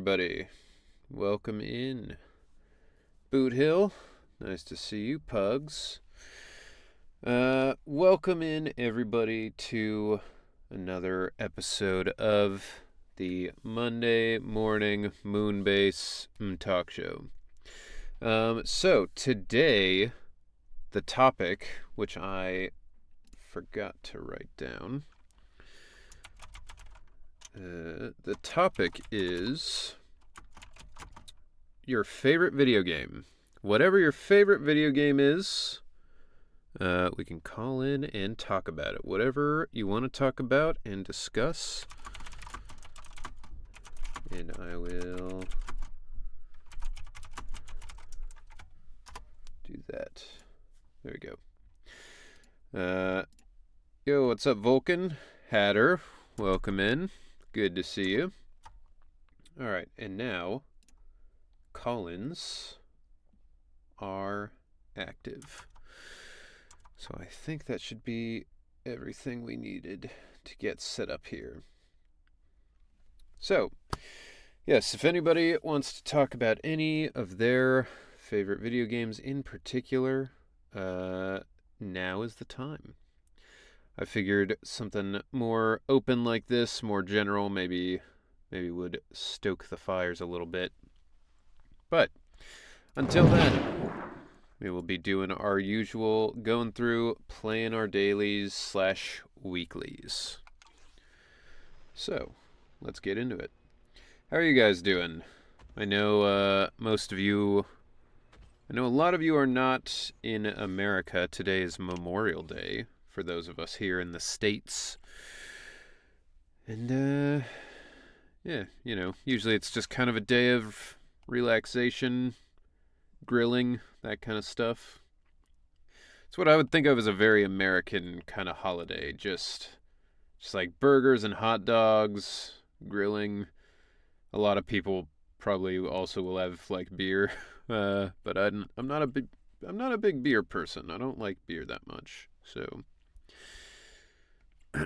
everybody. Welcome in. Boot Hill, nice to see you, pugs. Welcome in, everybody, to another episode of the Monday morning Moonbase Mtalkshow. So today, the topic, which I forgot to write down, the topic is your favorite video game. Whatever your favorite video game is, we can call in and talk about it. Whatever you want to talk about and discuss. And I will do that. There we go. Yo, what's up, Vulcan? Hatter, welcome in. Good to see you. All right, and now call-ins are active. So I think that should be everything we needed to get set up here. So, yes, if anybody wants to talk about any of their favorite video games in particular, now is the time. I figured something more open like this, more general, maybe would stoke the fires a little bit. But until then, we will be doing our usual going through, playing our dailies / weeklies. So, let's get into it. How are you guys doing? I know a lot of you are not in America. Today is Memorial Day for those of us here in the States. And, usually it's just kind of a day of relaxation, grilling, that kind of stuff. It's what I would think of as a very American kind of holiday. Just like burgers and hot dogs, grilling. A lot of people probably also will have like beer, but I'm not a big beer person. I don't like beer that much. So, all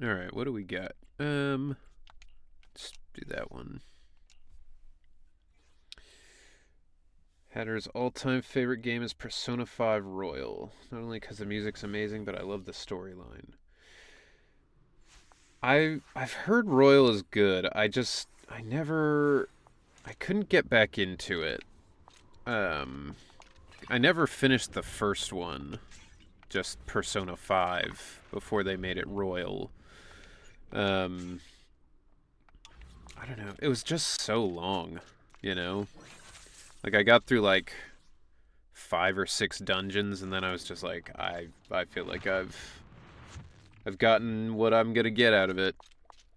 right, what do we got? Let's do that one. Hatter's all-time favorite game is Persona 5 Royal. Not only because the music's amazing, but I love the storyline. I've heard Royal is good. I couldn't get back into it. I never finished the first one, just Persona 5, before they made it Royal. I don't know. It was just so long, you know? Like, I got through, 5 or 6 dungeons, and then I was just like, I feel like I've gotten what I'm gonna get out of it.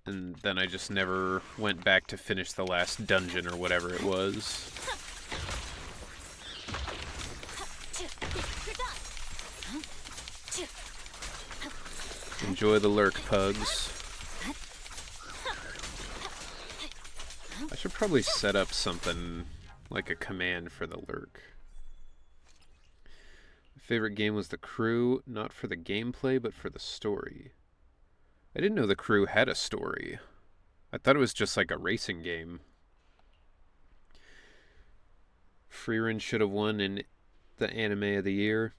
And then I just never went back to finish the last dungeon or whatever it was. Enjoy the lurk, pugs. I should probably set up something like a command for the lurk. My favorite game was The Crew, not for the gameplay, but for the story. I didn't know The Crew had a story. I thought it was just like a racing game. Freerun should have won in the anime of the year.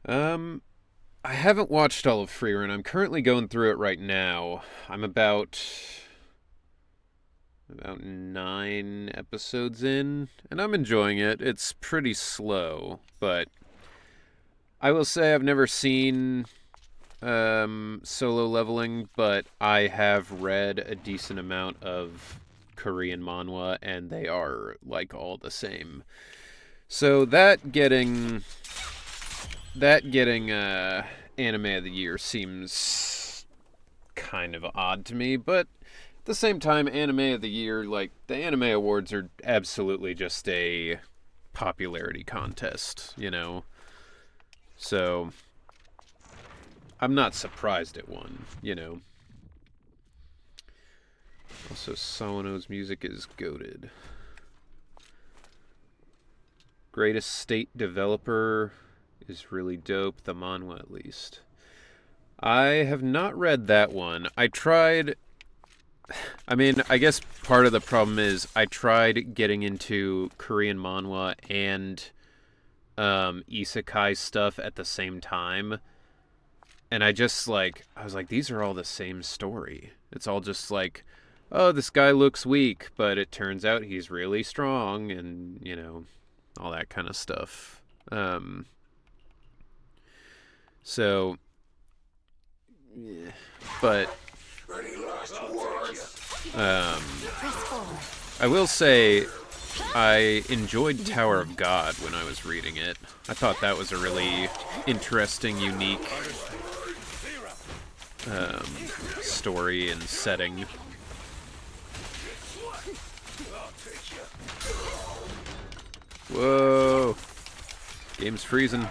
I haven't watched all of Freerun. I'm currently going through it right now. I'm about 9 episodes in, and I'm enjoying it. It's pretty slow, but I will say I've never seen Solo Leveling, but I have read a decent amount of Korean manhwa, and they are all the same. So that getting anime of the year seems kind of odd to me, but at the same time, anime of the year, the anime awards are absolutely just a popularity contest, you know? So I'm not surprised it won, you know? Also, Sawano's music is goated. Greatest State Developer is really dope, the manhwa at least. I have not read that one. I tried I mean, I guess part of the problem is I tried getting into Korean manhwa and isekai stuff at the same time, and I was like, these are all the same story. It's all just like, oh, this guy looks weak, but it turns out he's really strong, and, you know, all that kind of stuff. So, yeah. But I will say I enjoyed Tower of God when I was reading it. I thought that was a really interesting, unique story and setting. Whoa! Game's freezing.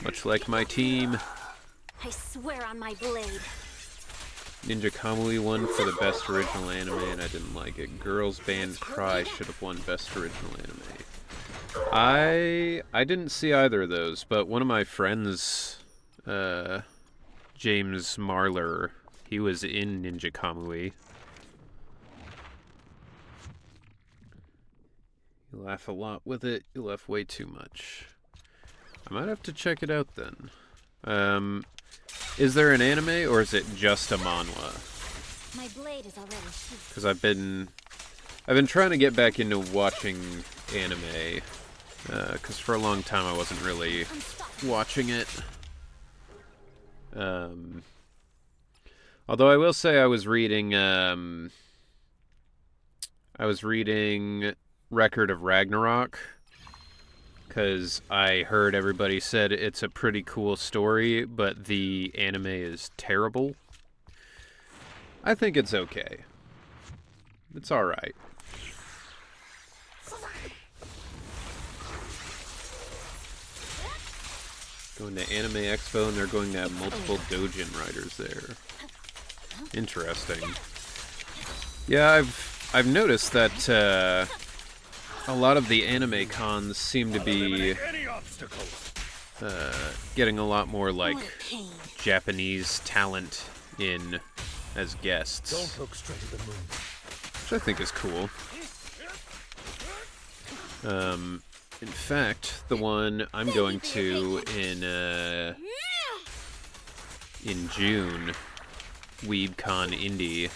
Much like my team. I swear on my blade. Ninja Kamui won for the best original anime, and I didn't like it. Girls Band Cry should have won best original anime. I didn't see either of those, but one of my friends, James Marler, he was in Ninja Kamui. You laugh a lot with it. You laugh way too much. I might have to check it out then. Is there an anime or is it just a manhwa? My blade is already Because I've been trying to get back into watching anime. Because for a long time I wasn't really watching it. Although I will say I was reading Record of Ragnarok, because I heard everybody said it's a pretty cool story, but the anime is terrible. I think it's okay. It's alright. Going to Anime Expo, and they're going to have multiple Dojin writers there. Interesting. Yeah, I've noticed that a lot of the anime cons seem to be getting a lot more like Japanese talent in as guests, Don't look straight at the moon. which I think is cool. In fact, the one I'm going to in June, WeebCon Indie,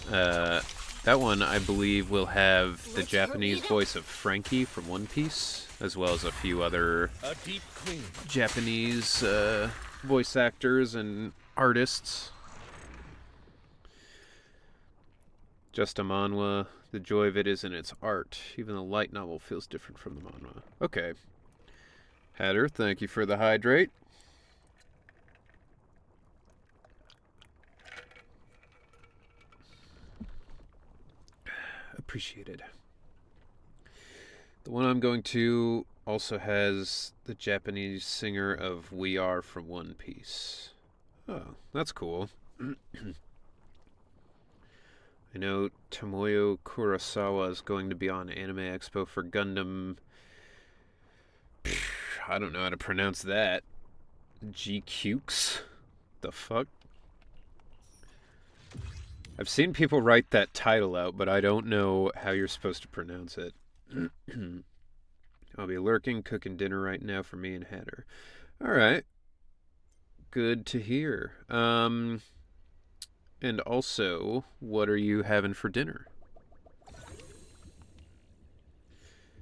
that one, I believe, will have the Japanese voice of Frankie from One Piece, as well as a few other Japanese voice actors and artists. Just a manhwa. The joy of it is in its art. Even the light novel feels different from the manhwa. Okay. Hatter, thank you for the hydrate. Appreciated. The one I'm going to also has the Japanese singer of We Are from One Piece. Oh, that's cool. I know Tomoyo Kurosawa is going to be on Anime Expo for Gundam. I don't know how to pronounce that. GQs? The fuck? I've seen people write that title out, but I don't know how you're supposed to pronounce it. I'll be lurking, cooking dinner right now for me and Hatter. Alright. Good to hear. And also, what are you having for dinner?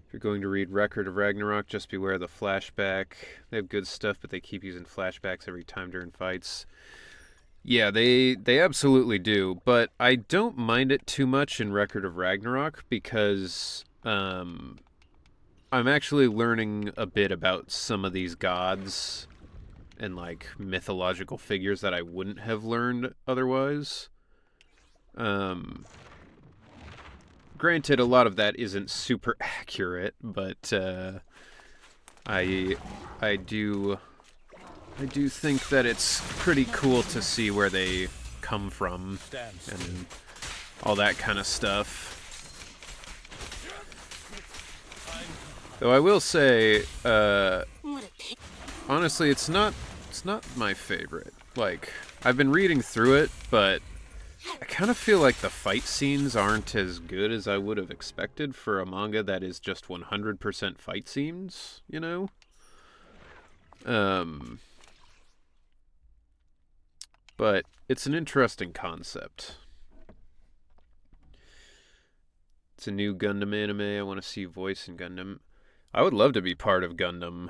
If you're going to read Record of Ragnarok, just beware of the flashback. They have good stuff, but they keep using flashbacks every time during fights. Yeah, they absolutely do, but I don't mind it too much in Record of Ragnarok because I'm actually learning a bit about some of these gods and like mythological figures that I wouldn't have learned otherwise. Granted, a lot of that isn't super accurate, but I do think that it's pretty cool to see where they come from and all that kind of stuff. Though I will say, honestly, it's not my favorite. Like, I've been reading through it, but I kind of feel like the fight scenes aren't as good as I would have expected for a manga that is just 100% fight scenes, you know? But it's an interesting concept. It's a new Gundam anime. I want to see voice in Gundam. I would love to be part of Gundam.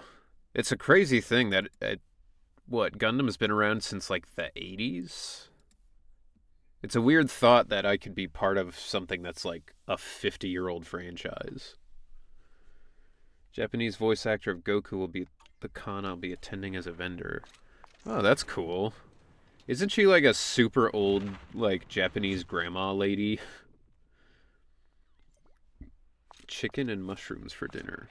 It's a crazy thing that, Gundam's been around since like the 80s? It's a weird thought that I could be part of something that's like a 50-year-old franchise. Japanese voice actor of Goku will be the con I'll be attending as a vendor. Oh, that's cool. Isn't she like a super old, like, Japanese grandma lady? Chicken and mushrooms for dinner.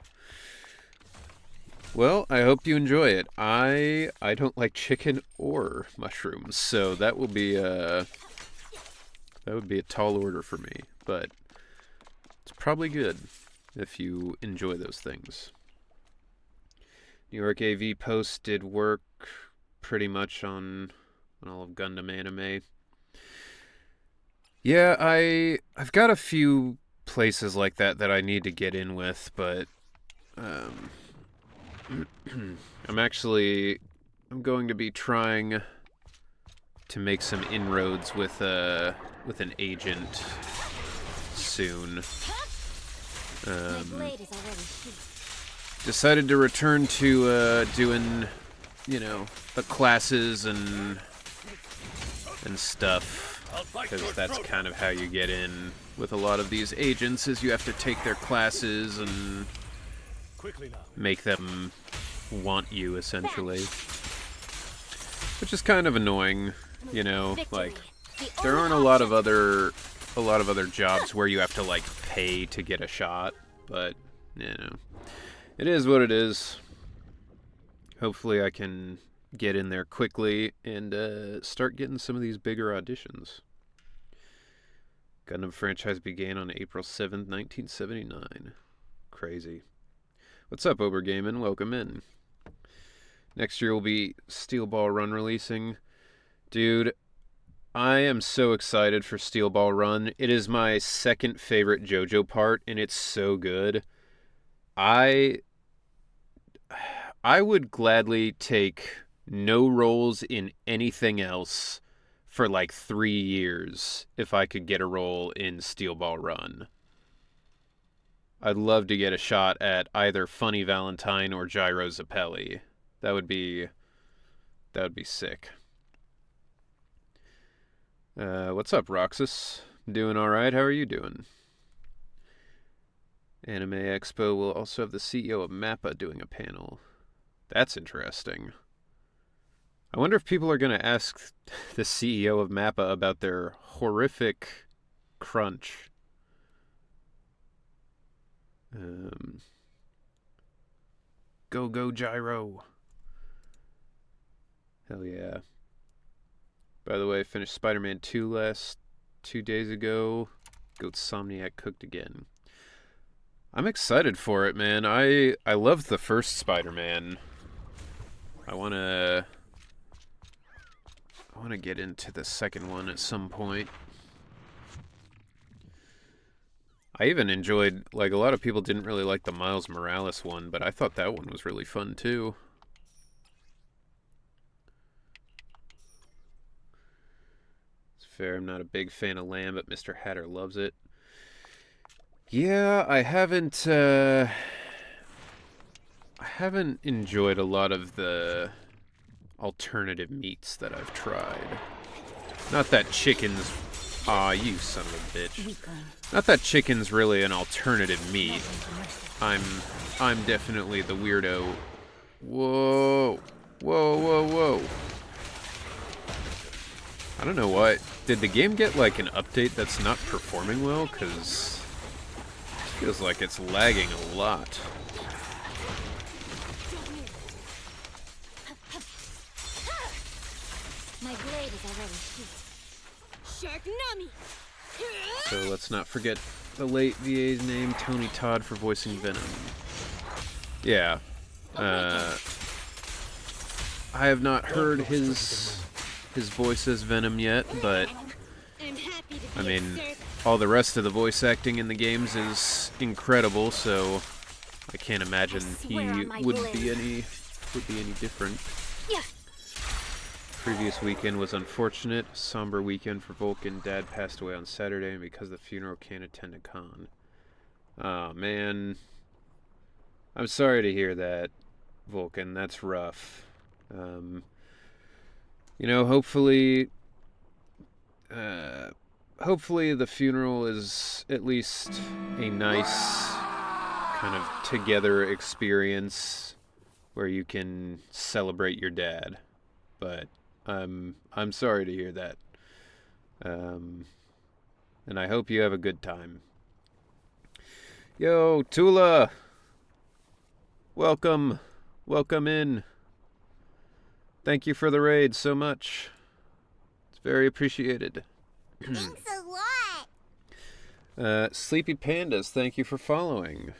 Well, I hope you enjoy it. I don't like chicken or mushrooms, so that would be a tall order for me, but it's probably good if you enjoy those things. New York AV Post did work pretty much on all of Gundam anime. Yeah, I've got a few places like that I need to get in with, but I'm going to be trying to make some inroads with an agent soon. Decided to return to doing, the classes and stuff, because that's kind of how you get in with a lot of these agents, is you have to take their classes and make them want you, essentially. Which is kind of annoying, like, there aren't a lot of other jobs where you have to, like, pay to get a shot, but, it is what it is. Hopefully I can get in there quickly and start getting some of these bigger auditions. Gundam franchise began on April 7th, 1979. Crazy. What's up, Obergamin? Welcome in. Next year will be Steel Ball Run releasing. Dude, I am so excited for Steel Ball Run. It is my second favorite JoJo part, and it's so good. I would gladly take no roles in anything else for like 3 years if I could get a role in Steel Ball Run. I'd love to get a shot at either Funny Valentine or Gyro Zappelli. That would be sick. What's up, Roxas? Doing alright? How are you doing? Anime Expo will also have the CEO of MAPPA doing a panel. That's interesting. I wonder if people are going to ask the CEO of MAPPA about their horrific crunch. Go Gyro. Hell yeah. By the way, I finished Spider-Man 2 2 days ago. Goatsomniac cooked again. I'm excited for it, man. I loved the first Spider-Man. I want to get into the second one at some point. I even enjoyed, like, a lot of people didn't really like the Miles Morales one, but I thought that one was really fun too. It's fair, I'm not a big fan of Lamb, but Mr. Hatter loves it. Yeah, I haven't enjoyed a lot of the alternative meats that I've tried. Not that chicken's... Aw, you son of a bitch. Not that chicken's really an alternative meat. I'm definitely the weirdo. Whoa. Whoa. I don't know what. Did the game get, like, an update that's not performing well? Because it feels like it's lagging a lot. My blade is already heat. So let's not forget the late VA's name, Tony Todd, for voicing Venom. Yeah. I have not heard his voice as Venom yet, but I mean, all the rest of the voice acting in the games is incredible, so I can't imagine he would be any different. Yeah. Previous weekend was unfortunate. Somber weekend for Vulcan. Dad passed away on Saturday, and because of the funeral, can't attend a con. Oh, man. I'm sorry to hear that, Vulcan. That's rough. Hopefully, hopefully the funeral is at least a nice kind of together experience where you can celebrate your dad. But I'm sorry to hear that. And I hope you have a good time. Yo, Tula! Welcome in. Thank you for the raid so much. It's very appreciated. Thanks a lot. Sleepy Pandas, thank you for following.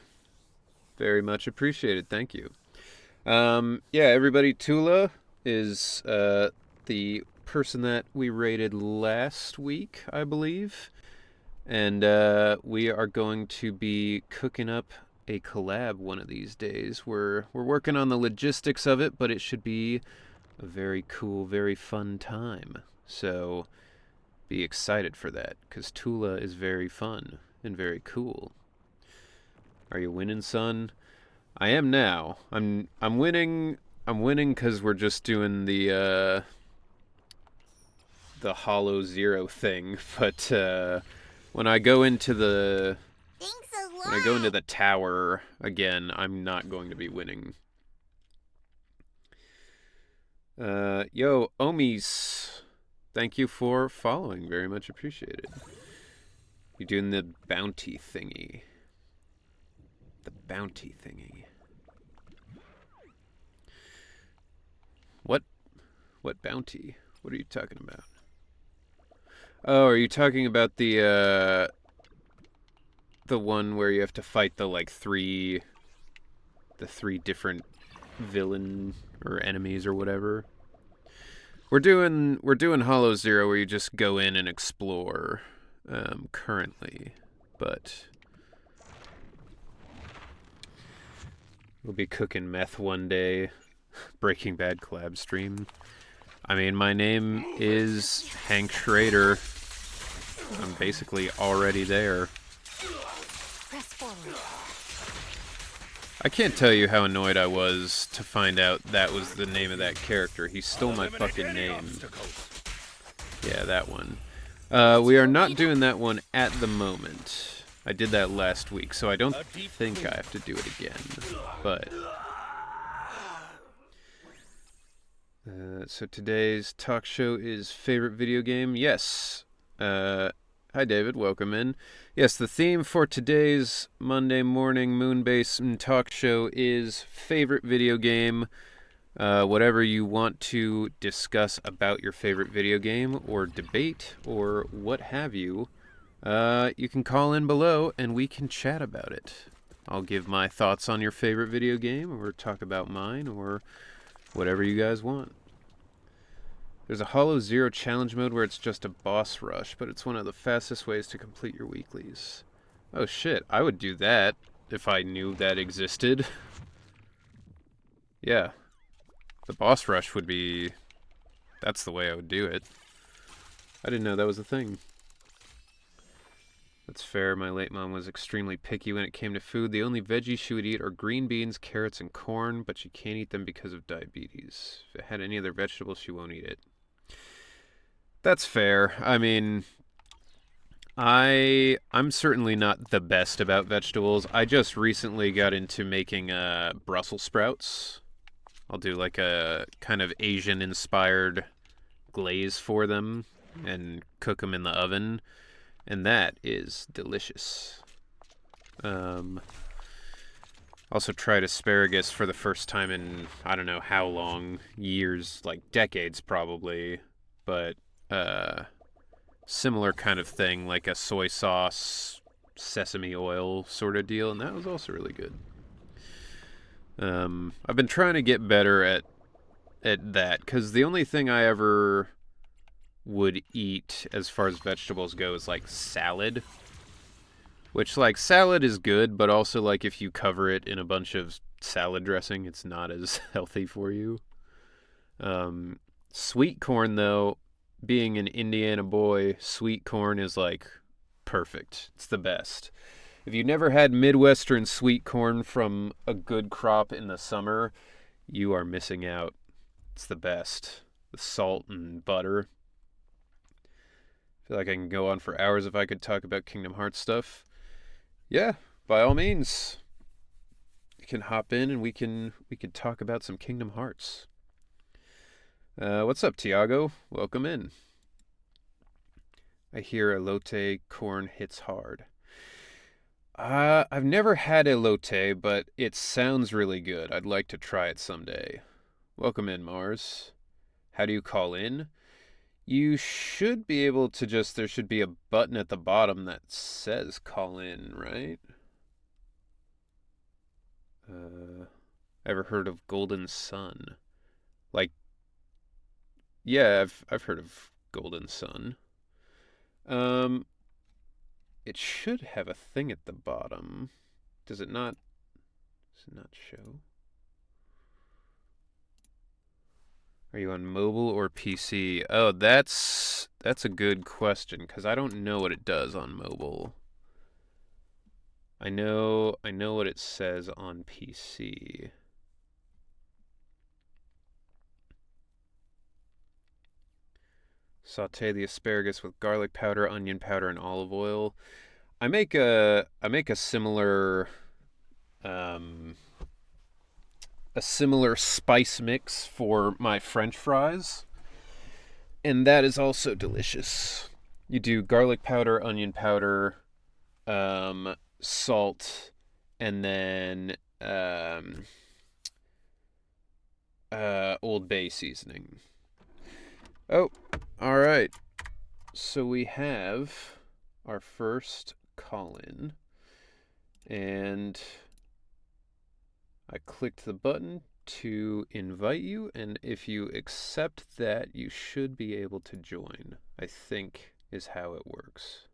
Very much appreciated, thank you. Everybody, Tula is the person that we raided last week, I believe. And we are going to be cooking up a collab one of these days. We're working on the logistics of it, but it should be a very cool, very fun time. So be excited for that, because Tula is very fun and very cool. Are you winning, son? I am now. I'm winning. I'm winning because we're just doing the Hollow Zero thing. But when I go into the tower again, I'm not going to be winning. Yo, Omis, thank you for following. Very much appreciated. You doing the bounty thingy? The bounty thingy. What bounty? What are you talking about? Oh, are you talking about the one where you have to fight the three different villain or enemies or whatever? We're doing Hollow Zero, where you just go in and explore currently, but we'll be cooking meth one day. Breaking Bad collab stream. I mean, my name is Hank Schrader. I'm basically already there. Press forward. I can't tell you how annoyed I was to find out that was the name of that character. He stole my fucking name. Yeah, that one. We are not doing that one at the moment. I did that last week, so I don't think I have to do it again. But so today's talk show is favorite video game. Yes. Hi, David. Welcome in. Yes, the theme for today's Monday morning Moonbase Mtalkshow is favorite video game. Whatever you want to discuss about your favorite video game or debate or what have you, you can call in below and we can chat about it. I'll give my thoughts on your favorite video game or talk about mine or whatever you guys want. There's a Hollow Zero challenge mode where it's just a boss rush, but it's one of the fastest ways to complete your weeklies. Oh shit, I would do that if I knew that existed. Yeah. The boss rush would be... That's the way I would do it. I didn't know that was a thing. That's fair. My late mom was extremely picky when it came to food. The only veggies she would eat are green beans, carrots, and corn, but she can't eat them because of diabetes. If it had any other vegetables, she won't eat it. That's fair. I mean, I'm certainly not the best about vegetables. I just recently got into making Brussels sprouts. I'll do like a kind of Asian-inspired glaze for them and cook them in the oven, and that is delicious. Also tried asparagus for the first time in I don't know how long, years, like decades probably, but similar kind of thing, like a soy sauce, sesame oil sort of deal, and that was also really good. I've been trying to get better at that, because the only thing I ever would eat as far as vegetables go is like salad, which like salad is good, but also like if you cover it in a bunch of salad dressing, it's not as healthy for you. Um, Sweet corn though, being an Indiana boy, sweet corn is like perfect. It's the best. If you never had Midwestern sweet corn from a good crop in the summer, you are missing out. It's the best. The salt and butter. I feel like I can go on for hours if I could talk about Kingdom Hearts stuff. Yeah, by all means, you can hop in and we can talk about some Kingdom Hearts. What's up, Tiago? Welcome in. I hear elote corn hits hard. I've never had elote, but it sounds really good. I'd like to try it someday. Welcome in, Mars. How do you call in? You should be able to just, there should be a button at the bottom that says call in, right? Ever heard of Golden Sun? Like, yeah, I've heard of Golden Sun. Um, it should have a thing at the bottom. Does it not? Does it not show? Are you on mobile or PC? Oh, that's a good question because I don't know what it does on mobile. I know what it says on PC. Saute the asparagus with garlic powder, onion powder, and olive oil. I make a um, similar spice mix for my French fries, and that is also delicious. You do garlic powder, onion powder, salt, and then Old Bay seasoning. Oh, all right. So we have our first call-in, and I clicked the button to invite you, and if you accept that, you should be able to join, I think is how it works.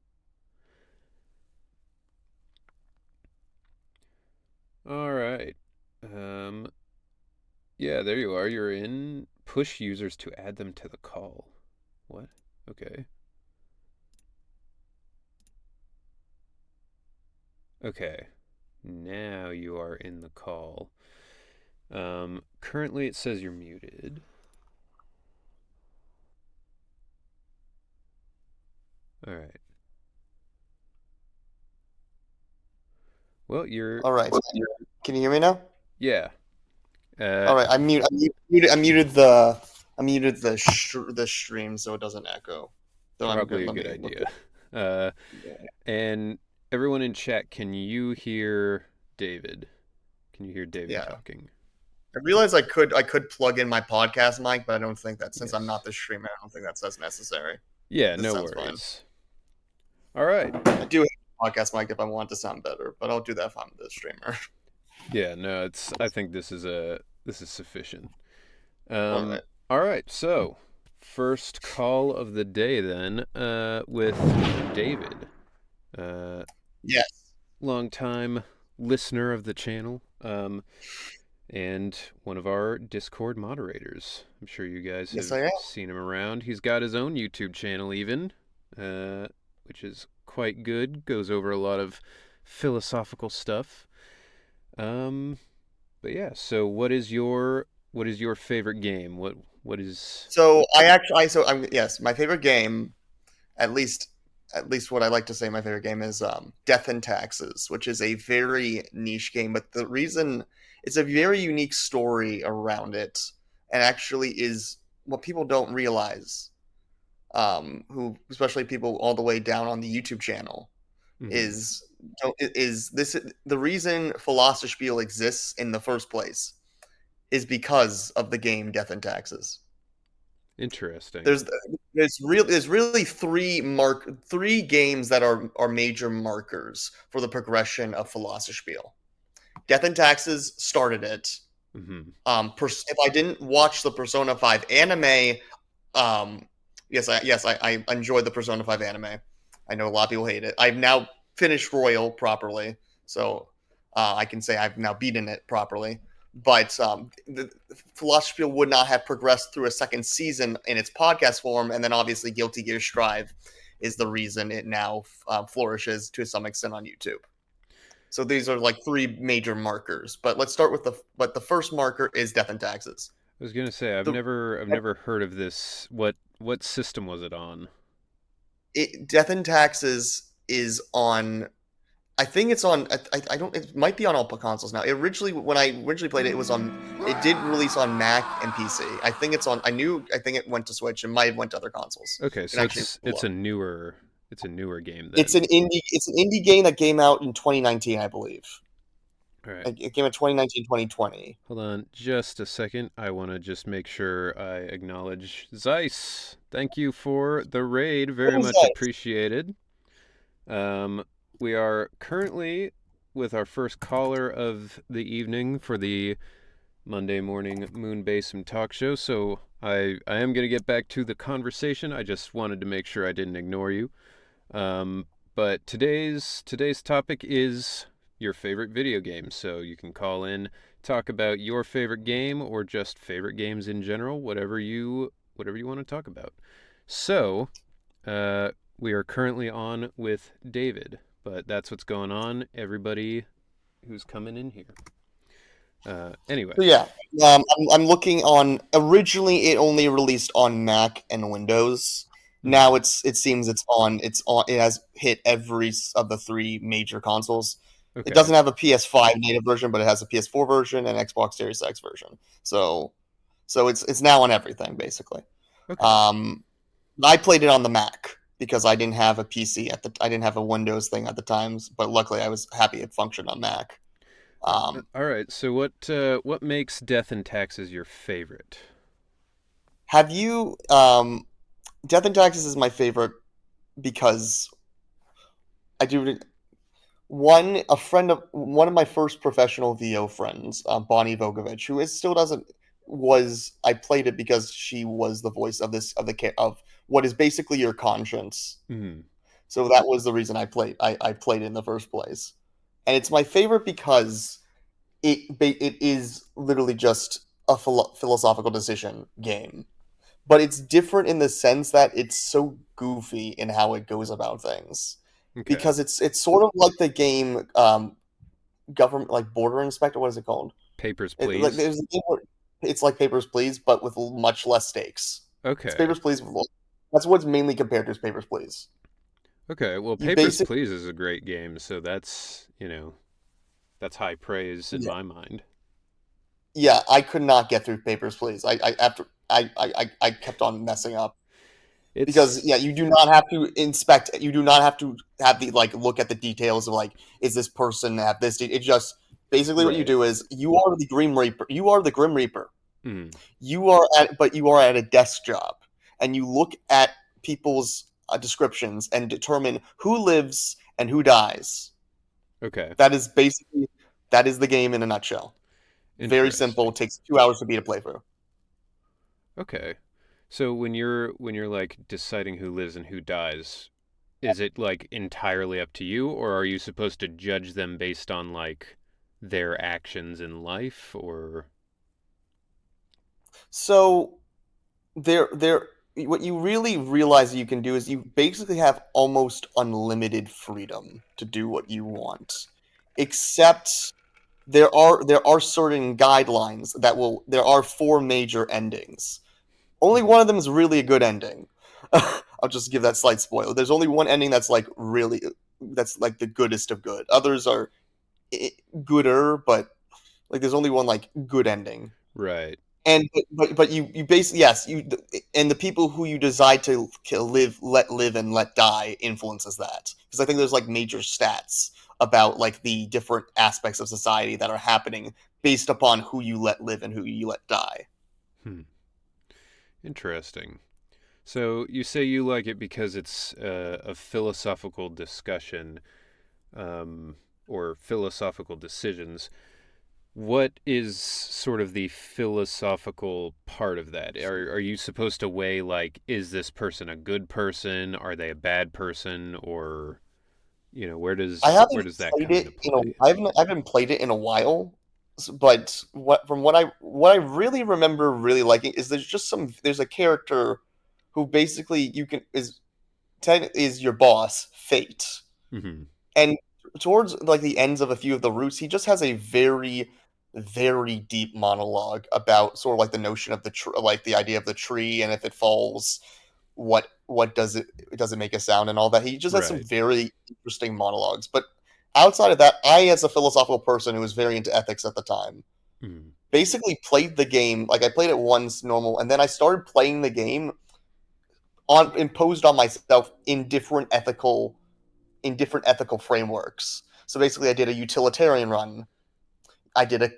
All right. Yeah, there you are. You're in. Push users to add them to the call. What? Okay. Okay. Now you are in the call. Currently it says you're muted. All right. Well, you're. All right. Can you hear me now? Yeah. All right. I muted the stream so it doesn't echo. So I'm good. Probably a Let good me look idea. at Uh, yeah. and everyone in chat, can you hear David? Can you hear David Yeah. talking? I realized I could plug in my podcast mic, but I don't think that since I'm not Yes. the streamer, I don't think that's necessary. Yeah, This no sounds fine. worries. All right. I do have a podcast mic if I want to sound better, but I'll do that if I'm the streamer. Yeah, no, it's I think this is sufficient. All Um right. all right. So, first call of the day then with David. Uh Yes. long time listener of the channel. And one of our Discord moderators. I'm sure you guys Yes, have I am. seen him around. He's got his own YouTube channel, even, which is quite good. Goes over a lot of philosophical stuff. Um, but yeah. So, what is your favorite game? What is? So I actually, so I'm yes, my favorite game, at least what I like to say my favorite game is Death and Taxes, which is a very niche game, but the reason it's a very unique story around it, and actually is what people don't realize, who especially people all the way down on the YouTube channel, Mm-hmm. is this the reason Philosopherspiel exists in the first place is because of the game Death and Taxes. Interesting. There's there's really three games that are major markers for the progression of Philosopherspiel. Death and Taxes started it. Mm-hmm. If I didn't watch the Persona 5 anime, um, I enjoy the Persona 5 anime. I know a lot of people hate it. I've now finished Royal properly, so I can say I've now beaten it properly. But the Philosophy would not have progressed through a second season in its podcast form, and then obviously Guilty Gear Strive is the reason it now flourishes to some extent on YouTube. So these are like three major markers. But let's start with the first marker is Death and Taxes. I was gonna say I've The never heard of this. What system was it on? Death and Taxes is on. I think it's on. I don't. It might be on all consoles now. When I originally played it, it was on. It did release on Mac and PC. I think it's on. I think it went to Switch and might have went to other consoles. Okay, You can so actually it's look. a newer game It's then. an indie. It's an indie game that came out in 2019, I believe. All right. It came out 2019, 2020. Hold on just a second. I want to just make sure I acknowledge Zeiss. Thank you for the raid. Very What was much that? appreciated. Um, we are currently with our first caller of the evening for the Monday morning Moonbase Mtalkshow. So I am going to get back to the conversation. I just wanted to make sure I didn't ignore you. But today's topic is your favorite video game. So you can call in, talk about your favorite game or just favorite games in general, whatever you want to talk about. So, we are currently on with David, but that's what's going on. Everybody who's coming in here. Anyway. So yeah, I'm looking on. Originally, it only released on Mac and Windows. Mhm. Now it seems it's on. It's on. It has hit every of the three major consoles. It Okay. doesn't have a PS5 native version, but it has a PS4 version and Xbox Series X version. So it's now on everything basically. Okay. Um, I played it on the Mac because I didn't have a PC I didn't have a Windows thing at the times, but luckily I was happy it functioned on Mac. All right. So what makes Death and Taxes your favorite? Have you Death and Taxes is my favorite because I do one of my first professional VO friends, Bonnie Vogovich, who is still doesn't was I played it because she was the voice of of what is basically your conscience. Hmm. So that was the reason I played it in the first place, and it's my favorite because it is literally just a philosophical decision game, but it's different in the sense that it's so goofy in how it goes about things Okay. because it's sort of like the game government like border inspector. What is it called? Papers, Like Please. there's a game where it's like Papers Please, but with much less stakes. It's Okay. Papers Please. That's what's mainly compared to is Papers Please. Okay. Well, You Papers, basically Please is a great game, so that's high praise in yeah, my mind. yeah. I could not get through Papers Please. I after I kept on messing up. Because It's yeah, you do not have to inspect. You do not have to have the like look at the details of like is this person at this. It just basically what you right. do is you are the Grim Reaper. You are the Grim Reaper. Mm. You are at a desk job, and you look at people's descriptions and determine who lives and who dies. Okay. That is basically that is the game in a nutshell. Very simple. Interesting. Takes 2 hours to beat a playthrough. Okay. So when you're like deciding who lives and who dies, is it like entirely up to you, or are you supposed to judge them based on like their actions in life, or So there what you really realize you can do is you basically have almost unlimited freedom to do what you want, except there are certain guidelines that will there are four major endings. Only Mhm. one of them is really a good ending. I'll just give that slight spoiler. There's only one ending that's like really that's like the goodest of good. Others are gooder, but like there's only one like good ending. Right. And but you basically yes you and the people who you decide to live and let die influences that because I think there's like major stats about like the different aspects of society that are happening based upon who you let live and who you let die. Hmm. Interesting. So you say you like it because it's a philosophical discussion, um, or philosophical decisions. what is sort of the philosophical part of that? Are you supposed to weigh like, is this person a good person? Are they a bad person? Or I where haven't does that played come into it play? I haven't played it in a while, but what I really remember really liking is there's a character who basically you can is your boss, Fate. Hmm. And towards like the ends of a few of the routes, he just has a very deep monologue about sort of like the notion of like the idea of the tree, and if it falls, what does it make a sound and all that. He just has some Right. very interesting monologues. But outside of that, I, as a philosophical person who was very into ethics at the time, Hmm. basically played the game like I played it once normal, and then I started playing the game on imposed on myself in different ethical frameworks. So basically, I did a utilitarian run. I did a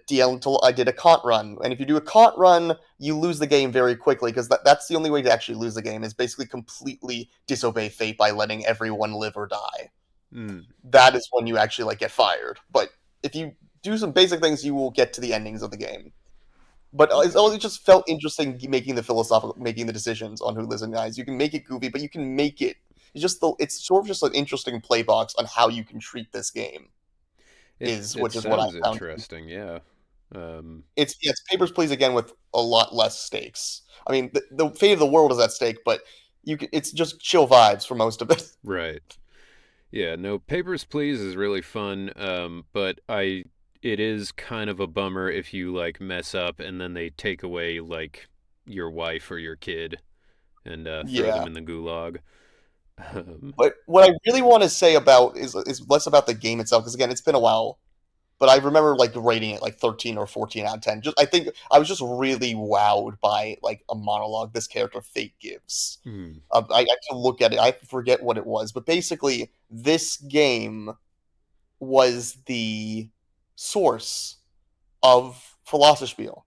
Kant run, and if you do a Kant run, you lose the game very quickly because that's the only way to actually lose the game is basically completely disobey fate by letting everyone live or die. Mm. That is when you actually like get fired. But if you do some basic things, you will get to the endings of the game. But Okay. it just felt interesting making the decisions on who lives and dies. You can make it goofy, but you can make it. It's sort of just an interesting play box on how you can treat this game It which is what I sounds found. interesting. Yeah. Um, It's Papers, Please again with a lot less stakes. I mean, the fate of the world is at stake, but it's just chill vibes for most of it. right. Yeah, no, Papers, Please is really fun, but it is kind of a bummer if you like mess up and then they take away like your wife or your kid and throw them Yeah. in the gulag. Um, But what I really want to say about is less about the game itself, because again, it's been a while. But I remember like rating it like 13 or 14 out of 10. Just I think I was just really wowed by like a monologue this character Fate gives. hmm, I can look at it. I forget what it was, but basically, this game was the source of Philosophiel.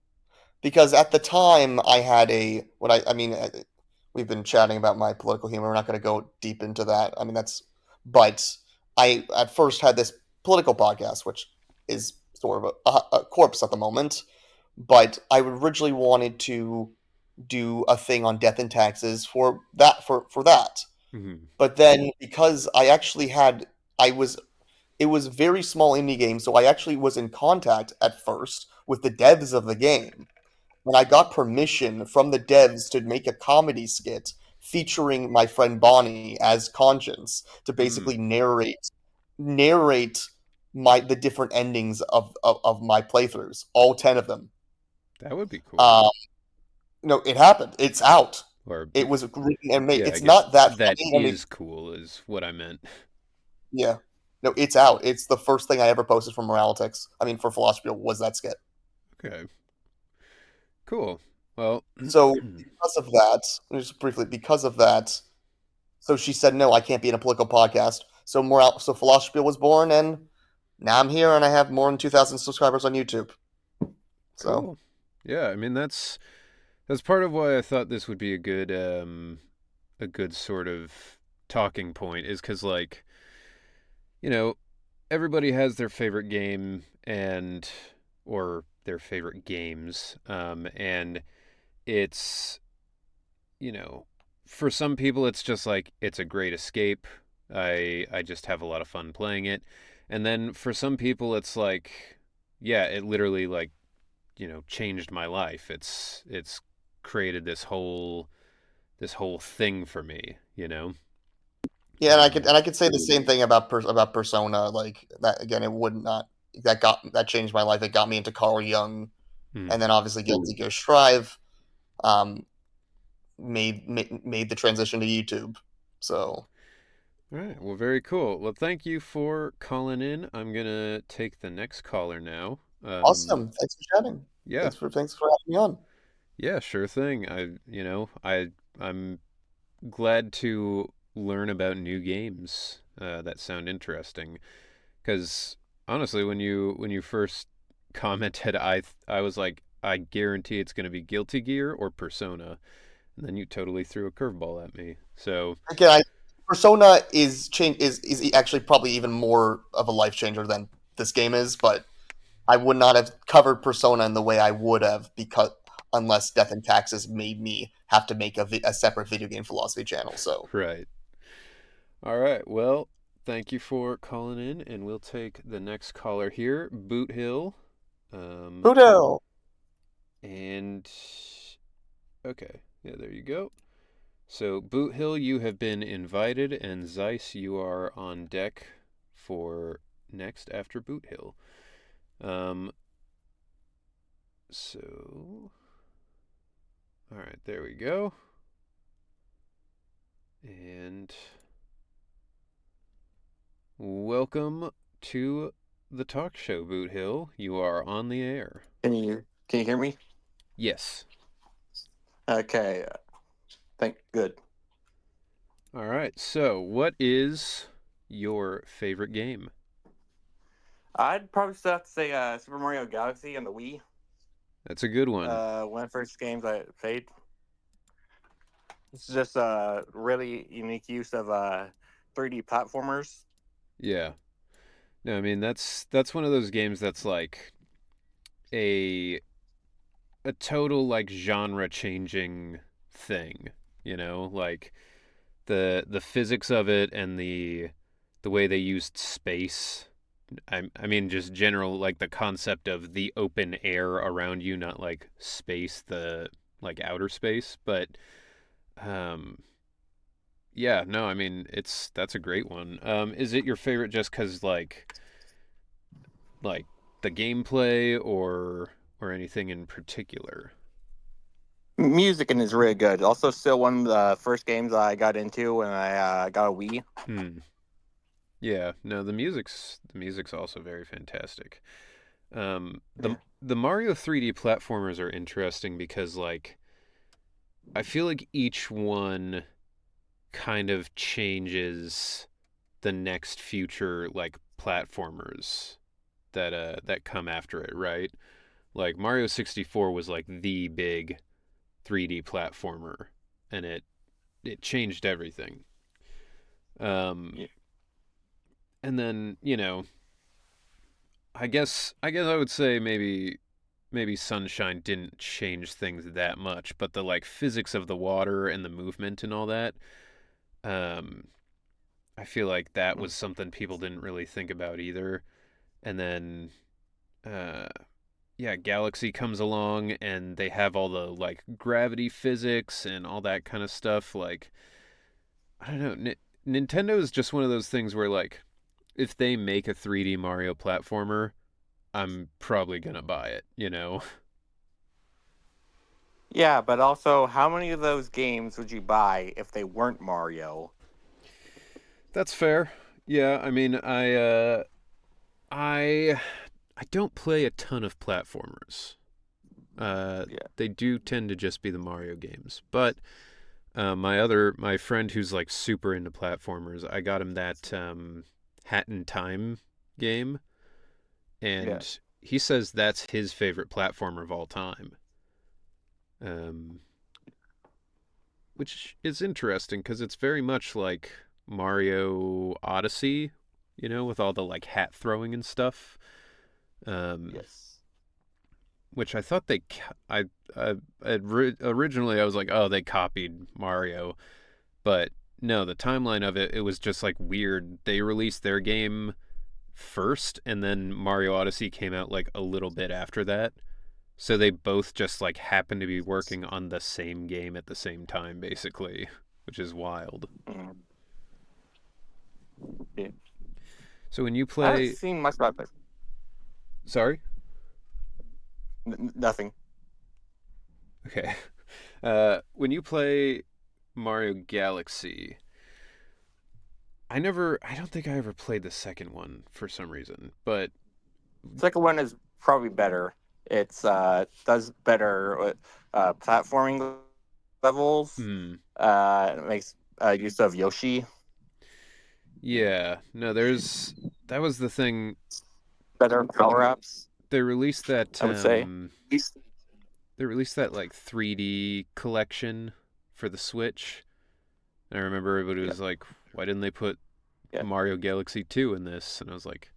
Because at the time I had a what I mean we've been chatting about my political humor. We're not going to go deep into that. I mean that's but I at first had this political podcast which is sort of a corpse at the moment, but I originally wanted to do a thing on death and taxes for that. hmm, But then because I was it was a very small indie game, so I actually was in contact at first with the devs of the game when I got permission from the devs to make a comedy skit featuring my friend Bonnie as Conscience to hmm, basically narrate the different endings of my playthroughs, all 10 of them. that would be cool. Uh, no, it happened. It's out. Or It was written and made. yeah, I It's guess not that that funny. is cool is what I meant. Yeah. No, it's out. It's the first thing I ever posted for Moralitics. I mean, for Philosophy was that skit. Okay, cool. Well, So because of that, just briefly, because of that, so she said, "No, I can't be in a political podcast." So Philosophy was born, and now I'm here, and I have more than 2,000 subscribers on YouTube. So cool. Yeah, I mean that's part of why I thought this would be a good sort of talking point is because like you know everybody has their favorite game and or their favorite games, and it's you know for some people it's just like it's a great escape. I just have a lot of fun playing it, and then for some people it's like yeah, it literally like changed my life. It's created this whole thing for me, you know? yeah, Um, and I could say the same thing about about Persona. Like that again, it would not that changed my life. It got me into Carl Jung, hmm. and then obviously Guilty Gear Strive um, made the transition to YouTube. So All right. Well, very cool. Well, thank you for calling in. I'm gonna take the next caller now. awesome! Thanks for chatting. Yeah, Thanks for having me on. yeah, sure thing. I'm glad to learn about new games that sound interesting. Because honestly, when you first commented, I was like, I guarantee it's gonna be Guilty Gear or Persona, and then you totally threw a curveball at me. So Again, Persona is actually probably even more of a life changer than this game is, but I would not have covered Persona in the way I would have because unless Death and Taxes made me have to make a separate video game philosophy channel. So Right. All right. Well, thank you for calling in, and we'll take the next caller here, Boot Hill. Pluto. And okay, yeah, there you go. So, Boot Hill, you have been invited, and Zeiss, you are on deck for next after Boot Hill. Um, so, all right, there we go. And welcome to the talk show, Boot Hill. You are on the air. Can you hear me? Yes. Okay. Good. All right. So, what is your favorite game? I'd probably still have to say Super Mario Galaxy on the Wii. That's a good one. One of the first games I played. It's just a really unique use of 3D platformers. Yeah. No, I mean that's one of those games that's like a total like genre changing thing, you know? Like the physics of it and the way they used space. I mean just general like the concept of the open air around you, not like space, the like outer space, but um yeah, no, I mean that's a great one. Is it your favorite just cuz like the gameplay or anything in particular? Music and is really good. Also, still one of the first games I got into when I got a Wii. Hmm. Yeah, no, the music's also very fantastic. The Yeah. the Mario 3D platformers are interesting because like I feel like each one kind of changes the next future like platformers that come after it, right? Like Mario 64 was like the big 3D platformer and it changed everything. Um Yeah. and then, I would say maybe Sunshine didn't change things that much, but the like physics of the water and the movement and all that, um, I feel like that was something people didn't really think about either. And then, uh, yeah, Galaxy comes along and they have all the like gravity physics and all that kind of stuff. Like, I don't know, Nintendo is just one of those things where like, if they make a 3D Mario platformer, I'm probably gonna buy it, you know? Yeah, but also, how many of those games would you buy if they weren't Mario? That's fair. Yeah, I mean, I I don't play a ton of platformers. Yeah. They do tend to just be the Mario games. But my friend who's like super into platformers, I got him that Hat in Time game, Yeah. and he says that's his favorite platformer of all time. Um, which is interesting because it's very much like Mario Odyssey, with all the like hat throwing and stuff. Um, Yes. which I thought originally I was like, oh, they copied Mario, but no, the timeline of it was just like weird. They released their game first, and then Mario Odyssey came out like a little bit after that. So they both just like happened to be working on the same game at the same time, basically, which is wild. Mm. Yeah. So when you I haven't play, seen much about it. sorry, Nothing. okay, when you play Mario Galaxy, I don't think I ever played the second one for some reason, but Second one is probably better. It's does better with platforming levels. hmm, It makes use of Yoshi. yeah, no, that was the thing. Better power ups. They released that I would say. they released that like 3D collection for the Switch. And I remember everybody Yeah. was like, why didn't they put Yeah. Mario Galaxy 2 in this? And I was like,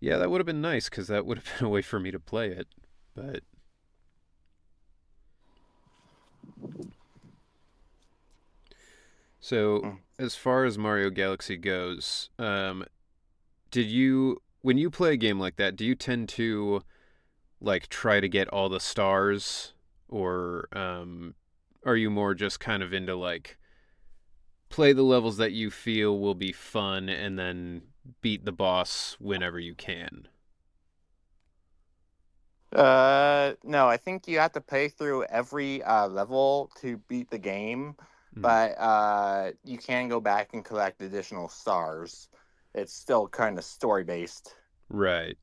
Yeah, that would have been nice because that would have been a way for me to play it. But so, Mm. as far as Mario Galaxy goes, did you when you play a game like that, do you tend to like try to get all the stars, or are you more just kind of into like play the levels that you feel will be fun and then beat the boss whenever you can? No, I think you have to play through every level to beat the game, Mm, but you can go back and collect additional stars. It's still kind of story based. right.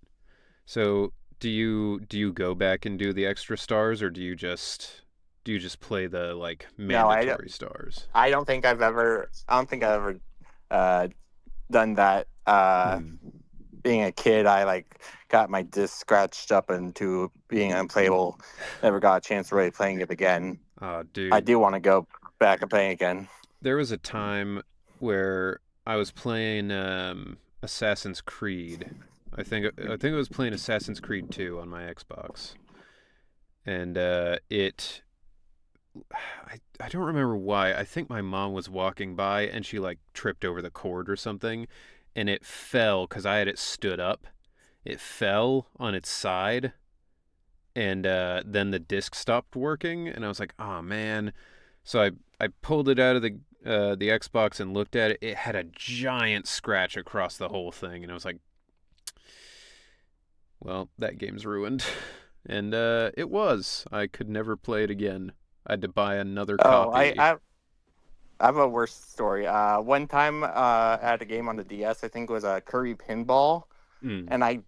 So, do you go back and do the extra stars, or do you just play the like No, mandatory stars? I don't think I've ever uh, done that. Mm. Being a kid, I like got my disc scratched up into being unplayable. Never got a chance to really playing it again. Oh, I dude, do want to go back and play again. there was a time where I was playing Assassin's Creed. I think I was playing Assassin's Creed 2 on my Xbox, and I don't remember why. I think my mom was walking by and she like tripped over the cord or something, and it fell because I had it stood up. It fell on its side, and then the disc stopped working, and I was like, "Oh man!" So I pulled it out of the Xbox and looked at it. It had a giant scratch across the whole thing, and I was like, "Well, that game's ruined." And it was. I could never play it again. I had to buy another Oh, copy. I have a worse story. One time I had a game on the DS, I think it was a Curry Pinball, Mm, and I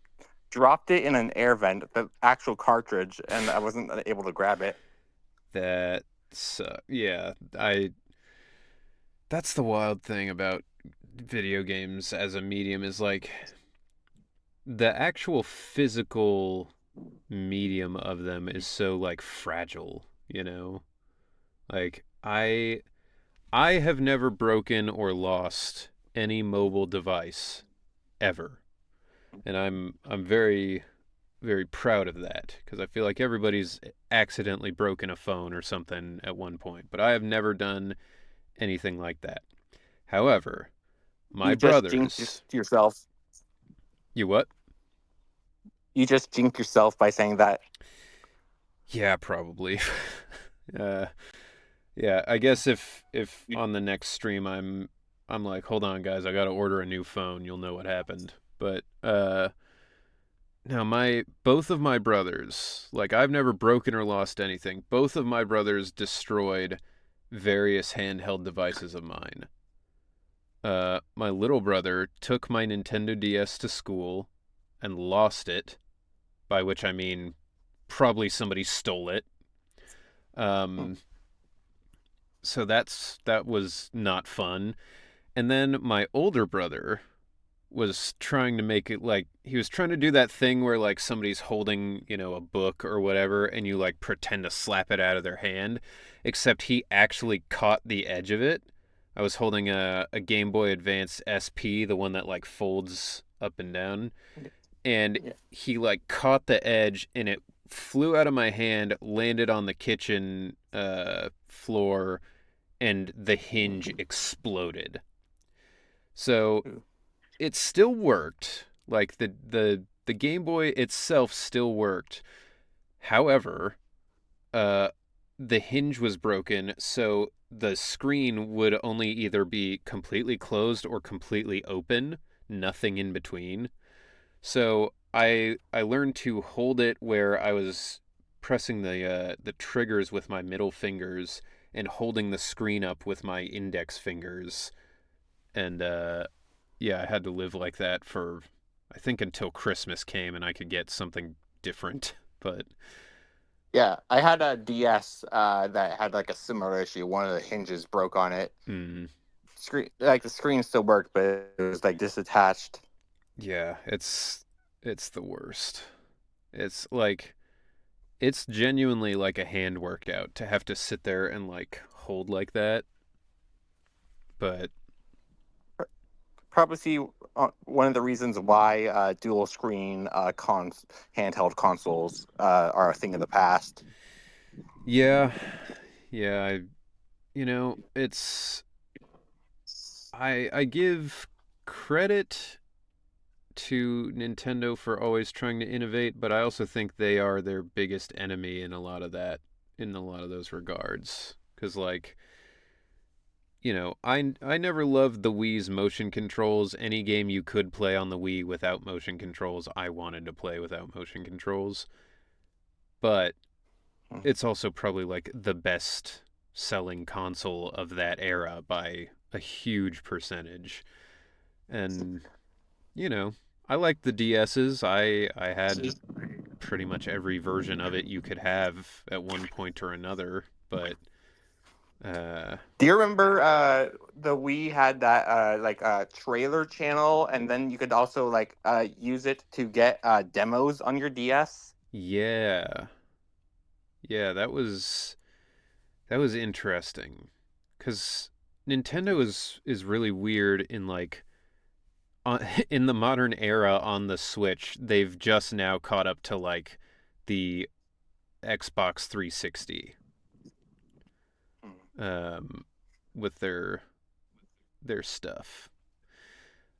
dropped it in an air vent, the actual cartridge, and I wasn't able to grab it. yeah. I. That's the wild thing about video games as a medium is like the actual physical medium of them is so like fragile, you know? Like I have never broken or lost any mobile device ever. And I'm very very proud of that because I feel like everybody's accidentally broken a phone or something at one point, but I have never done anything like that. However, my You just jinxed brothers, yourself. you what? You just jinxed yourself by saying that. Yeah, probably. uh yeah, I guess if on the next stream I'm like, "Hold on guys, I got to order a new phone. You'll know what happened." But now my both of my brothers, like I've never broken or lost anything. Both of my brothers destroyed various handheld devices of mine. My little brother took my Nintendo DS to school and lost it, by which I mean probably somebody stole it. Um, so that was not fun. And then my older brother was trying to make it like he was trying to do that thing where like somebody's holding, a book or whatever and you like pretend to slap it out of their hand, except he actually caught the edge of it. I was holding a Game Boy Advance SP, the one that like folds up and down, and Yeah. he like caught the edge and it flew out of my hand, landed on the kitchen floor, and the hinge exploded. So it still worked. Like the Game Boy itself still worked. However, uh, the hinge was broken, so the screen would only either be completely closed or completely open, nothing in between. So I learned to hold it where I was pressing the triggers with my middle fingers and holding the screen up with my index fingers, and yeah, I had to live like that for I think until Christmas came and I could get something different. But Yeah, I had a DS that had like a similar issue. One of the hinges broke on it. mm, The screen still worked, but it was like disattached. yeah, it's the worst. It's like it's genuinely like a hand workout to have to sit there and like hold like that. But probably see one of the reasons why dual screen handheld consoles are a thing of the past. Yeah, yeah. It's I give credit to Nintendo for always trying to innovate, but I also think they are their biggest enemy in a lot of those regards. Because like, I never loved the Wii's motion controls. Any game you could play on the Wii without motion controls, I wanted to play without motion controls. But it's also probably like the best selling console of that era by a huge percentage. And I like the DS's. I had pretty much every version of it you could have at one point or another, but Do you remember the Wii had that trailer channel, and then you could also use it to get demos on your DS? yeah. Yeah, that was interesting cuz Nintendo is really weird in like in the modern era on the Switch. They've just now caught up to like the Xbox 360 um with their stuff.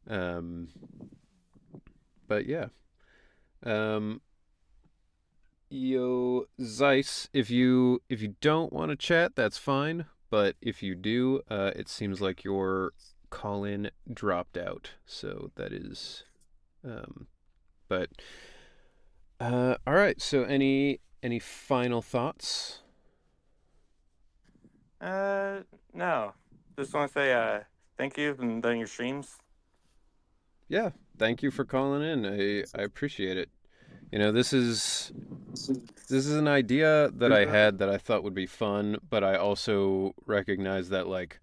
Um but yeah. Um Yo, Zeiss, if you don't want to chat, that's fine. But if you do, it seems like your call-in dropped out. So that is, um, but all right. So any final thoughts? No. Just want to say thank you and done your streams. Yeah, thank you for calling in. I appreciate it. This is an idea that I had that I thought would be fun, but I also recognize that like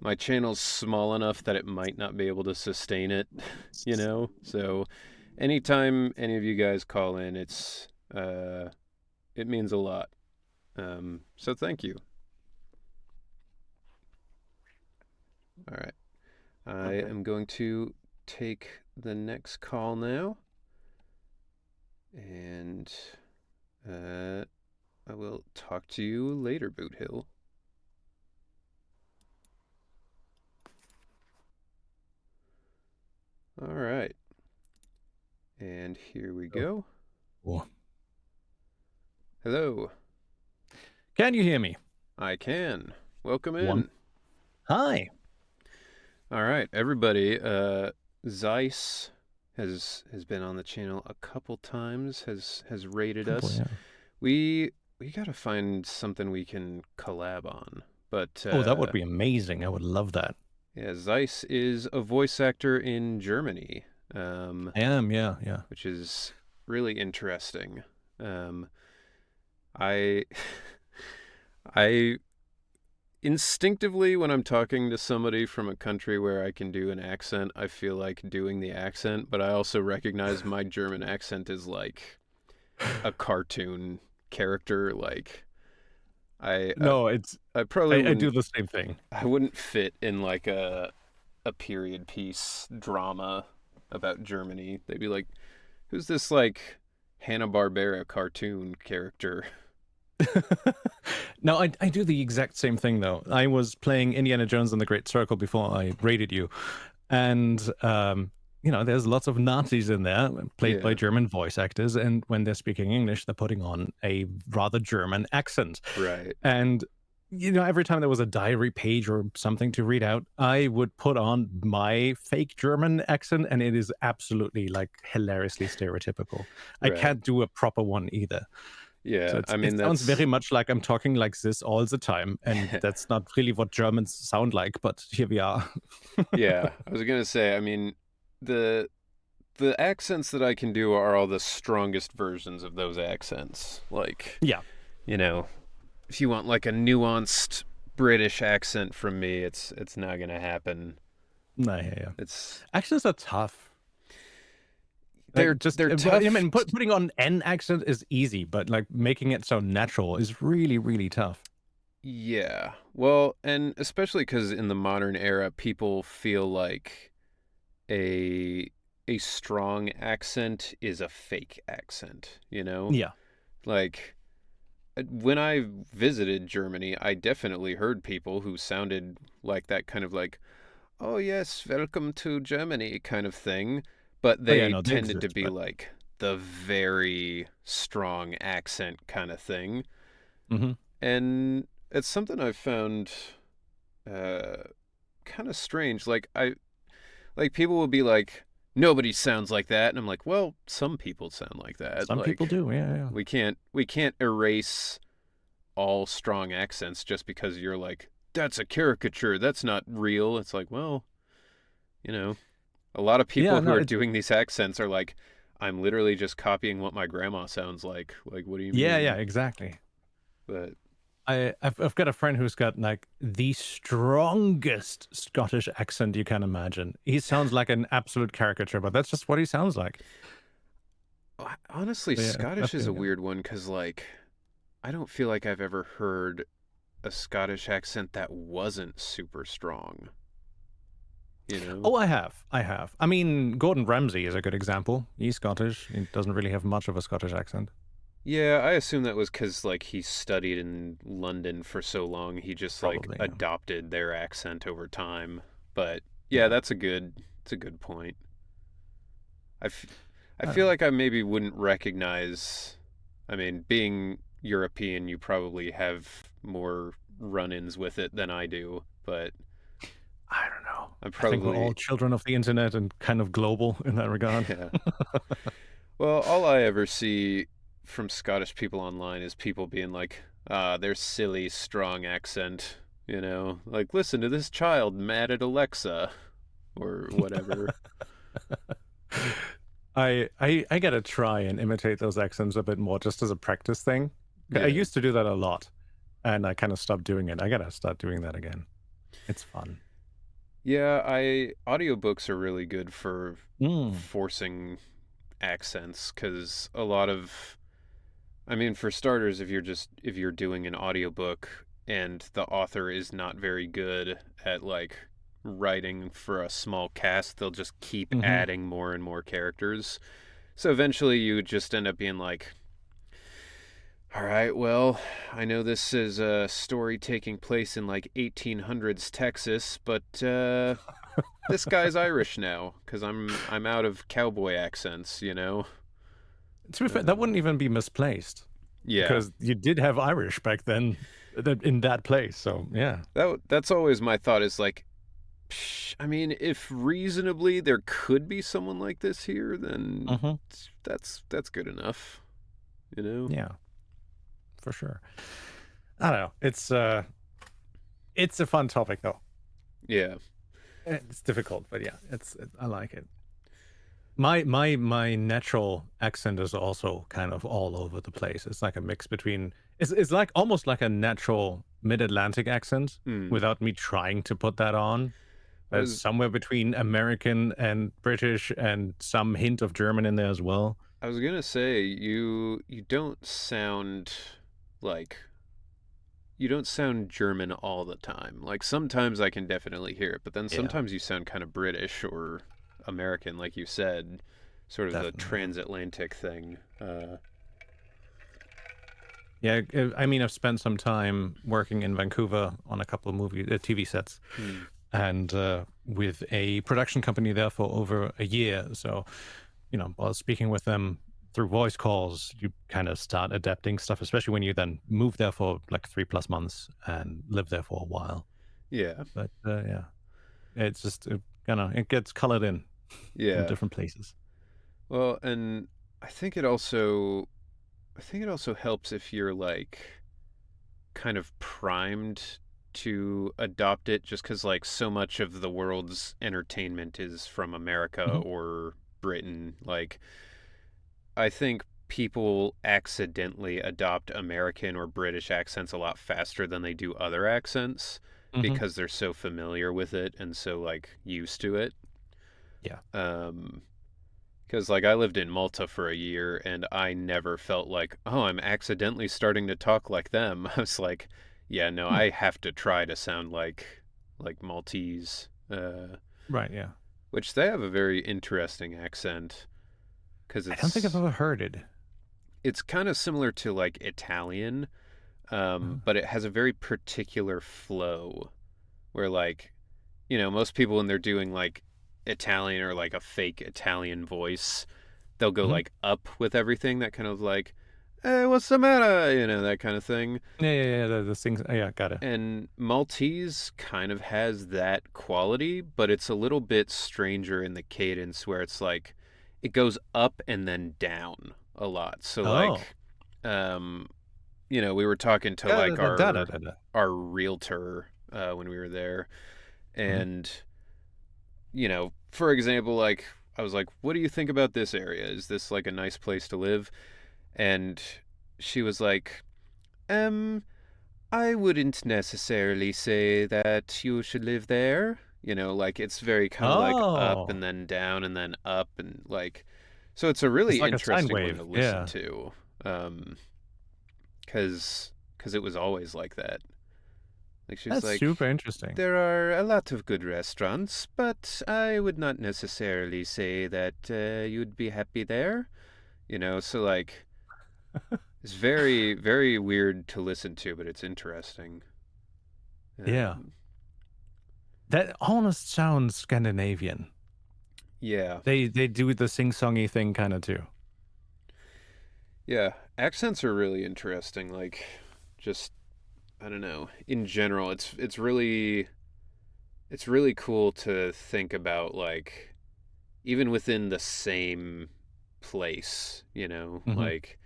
my channel's small enough that it might not be able to sustain it, So anytime any of you guys call in, it means a lot. So thank you. All right. I Okay. am going to take the next call now. And I will talk to you later, Boot Hill. All right. And here we go. Oh. Hello. Can you hear me? I can. Welcome in. Hi. All right, everybody. Zeiss has been on the channel a couple times. Has rated us. Yeah. We gotta find something we can collab on. But That would be amazing. I would love that. yeah, Zeiss is a voice actor in Germany. I am, yeah. Which is really interesting. I I instinctively, when I'm talking to somebody from a country where I can do an accent, I feel like doing the accent, but I also recognize my German accent is like a cartoon character. Like I probably I do the same thing. I wouldn't fit in like a period piece drama about Germany. They'd be like, who's this like Hanna-Barbera cartoon character? No, I do the exact same thing though. I was playing Indiana Jones and the Great Circle before I raided you, and there's lots of Nazis in there played by German voice actors, and when they're speaking English, they're putting on a rather German accent. Right. And every time there was a diary page or something to read out, I would put on my fake German accent, and it is absolutely like hilariously stereotypical. Right. I can't do a proper one either. Yeah, So it sounds very much like I'm talking like this all the time, and that's not really what Germans sound like, but here we are. Yeah, I was going to say, I mean, the accents that I can do are all the strongest versions of those accents. Like, yeah. If you want like a nuanced British accent from me, it's not going to happen. No, yeah. It's accents are tough. They're tough. I mean, putting on an accent is easy, but like making it so natural is really, really tough. Yeah. Well, and especially because in the modern era, people feel like a strong accent is a fake accent, you know? Yeah. Like when I visited Germany, I definitely heard people who sounded like that kind of like, "Oh yes, welcome to Germany" kind of thing, but Oh yeah, they no, they tended to exist, be but like the very strong accent kind of thing. hmm And it's something I've found uh kind of strange. Like people will be like, nobody sounds like that, and I'm like, well, some people sound like that. some people Like do. Yeah, yeah. we can't erase all strong accents just because you're like, that's a caricature, that's not real. It's like, well, you know, a lot of Yeah, people who no, are it's doing these accents are like, I'm literally just copying what my grandma sounds like. Like, what do you yeah, mean? exactly. But I've got a friend who's got like the strongest Scottish accent you can imagine. He sounds like an absolute caricature, but that's just what he sounds like. honestly, So yeah, I Scottish is feel a you. weird one because, like, I don't feel like I've ever heard a Scottish accent that wasn't super strong, you know? Oh, I have. I have. I mean, Gordon Ramsay is a good example. He's Scottish. He doesn't really have much of a Scottish accent. Yeah, I assume that was because, like, he studied in London for so long, he just, like, Probably, yeah. adopted their accent over time. But, yeah, Yeah. it's a good point. I, f- I I don't feel know. like I maybe wouldn't recognize, I mean, being European, you probably have more run-ins with it than I do, but I don't know. I'm I think we're all probably, children of the internet and kind of global in that regard. yeah. Well, all I ever see from Scottish people online is people being like, their silly, strong accent, you know? Like, listen to this child mad at Alexa, or whatever. I gotta try and imitate those accents a bit more just as a practice thing. I Yeah. used to do that a lot and I kind of stopped doing it. I gotta start doing that again. It's fun. Yeah, audiobooks are really good for Mm. forcing accents, because a lot of, I mean, for starters, if you're doing an audiobook and the author is not very good at, like, writing for a small cast, they'll just keep hmm adding more and more characters. So eventually you just end up being like, all right, well, I know this is a story taking place in like 1800s Texas, but this guy's Irish now because I'm out of cowboy accents, you know. To be fair, that wouldn't even be misplaced Yeah. because you did have Irish back then in that place. So yeah. That's always my thought is like, I mean, if reasonably there could be someone like this here, then hmm that's good enough, you know? Yeah, for sure. I don't know. It's a fun topic though. Yeah. It's difficult, but yeah, I like it. My natural accent is also kind of all over the place. It's like a mix between it's like almost like a natural mid-Atlantic accent Hmm. without me trying to put that on. I It's was somewhere between American and British and some hint of German in there as well. I was gonna say you don't sound like you don't sound German all the time. Like sometimes I can definitely hear it, but then Yeah, sometimes you sound kind of British or American, like you said, sort of the definitely. transatlantic thing. Yeah, I mean, I've spent some time working in Vancouver on a couple of TV sets, Hmm. and with a production company there for over a year. So, while speaking with them through voice calls, you kind of start adapting stuff, especially when you then move there for like 3+ months and live there for a while. Yeah. But yeah, it's just it gets colored in from Yeah. different places. Well, and I think it also I think it also helps if you're like kind of primed to adopt it just cuz like so much of the world's entertainment is from America hmm or Britain. Like I think people accidentally adopt American or British accents a lot faster than they do other accents hmm because they're so familiar with it and so like used to it. Yeah. Um, because like I lived in Malta for a year and I never felt like, oh, I'm accidentally starting to talk like them. I was like, yeah, no, Hmm. I have to try to sound like Maltese. Right. Yeah. which they have a very interesting accent because I don't think I've ever heard it. it's kind of similar to like Italian, Oh. but it has a very particular flow where like, most people when they're doing like Italian or like a fake Italian voice, they'll go Mhm. like up with everything, that kind of like, hey, what's the matter? That kind of thing. Yeah. The things. Oh, yeah, got it. And Maltese kind of has that quality, but it's a little bit stranger in the cadence where it's like it goes up and then down a lot. So Oh. like, we were talking to like our realtor when we were there, Mhm. and for example, like I was like, "What do you think about this area? Is this like a nice place to live?" And she was like, I wouldn't necessarily say that you should live there. Like it's very kind of like up Oh, and then down and then up and like, so it's a it's really like a sine interesting one wave. to listen Yeah, to, because it was always like that. Like she's that's like, super interesting. there are a lot of good restaurants, but I would not necessarily say that you'd be happy there. So like it's very, very weird to listen to, but it's interesting. Yeah, Um, that almost sounds Scandinavian. yeah, They do the sing-songy thing kind of too. yeah. Accents are really interesting. Like, just I don't know. In general, it's really cool to think about. Like, even within the same place, Hmm. like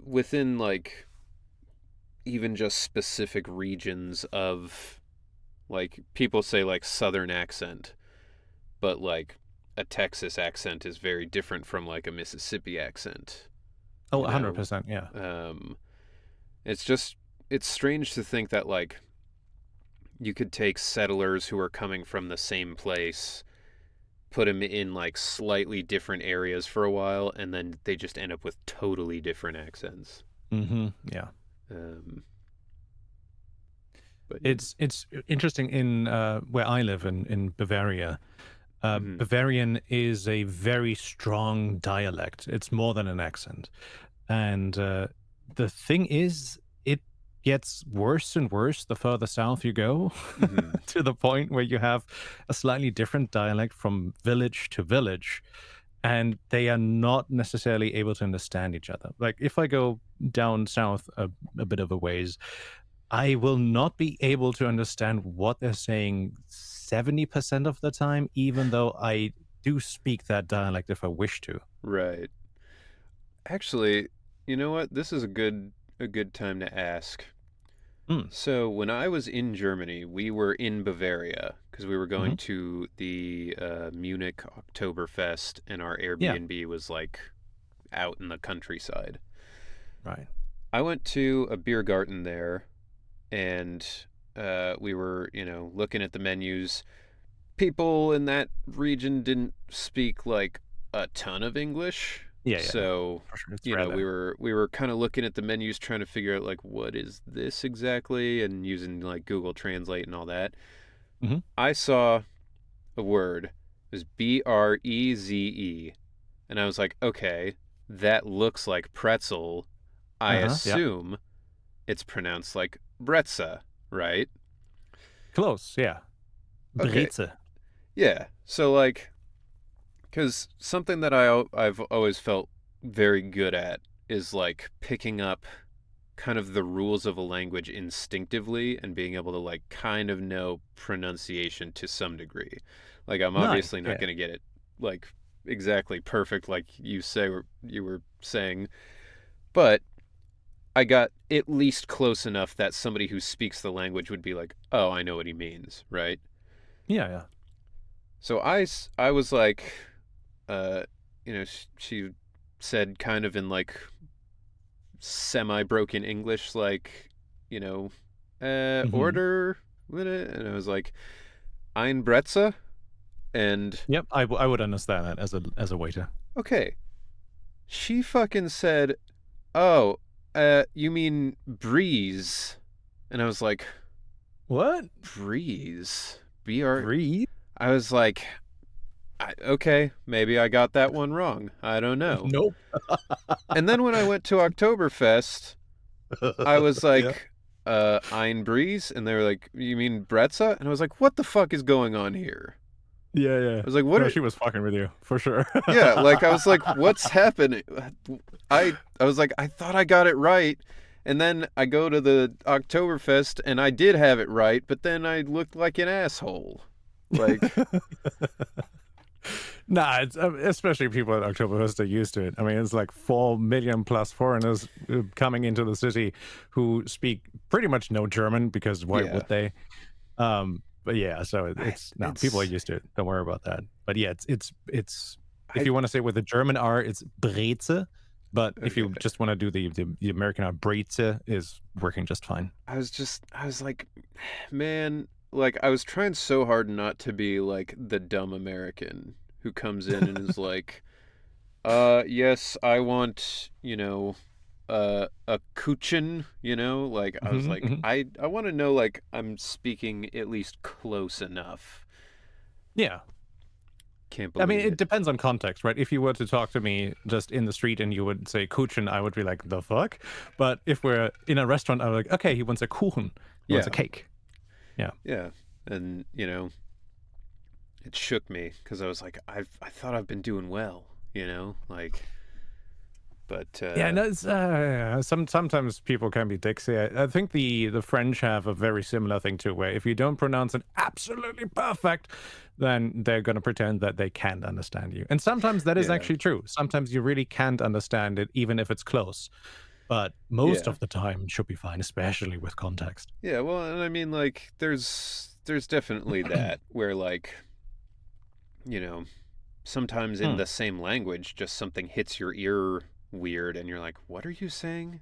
within like even just specific regions of, like, people say like Southern accent, but like a Texas accent is very different from like a Mississippi accent, Oh, you know? 100%. Yeah. Um, it's just, it's strange to think that like you could take settlers who are coming from the same place, put them in like slightly different areas for a while, and then they just end up with totally different accents. Yeah. Um, but yeah. It's interesting in where I live in Bavaria. Hmm. Bavarian is a very strong dialect. It's more than an accent. And the thing is, it gets worse and worse the further south you go, Hmm. to the point where you have a slightly different dialect from village to village, and they are not necessarily able to understand each other. Like if I go down south a bit of a ways, I will not be able to understand what they're saying 70% of the time, even though I do speak that dialect if I wish to. Right. Actually, you know what? This is a good time to ask. Mm. So when I was in Germany, we were in Bavaria because we were Hmm. going to the Munich Oktoberfest, and our Yeah, Airbnb was like out in the countryside. right. I went to a beer garden there, and we were, looking at the menus. People in that region didn't speak like a ton of English, Yeah. so For sure. It's we random. were kind of looking at the menus trying to figure out like what is this exactly, and using like Google Translate and all that. Hmm. I saw a word, it was Breze, and I was like, okay, that looks like pretzel. I Uh-huh. Yeah. assume it's pronounced like bretza, right? Close. Yeah. Okay, Breze. yeah. So like, because something that I've always felt very good at is like picking up kind of the rules of a language instinctively and being able to like kind of know pronunciation to some degree. Like I'm Nice. obviously not Yeah. going to get it like exactly perfect like you were saying, but I got at least close enough that somebody who speaks the language would be like, "Oh, I know what he means," right? Yeah. So I was like, uh, she said kind of in like semi-broken English, like, you know, Hmm. order, and I was like, Ein Bretze, and Yep. I would understand that as a waiter. okay, she fucking said, oh, you mean breeze, and I was like, What? breeze, br. Breathe? I was like, okay, maybe I got that one wrong. I don't know. Nope. And then when I went to Oktoberfest, I was Yeah. like, Ein Breeze? And they were like, you mean Bretza? And I was like, what the fuck is going on here? Yeah. I was like, what No, are... she was fucking with you for sure. Yeah, like I was like, what's happening? I was like, I thought I got it right. And then I go to the Oktoberfest and I did have it right, but then I looked like an asshole. Like, Nah, it's especially people at Oktoberfest are used to it. I mean, it's like 4 million plus foreigners coming into the city who speak pretty much no German because why Yeah. would they? But yeah, so people are used to it. Don't worry about that. But yeah, it's if you want to say with the German R, it's Breze. But if you just want to do the American R, Breze is working just fine. I was like, man, like I was trying so hard not to be like the dumb American who comes in and is like, yes, I want, a Kuchen, like I was like, I want to know like I'm speaking at least close enough. Yeah. Can't believe I mean, it depends on context, right? If you were to talk to me just in the street and you would say Kuchen, I would be like, the fuck? But if we're in a restaurant, I'm like, okay, he wants a Kuchen. He wants a cake. Yeah. Yeah. And, it shook me because I was like, I thought I've been doing well, like... But yeah, no, it's, sometimes people can be dicks. I think the French have a very similar thing too, where if you don't pronounce it absolutely perfect, then they're going to pretend that they can't understand you. And sometimes that is actually true. Sometimes you really can't understand it, even if it's close. But most of the time, it should be fine, especially with context. Yeah, well, and I mean, like, there's definitely that where, like, sometimes in the same language, just something hits your ear weird and you're like, what are you saying?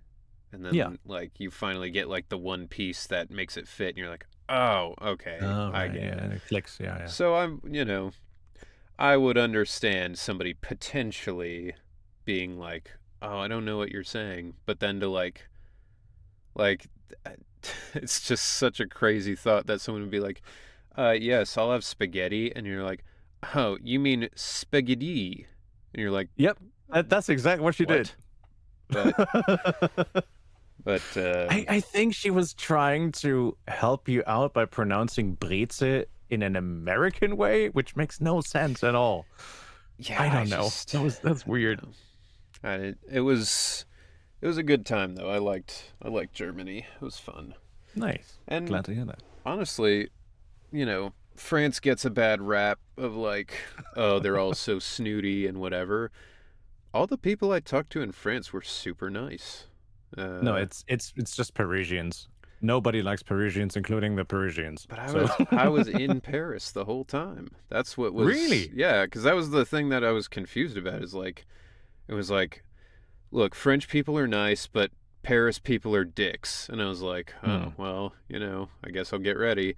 And then like you finally get like the one piece that makes it fit and you're like, oh, okay, I get it. And it clicks. Yeah. So I'm, I would understand somebody potentially being like, oh, I don't know what you're saying, but then to like it's just such a crazy thought that someone would be like, yes, I'll have spaghetti, and you're like, oh, you mean spaghetti? And you're like, yep. That's exactly what she did. But I think she was trying to help you out by pronouncing Breze in an American way, which makes no sense at all. Yeah, I don't know. That's weird. It was a good time though. I liked Germany. It was fun. Nice. And glad to hear that. Honestly, France gets a bad rap of like, oh, they're all so snooty and whatever. All the people I talked to in France were super nice. No, it's just Parisians. Nobody likes Parisians, including the Parisians. But I was in Paris the whole time. That's what was really, yeah, because that was the thing that I was confused about. Is like, it was like, look, French people are nice, but Paris people are dicks. And I was like, oh well, I guess I'll get ready.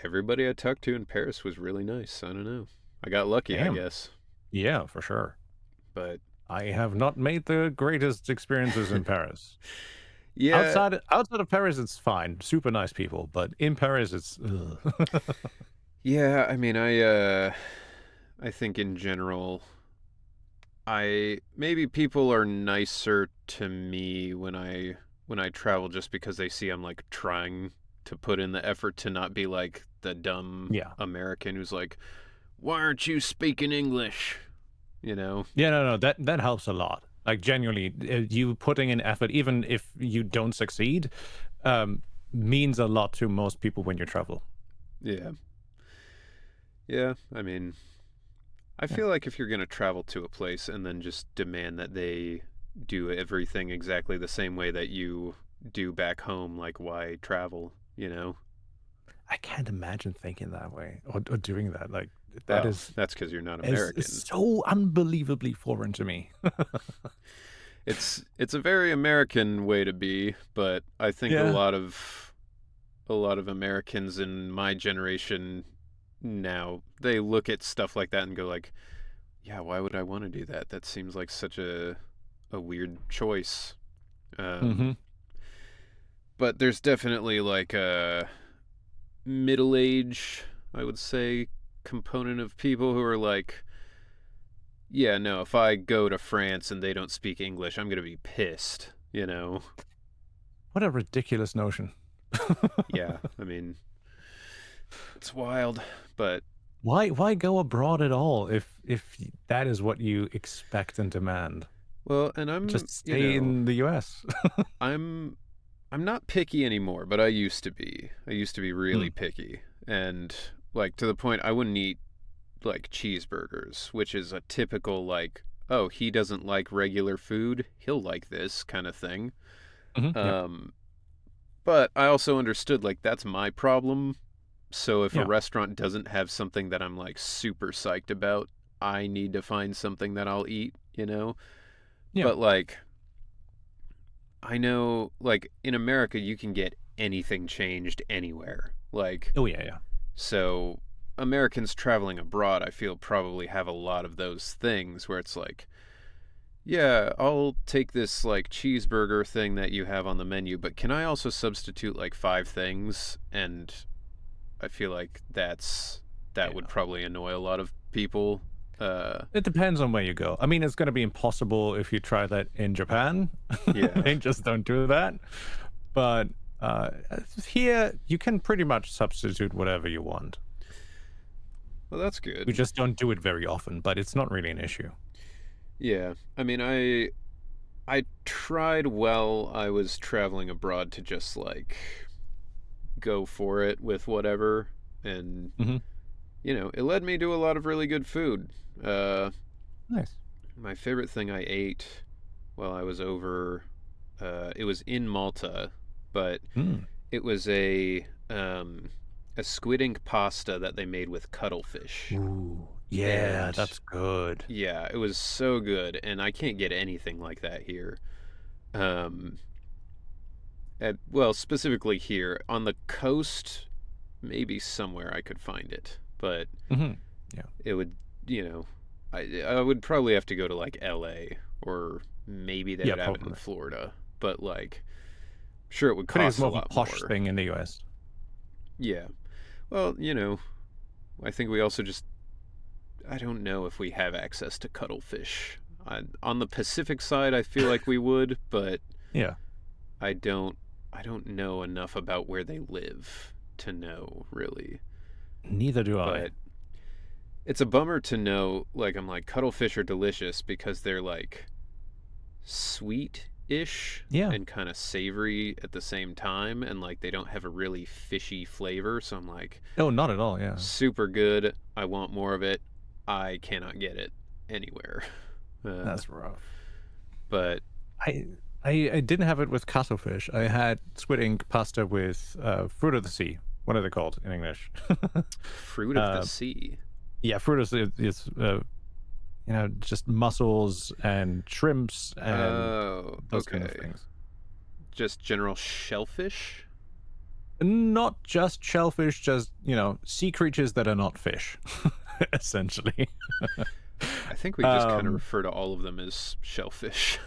Everybody I talked to in Paris was really nice. I don't know. I got lucky, I guess. Yeah, for sure. But I have not made the greatest experiences in Paris. Yeah. Outside of Paris, it's fine. Super nice people. But in Paris, it's... Yeah, I mean, I think in general, maybe people are nicer to me when I travel just because they see I'm like trying to put in the effort to not be like the dumb American who's like, why aren't you speaking English? Yeah, no, that helps a lot. Like, genuinely, you putting in effort, even if you don't succeed, means a lot to most people when you travel. Yeah, I mean, I feel like if you're going to travel to a place and then just demand that they do everything exactly the same way that you do back home, like, why travel, I can't imagine thinking that way or doing that. Like, that's because you're not American. It's so unbelievably foreign to me. It's a very American way to be, but I think a lot of Americans in my generation now, they look at stuff like that and go like, yeah, why would I want to do that? That seems like such a weird choice. But there's definitely like a middle age, I would say, component of people who are like, yeah, no, if I go to France and they don't speak English, I'm going to be pissed, you know? What a ridiculous notion. Yeah, I mean, it's wild, but Why go abroad at all if that is what you expect and demand? well, and I'm Just stay in the US. I'm not picky anymore, but I used to be. I used to be really picky, and like to the point I wouldn't eat like cheeseburgers, which is a typical like, oh, he doesn't like regular food, he'll like this kind of thing. Yeah. But I also understood like that's my problem. So if Yeah. a restaurant doesn't have something that I'm like super psyched about, I need to find something that I'll eat, you know? Yeah. But like I know like in America you can get anything changed anywhere. Like Oh yeah. so Americans traveling abroad I feel probably have a lot of those things where it's like, yeah, I'll take this like cheeseburger thing that you have on the menu, but can I also substitute like 5 things? And I feel like that would probably annoy a lot of people. It depends on where you go. I mean, it's going to be impossible if you try that in Japan. Yeah. They just don't do that. But here, you can pretty much substitute whatever you want. Well, that's good. We just don't do it very often, but it's not really an issue. Yeah. I mean, I tried while I was traveling abroad to just like go for it with whatever, and you know, it led me to a lot of really good food. Nice. My favorite thing I ate while I was over, it was in Malta, but it was a squid ink pasta that they made with cuttlefish. Ooh, yeah, And that's good. yeah, it was so good, and I can't get anything like that here. Well, specifically here on the coast, maybe somewhere I could find it, but Yeah, it would, you know, I would probably have to go to like L.A. or maybe they would have it in probably. Florida, but like, sure, it would I think it's cost a more of a lot posh more. thing in the US. Yeah, well, you know, I think we also just, I don't know if we have access to cuttlefish. On the Pacific side, I feel like we would, but Yeah. I don't know enough about where they live to know really. Neither do I. But it's a bummer to know, like, I'm like, cuttlefish are delicious because they're like sweet-ish and kind of savory at the same time, and like they don't have a really fishy flavor, so I'm like, Oh, not at all. Yeah. super good, I want more of it. I cannot get it anywhere. That's rough. But I didn't have it with cuttlefish. I had squid ink pasta with fruit of the sea. What are they called in English? fruit of the sea. Yeah, fruit of the sea is you know, just mussels and shrimps and those kind of things. Just general shellfish? Not just shellfish, just, you know, sea creatures that are not fish, essentially. I think we just kind of refer to all of them as shellfish.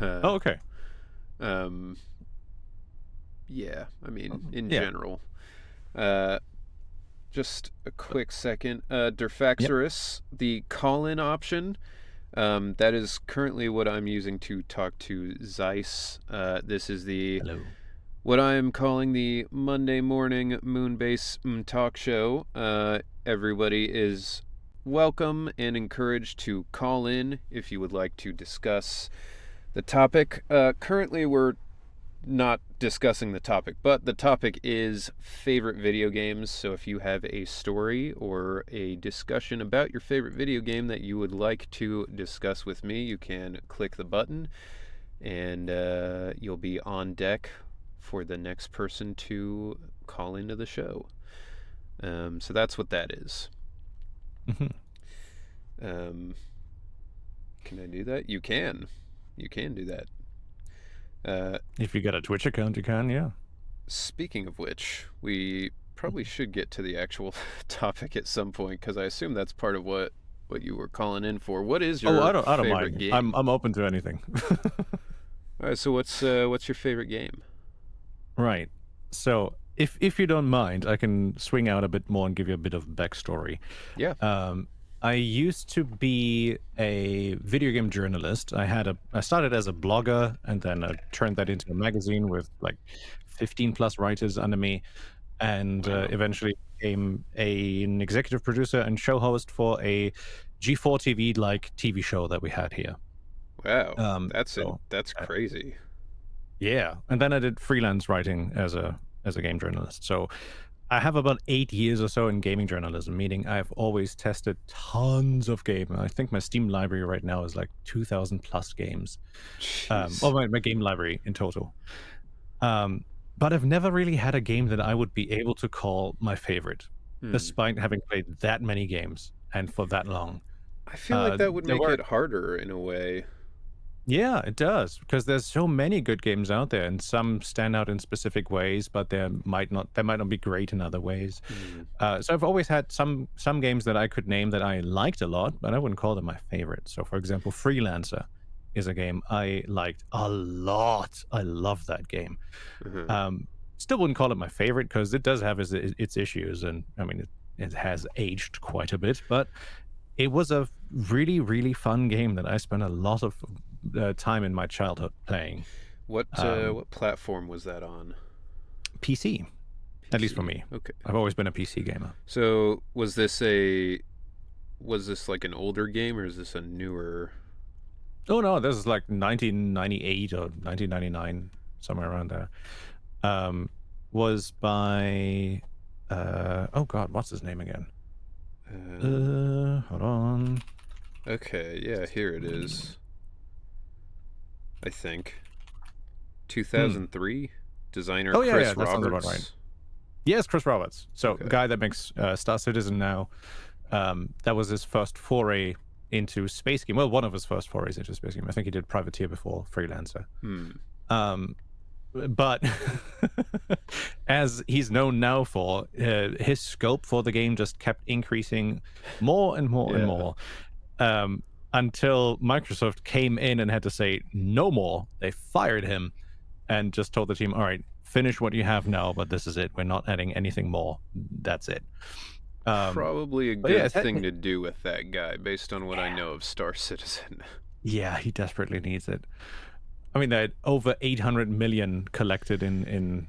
Oh, okay. Yeah, I mean, in Yeah. general. Just a quick second. Derfaxorus, the call-in option, that is currently what I'm using to talk to Zeiss. This is the Hello. what I'm calling the Monday morning Moonbase Mtalkshow. Everybody is welcome and encouraged to call in if you would like to discuss the topic. Currently, we're not discussing the topic, but the topic is favorite video games. So if you have a story or a discussion about your favorite video game that you would like to discuss with me, you can click the button and you'll be on deck for the next person to call into the show. So that's what that is. Can I do that? You can. You can do that. If you got a Twitch account, you can, yeah. Speaking of which, we probably should get to the actual topic at some point, because I assume that's part of what you were calling in for. What is your I don't favorite mind. game? I'm open to anything. All right, so what's your favorite game? Right. So if you don't mind, I can swing out a bit more and give you a bit of backstory. Yeah. I used to be a video game journalist. I started as a blogger, and then I turned that into a magazine with like 15 plus writers under me, and Wow. eventually became an executive producer and show host for a G4 TV like TV show that we had here. Wow. That's uh, crazy. yeah, and then I did freelance writing as a game journalist. So I have about 8 years or so in gaming journalism, meaning I've always tested tons of games. I think my Steam library right now is like 2,000 plus games. Jeez. My game library in total. But I've never really had a game that I would be able to call my favorite, despite having played that many games and for that long. I feel like that would there make were- it harder in a way. Yeah, it does, because there's so many good games out there, and some stand out in specific ways, but they might not be great in other ways. So I've always had some games that I could name that I liked a lot, but I wouldn't call them my favorite. So, for example, Freelancer is a game I liked a lot. I love that game. Still wouldn't call it my favorite because it does have its issues, and I mean it has aged quite a bit, but it was a really, really fun game that I spent a lot of time in my childhood playing. What platform was that on? PC, at least for me. Okay. I've always been a PC gamer. So was this like an older game, or is this a newer? Oh no, this is like 1998 or 1999, somewhere around there. Was by oh god, what's his name again? Hold on. Okay, yeah, here it is. I think 2003 designer Oh, yeah, Chris yeah, that sounds Roberts. about right. Yes, Chris Roberts. So Okay. guy that makes Star Citizen now. That was his first foray into space game. Well, one of his first forays into space game. I think he did Privateer before Freelancer. But as he's known now for, his scope for the game just kept increasing more and more and more, until Microsoft came in and had to say no more. They fired him and just told the team, all right, finish what you have now, but this is it. We're not adding anything more. That's it. Probably a but yeah, good thing to do with that guy, based on what I know of Star Citizen. Yeah, he desperately needs it. I mean, they had over 800 million collected in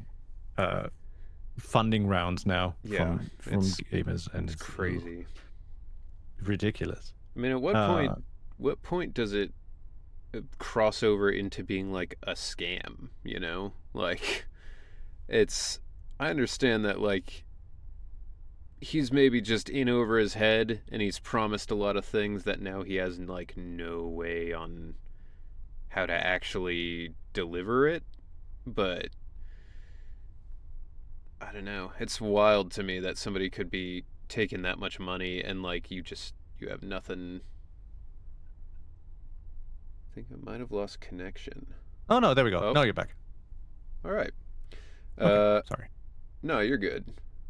funding rounds now from gamers, and It's crazy, ridiculous. I mean, at what point does it cross over into being like a scam? You know, like I understand that, like, he's maybe just in over his head and he's promised a lot of things that now he has like no way on how to actually deliver it, but I don't know. It's wild to me that somebody could be taking that much money and like you have nothing. I think I might have lost connection. Oh no, there we go. Oh. No, you're back. All right. Sorry. No, you're good.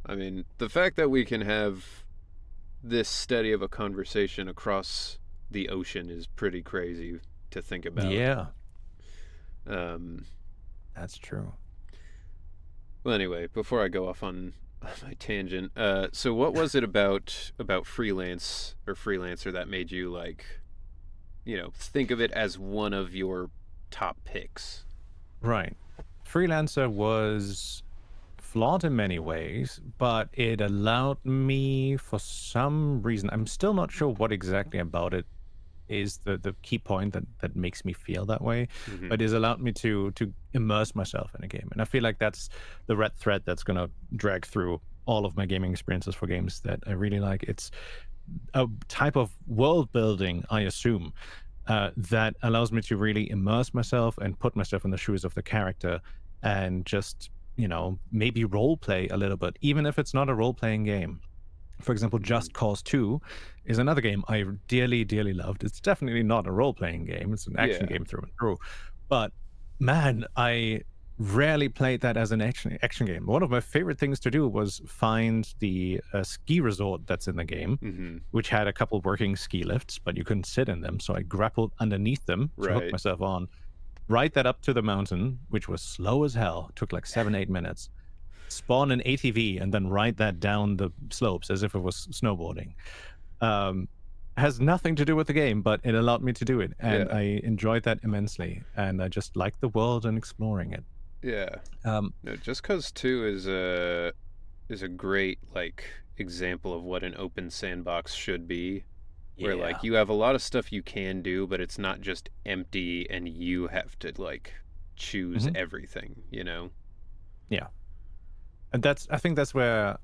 I mean, the fact that we can have this steady of a conversation across the ocean is pretty crazy to think about. Yeah. That's true. Well, anyway, before I go off on my tangent, so what was it about Freelancer that made you, like, think of it as one of your top picks? Right. Freelancer was flawed in many ways, but it allowed me, for some reason, I'm still not sure what exactly about it is the key point that makes me feel that way, but it's allowed me to immerse myself in a game. And I feel like that's the red thread that's going to drag through all of my gaming experiences for games that I really like. It's a type of world building, I assume, that allows me to really immerse myself and put myself in the shoes of the character and just, maybe role play a little bit, even if it's not a role-playing game. For example, Just Cause 2 is another game I dearly, dearly loved. It's definitely not a role-playing game. It's an action game through and through. But, man, I rarely played that as an action game. One of my favorite things to do was find the ski resort that's in the game, which had a couple working ski lifts, but you couldn't sit in them. So I grappled underneath them to hook myself on, ride that up to the mountain, which was slow as hell. Took like 7-8 minutes. spawn an ATV and then ride that down the slopes as if it was snowboarding. Has nothing to do with the game, but it allowed me to do it, and Yeah. I enjoyed that immensely. And I just liked the world and exploring it. Yeah. Um, No, Just Cause 2 is a great like example of what an open sandbox should be. Where like you have a lot of stuff you can do, but it's not just empty and you have to like choose everything, you know? Yeah. And I think that's where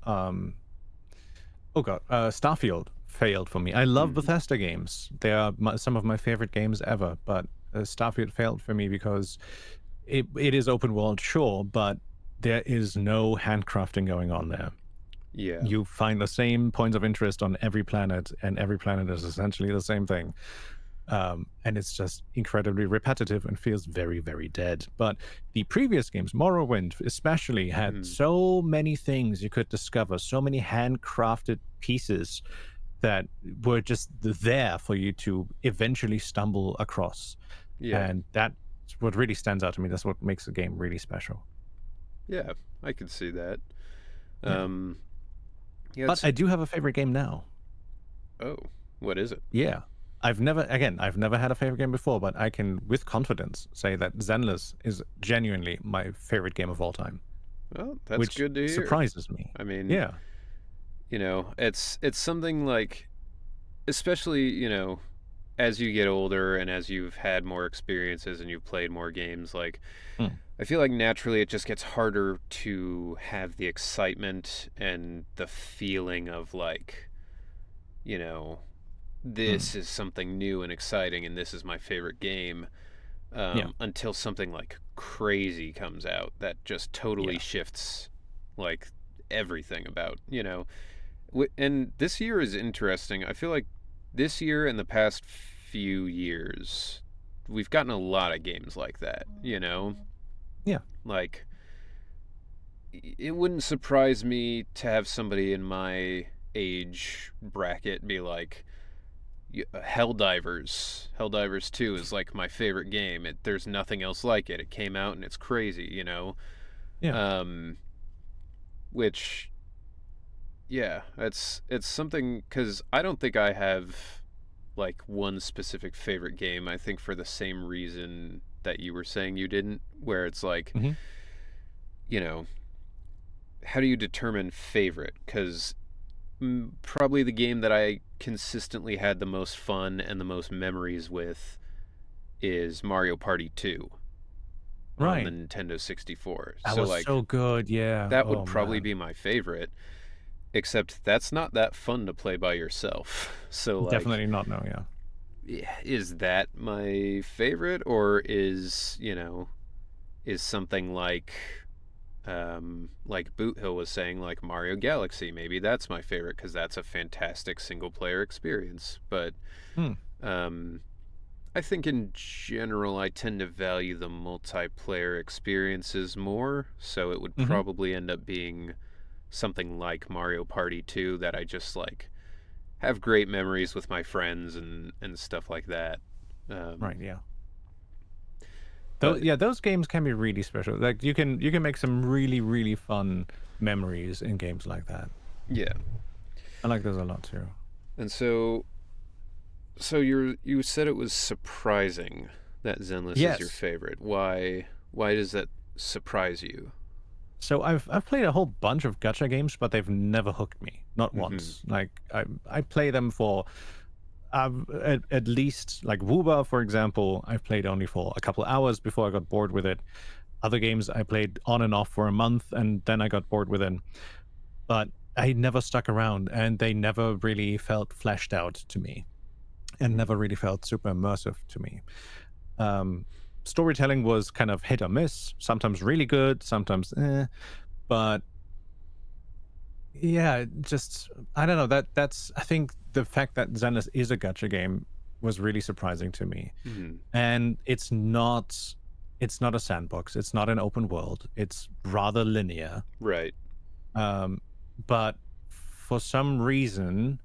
Starfield failed for me. I love Bethesda games. They are some of my favorite games ever, but Starfield failed for me because it is open world, sure, but there is no handcrafting going on there. Yeah. You find the same points of interest on every planet, and every planet is essentially the same thing. And it's just incredibly repetitive and feels very, very dead. But the previous games, Morrowind especially, had so many things you could discover, so many handcrafted pieces that were just there for you to eventually stumble across. Yeah. And that's what really stands out to me. That's what makes the game really special. Yeah, I could see that. Yeah. Yeah, But I do have a favorite game now. Oh, what is it? Yeah. I've never had a favorite game before, but I can with confidence say that Zenless is genuinely my favorite game of all time. Well, that's which good to hear. Surprises me. I mean, yeah. You know, it's something like, especially, you know, as you get older and as you've had more experiences and you've played more games, like, I feel like naturally it just gets harder to have the excitement and the feeling of like, you know, this is something new and exciting and this is my favorite game, until something like crazy comes out that just totally shifts like everything about, you know. And this year is interesting. I feel like this year and the past few years we've gotten a lot of games like that, you know. Yeah. Like, it wouldn't surprise me to have somebody in my age bracket be like, Helldivers 2 is like my favorite game. There's nothing else like it. It came out and it's crazy, you know? Yeah. Which, yeah, it's something, because I don't think I have like one specific favorite game. I think for the same reason that you were saying you didn't, where it's like, you know, how do you determine favorite? Because probably the game that I consistently had the most fun and the most memories with is Mario Party 2 on the Nintendo 64. That so was like, so good, yeah. That would probably be my favorite, except that's not that fun to play by yourself. So like, definitely not, no, yeah. Is that my favorite, or is, you know, is something like Boot Hill was saying, like Mario Galaxy, maybe that's my favorite because that's a fantastic single player experience. But I think in general I tend to value the multiplayer experiences more, so it would probably end up being something like Mario Party 2 that I just like have great memories with my friends and stuff like that. Right, yeah. Those games can be really special. Like you can make some really, really fun memories in games like that. Yeah. I like those a lot too. And so you said it was surprising that Zenless is your favorite. Why does that surprise you? So I've played a whole bunch of gacha games, but they've never hooked me. Not once. Like I play them for at least, like Wooba, for example, I've played only for a couple hours before I got bored with it. Other games I played on and off for a month, and then I got bored with it. But I never stuck around, and they never really felt fleshed out to me, and never really felt super immersive to me. Storytelling was kind of hit or miss, sometimes really good, sometimes but yeah, just I don't know, that's I think the fact that Zenless is a gacha game was really surprising to me. And it's not a sandbox, it's not an open world, it's rather linear, right? But for some reason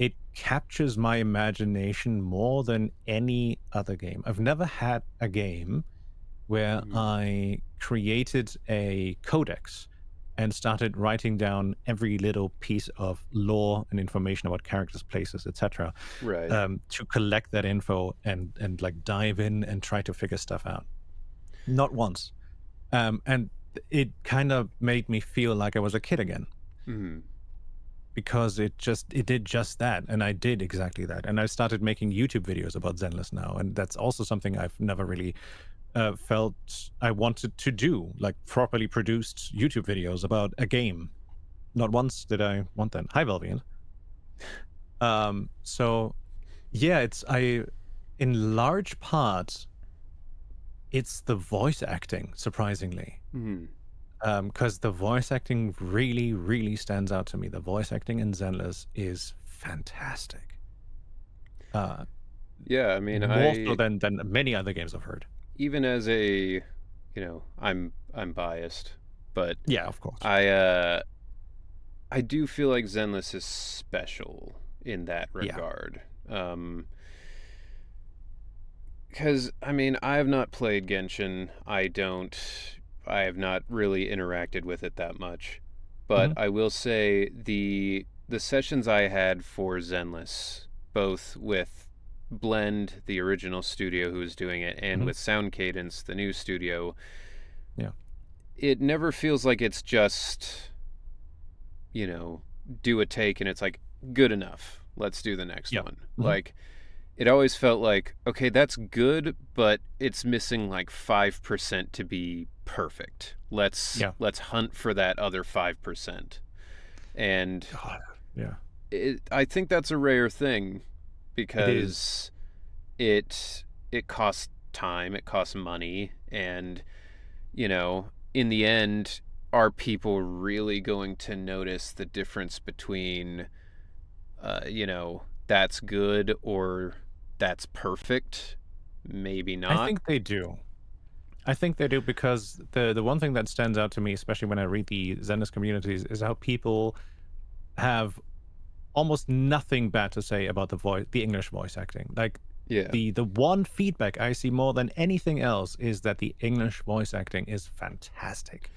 it captures my imagination more than any other game. I've never had a game where I created a codex and started writing down every little piece of lore and information about characters, places, etc., Right. to collect that info and like dive in and try to figure stuff out. Not once, and it kind of made me feel like I was a kid again. Mm-hmm. Because it did just that, and I did exactly that, and I started making YouTube videos about Zenless now, and that's also something I've never really felt I wanted to do, like properly produced YouTube videos about a game. Not once did I want that. Hi, Velvian. So yeah, in large part, it's the voice acting, surprisingly. Mm-hmm. Because the voice acting really, really stands out to me. The voice acting in Zenless is fantastic. Yeah, I mean, more so than many other games I've heard. Even as a, I'm biased, but yeah, of course, I do feel like Zenless is special in that regard. Because I mean, I have not played Genshin. I have not really interacted with it that much, but I will say the sessions I had for Zenless, both with Blend, the original studio who was doing it, and with Sound Cadence, the new studio, it never feels like it's just, do a take and it's like, good enough, let's do the next one. Like, it always felt like, okay, that's good, but it's missing like 5% to be perfect. Let's hunt for that other 5%. And I think that's a rare thing, because it costs time, it costs money, and in the end, are people really going to notice the difference between that's good or that's perfect? Maybe not. I think they do. Because the one thing that stands out to me, especially when I read the Zenless communities, is how people have almost nothing bad to say about the English voice acting. Like, the one feedback I see more than anything else is that the English voice acting is fantastic.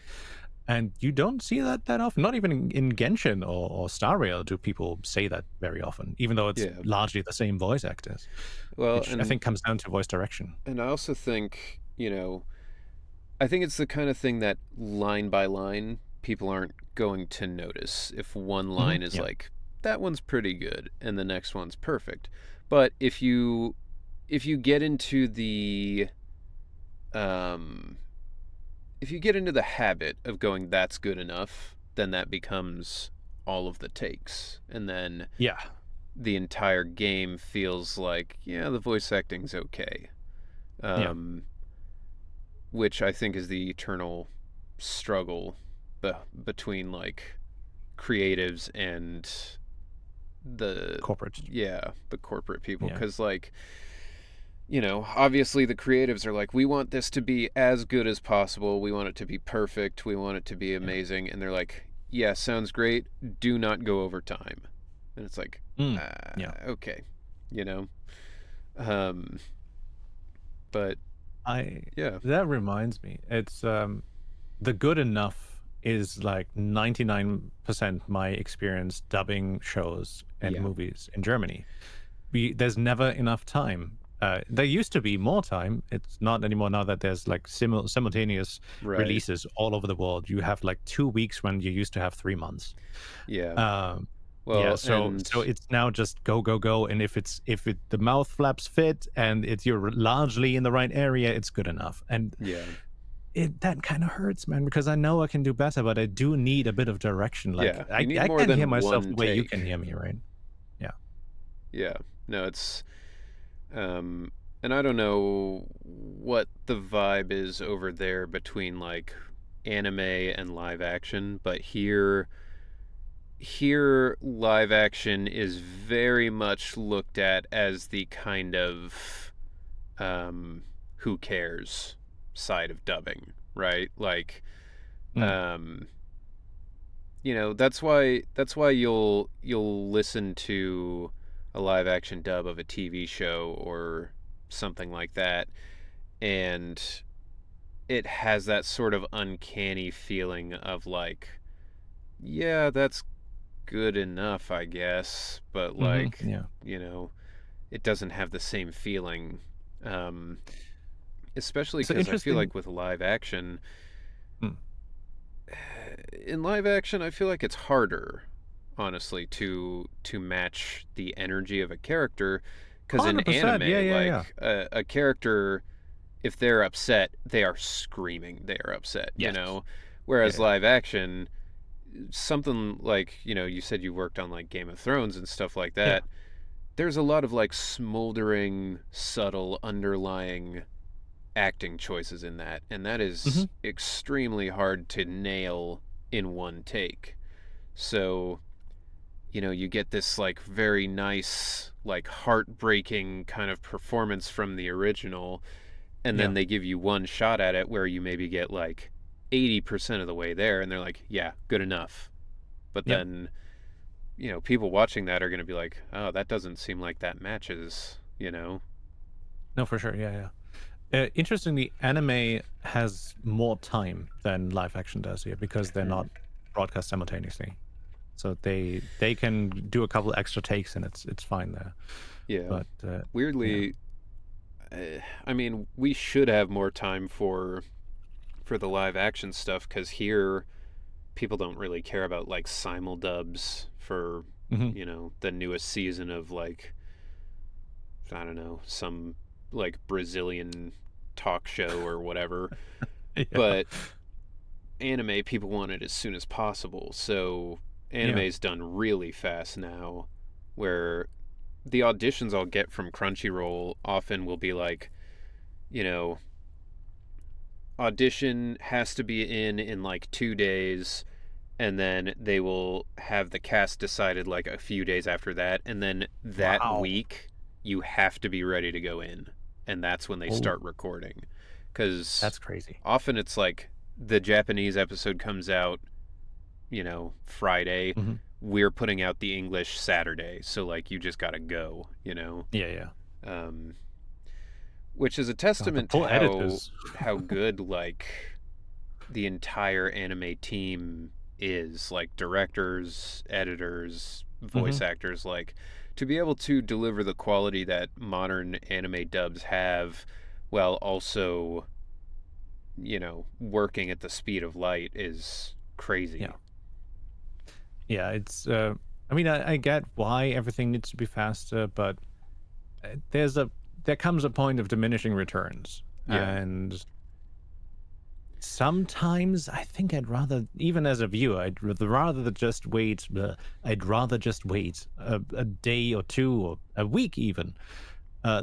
And you don't see that often. Not even in Genshin or Star Rail do people say that very often, even though it's largely the same voice actors. Well, which I think comes down to voice direction. And I also think, I think it's the kind of thing that line by line, people aren't going to notice if one line is like, that one's pretty good, and the next one's perfect. But if you get into the habit of going, that's good enough, then that becomes all of the takes, and then the entire game feels like, the voice acting's okay. Which I think is the eternal struggle between like creatives and the corporate the corporate people, because like, obviously the creatives are like, we want this to be as good as possible, we want it to be perfect, we want it to be amazing, and they're like, sounds great, do not go over time. And it's like, okay, but that reminds me, it's the good enough is like 99% my experience dubbing shows and movies in Germany. There's never enough time. There used to be more time. It's not anymore now that there's like simultaneous releases all over the world. You have like 2 weeks when you used to have 3 months. So it's now just go, and if the mouth flaps fit and you're largely in the right area, it's good enough. And that kind of hurts, man, because I know I can do better, but I do need a bit of direction. Like, I can't hear myself the way you can hear me, right? No, it's and I don't know what the vibe is over there between like anime and live action, but here live action is very much looked at as the kind of who cares side of dubbing, right? Like that's why you'll listen to a live action dub of a TV show or something like that, and it has that sort of uncanny feeling of like, yeah, that's good enough, I guess, but like, Yeah. you know, it doesn't have the same feeling. Um, Especially So because I feel interesting. like with live action, Mm. in live action, I feel like it's harder, honestly, to match the energy of a character. Because in 100%. Yeah, anime, yeah, yeah. like a character, if they're upset, they are screaming. They are upset, you Yes. know. Whereas Yeah. live action, something like you said you worked on like Game of Thrones and stuff like Yeah. that. There's a lot of like smoldering, subtle, underlying acting choices in that, and that Hmm. is extremely hard to nail in one take. So, you get this like very nice, like heartbreaking kind of performance from the original, and then Yeah. they give you one shot at it where you maybe get like 80% of the way there, and they're like, yeah, good enough. But Yeah. then, people watching that are going to be like, oh, that doesn't seem like that matches. No, for sure. Yeah, yeah. Interestingly, anime has more time than live action does here because they're not broadcast simultaneously. So they can do a couple extra takes and it's fine there. Yeah. But yeah, Weirdly, I mean, we should have more time for the live action stuff because here people don't really care about like simuldubs for hmm the newest season of like I don't know some like Brazilian talk show or whatever. yeah, But anime people want it as soon as possible, so yeah. anime's done really fast now, where the auditions I'll get from Crunchyroll often will be like, you know, audition has to be in like 2 days, and then they will have the cast decided like a few days after that, and then that Wow. week you have to be ready to go in, and that's when they Oh, start recording. Because that's crazy. often it's like the Japanese episode comes out, Friday. Hmm. We're putting out the English Saturday, so like you just gotta go. Yeah, yeah. Um, which is a God, the testament to poor how editors. how good like the entire anime team is, like directors, editors, Hmm. voice actors, like to be able to deliver the quality that modern anime dubs have while also working at the speed of light is Yeah, crazy. yeah. It's. I mean, I get why everything needs to be faster, but there's a there comes a point of diminishing returns, Yeah. and sometimes I think I'd rather, even as a viewer, I'd rather just wait. I'd rather just wait a day or two or a week even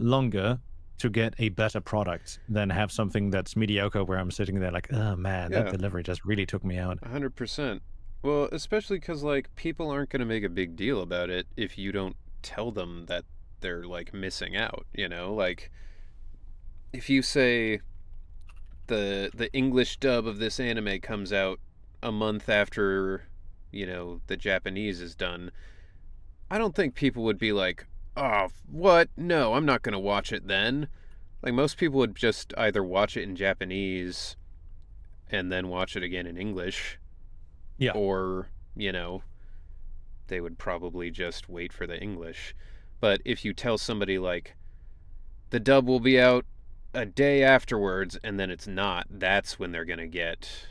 longer to get a better product than have something that's mediocre where I'm sitting there like, oh man, that Yeah. delivery just really took me out. 100%. Well, especially because, like, people aren't going to make a big deal about it if you don't tell them that they're, like, missing out. Like, if you say the English dub of this anime comes out a month after, the Japanese is done, I don't think people would be like, oh, what? No, I'm not going to watch it then. Like, most people would just either watch it in Japanese and then watch it again in English, Yeah. or, they would probably just wait for the English. But if you tell somebody like the dub will be out a day afterwards and then it's not, that's when they're going to get,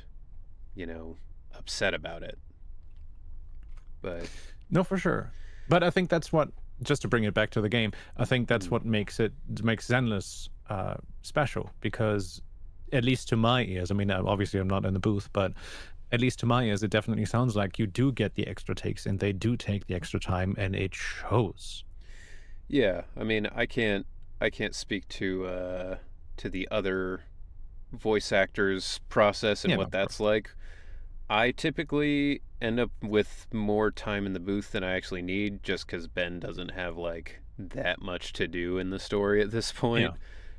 upset about it. But No, for sure. But I think that's what, just to bring it back to the game, I think that's mm, what makes Zenless special because, at least to my ears, I mean, obviously I'm not in the booth, but at least to my ears, it definitely sounds like you do get the extra takes and they do take the extra time and it shows. yeah, I mean, I can't speak to the other voice actors process and Yeah, no, what of course. that's like. I typically end up with more time in the booth than I actually need just because Ben doesn't have like that much to do in the story at this Yeah. point.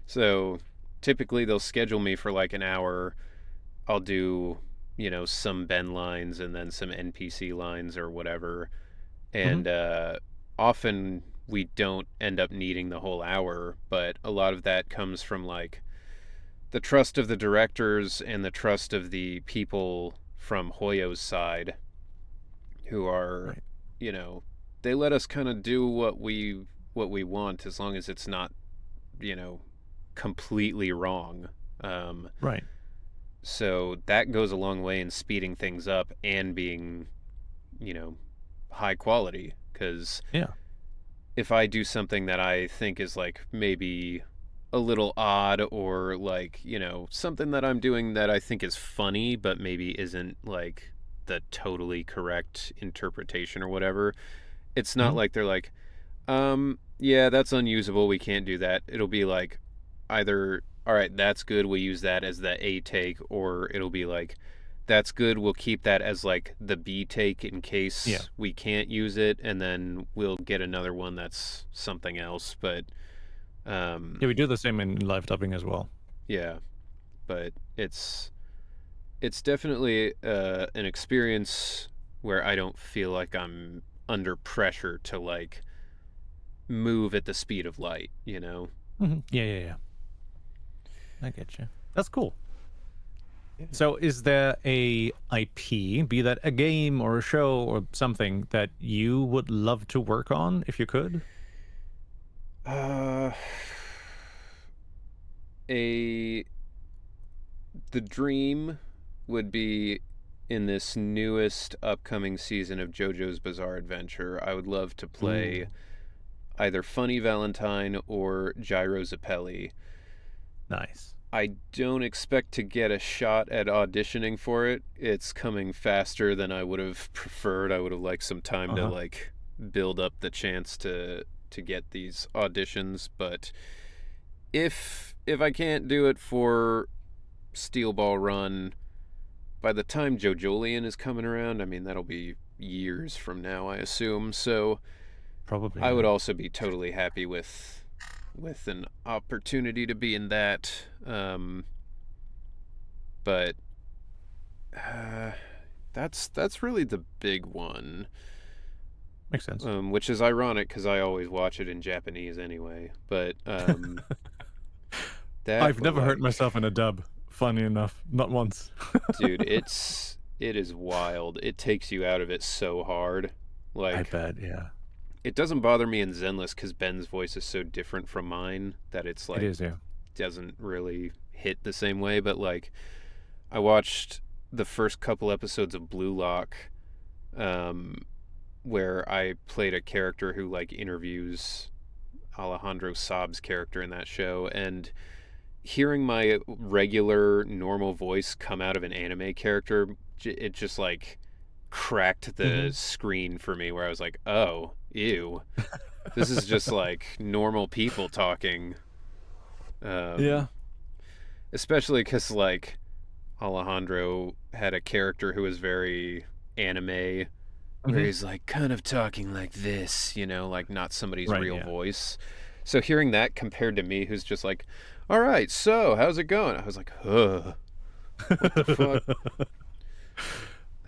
So typically they'll schedule me for like an hour. I'll do, some Ben lines and then some NPC lines or whatever. Hmm. And often we don't end up needing the whole hour, but a lot of that comes from like the trust of the directors and the trust of the people from Hoyo's side. who are, Right. you know, they let us kind of do what we want as long as it's not, you know, completely wrong. Um, Right. so that goes a long way in speeding things up and being, you know, high quality. Because Yeah. if I do something that I think is like maybe a little odd, or like, you know, something that I'm doing that I think is funny but maybe isn't like the totally correct interpretation or whatever, it's not Mhm. like they're like, yeah, that's unusable, we can't do that. It'll be like either, all right, that's good, we'll use that as the A take, or it'll be like, that's good, we'll keep that as like the B take in Yeah. case we can't use it, and then we'll get another one that's something else. But Yeah, we do the same in live dubbing as well. yeah, but it's definitely an experience where I don't feel like I'm under pressure to like move at the speed of light, you know? Yeah. I get you. That's cool. So, is there a IP, be that a game or a show or something, that you would love to work on if you could? Uh, a the dream would be in this newest upcoming season of JoJo's Bizarre Adventure. I would love to play Ooh, either Funny Valentine or Gyro Zappelli. nice. I don't expect to get a shot at auditioning for it. It's coming faster than I would have preferred. I would have liked some time to Uh-huh. like build up the chance to get these auditions, but if I can't do it for Steel Ball Run, by the time JoJolian is coming around, I mean that'll be years from now, I assume. So Probably, I would yeah. also be totally happy with an opportunity to be in that. But that's really the big one. Makes sense. Which is ironic because I always watch it in Japanese anyway. But that I've or never heard like, myself in a dub, funny enough. Not once. dude, it is wild. It takes you out of it so hard. I Like, bet, yeah. it doesn't bother me in Zenless because Ben's voice is so different from mine that it's It like is, yeah. doesn't really hit the same way. But like, I watched the first couple episodes of Blue Lock, um, where I played a character who like interviews Alejandro Saab's character in that show, and hearing my regular normal voice come out of an anime character, it just like cracked the screen for me, where I was like, oh, ew, this is just like normal people talking. Yeah. Especially because like Alejandro had a character who was very anime, where he's like kind of talking like this, you know, like not somebody's Right, real yeah. voice. So hearing that compared to me, who's just like, all right, so how's it going? I was like, what the fuck?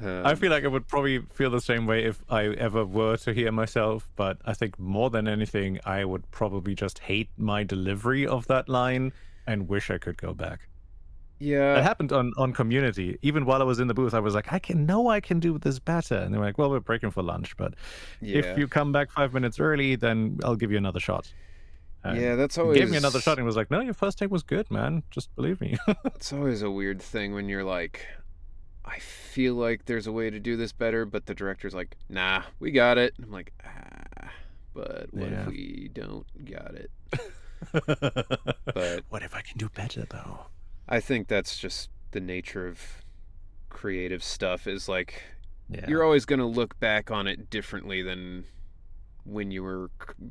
I feel like I would probably feel the same way if I ever were to hear myself, but I think more than anything, I would probably just hate my delivery of that line and wish I could go back. Yeah, That happened on Community. Even while I was in the booth, I was like, I can do this better. And they were like, well, we're breaking for lunch, but if yeah, you come back 5 minutes early, then I'll give you another shot. yeah. And That's he gave me another always shot and was like, no, your first take was good, man. Just believe me. it's always a weird thing when you're like, I feel like there's a way to do this better, but the director's like, nah, we got it. I'm like, but what if Yeah. we don't got it? But what if I can do better, though? I think that's just the nature of creative stuff, is like, Yeah. you're always going to look back on it differently than when you were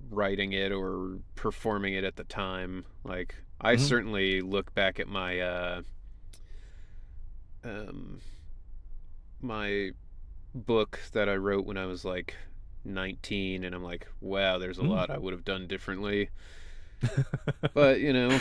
writing it or performing it at the time. Like, I certainly look back at my my book that I wrote when I was like 19, and I'm like, wow, there's a lot I would have done differently. But, you know,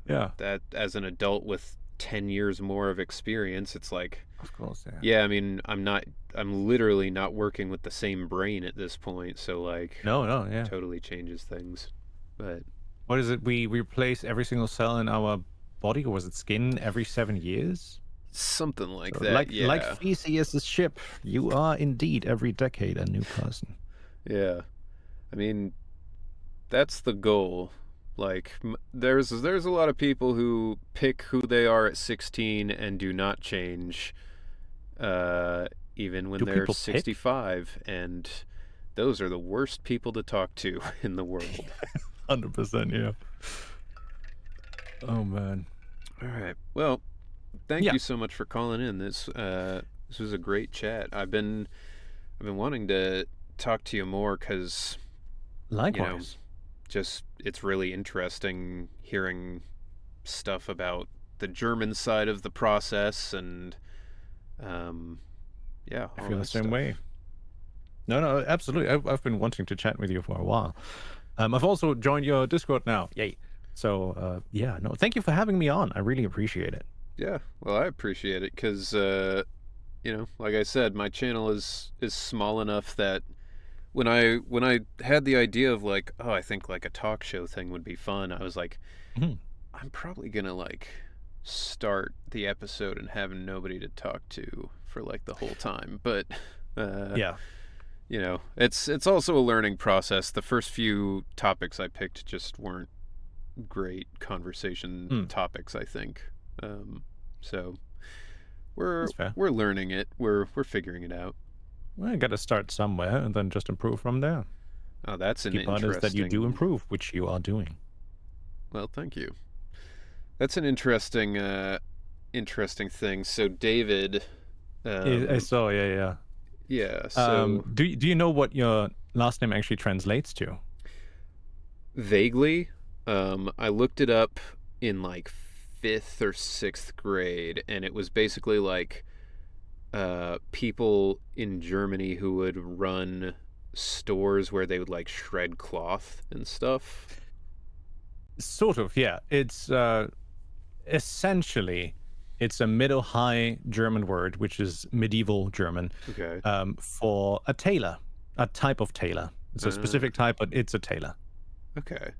yeah, that as an adult with 10 years more of experience, it's like, of course, yeah. yeah, I mean, I'm literally not working with the same brain at this point, so like, No, yeah. totally changes things. But What is it? We replace every single cell in our body, or was it skin, every 7 years? Something like So, that, like yeah. Theseus's ship, you are indeed every decade a new person. Yeah. I mean, that's the goal. Like, there's a lot of people who pick who they are at 16 and do not change, even when Do they're people pick? 65, and those are the worst people to talk to in the world. 100%, yeah. Oh man. All right. Well, thank Yeah. you so much for calling in. This was a great chat. I've been wanting to talk to you more because Likewise. just it's really interesting hearing stuff about the German side of the process and yeah, I all feel the that same stuff. way. No, absolutely. I've been wanting to chat with you for a while. I've also joined your Discord now. Yay. So, yeah, no, thank you for having me on. I really appreciate it. Yeah, well, I appreciate it because like I said, my channel is small enough that when I had the idea of like, oh, I think like a talk show thing would be fun, I was like, Mhm. I'm probably gonna like start the episode and have nobody to talk to for like the whole time. But Yeah. it's also a learning process. The first few topics I picked just weren't great conversation topics, I think. So That's fair. we're learning it. We're figuring it out. Well, I got to start somewhere and then just improve from there. Oh, that's an Key part is that you do improve, which you are doing. Well, thank you. That's an interesting thing. So David, I saw, yeah. yeah. So do you know what your last name actually translates to? vaguely, I looked it up in like 5th or 6th grade, and it was basically like people in Germany who would run stores where they would like shred cloth and stuff. Sort of, yeah. It's essentially it's a middle high German word, which is medieval German, Okay. for a tailor, a type of tailor. It's a specific type, but it's a tailor. Okay.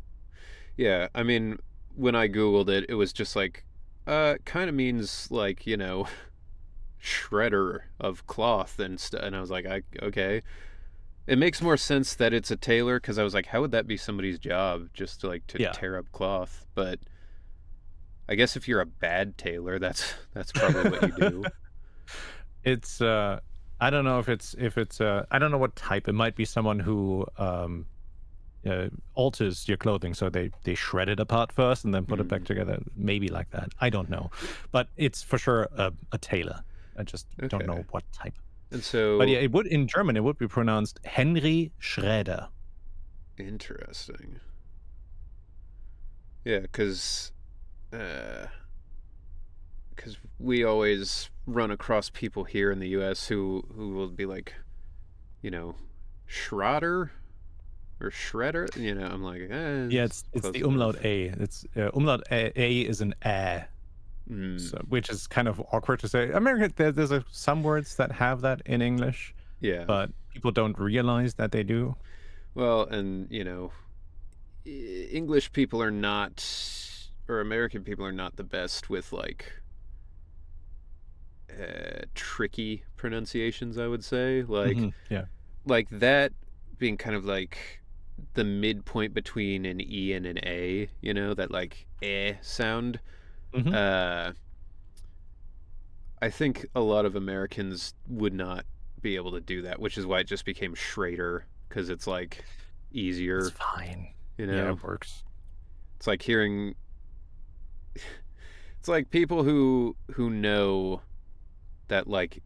Yeah, I mean, when I googled it, it was just like kind of means like, shredder of cloth and stuff, and I was like, okay. It makes more sense that it's a tailor, because I was like, how would that be somebody's job, just to Yeah. tear up cloth? But I guess if you're a bad tailor, that's probably what you do. It's I don't know if it's I don't know what type. It might be someone who alters your clothing, so they shred it apart first and then put it back together, maybe like that. I don't know, but it's for sure a tailor. I just don't know what type. And so, but yeah, in German it would be pronounced Henry Schrader. Interesting. Yeah, because we always run across people here in the U.S. who will be like, Schroeder or Shredder. I'm like, yeah, it's the umlaut A. It's umlaut A is an A. So, which is kind of awkward to say. American, there's some words that have that in English. Yeah. But people don't realize that they do. Well, and English people are not, or American people are not the best with like tricky pronunciations, I would say. Like, yeah, like that being kind of like the midpoint between an E and an A, that like sound. I think a lot of Americans would not be able to do that, which is why it just became Schrader, because it's like easier. It's fine. Yeah, it works. It's like hearing. It's like people who know that like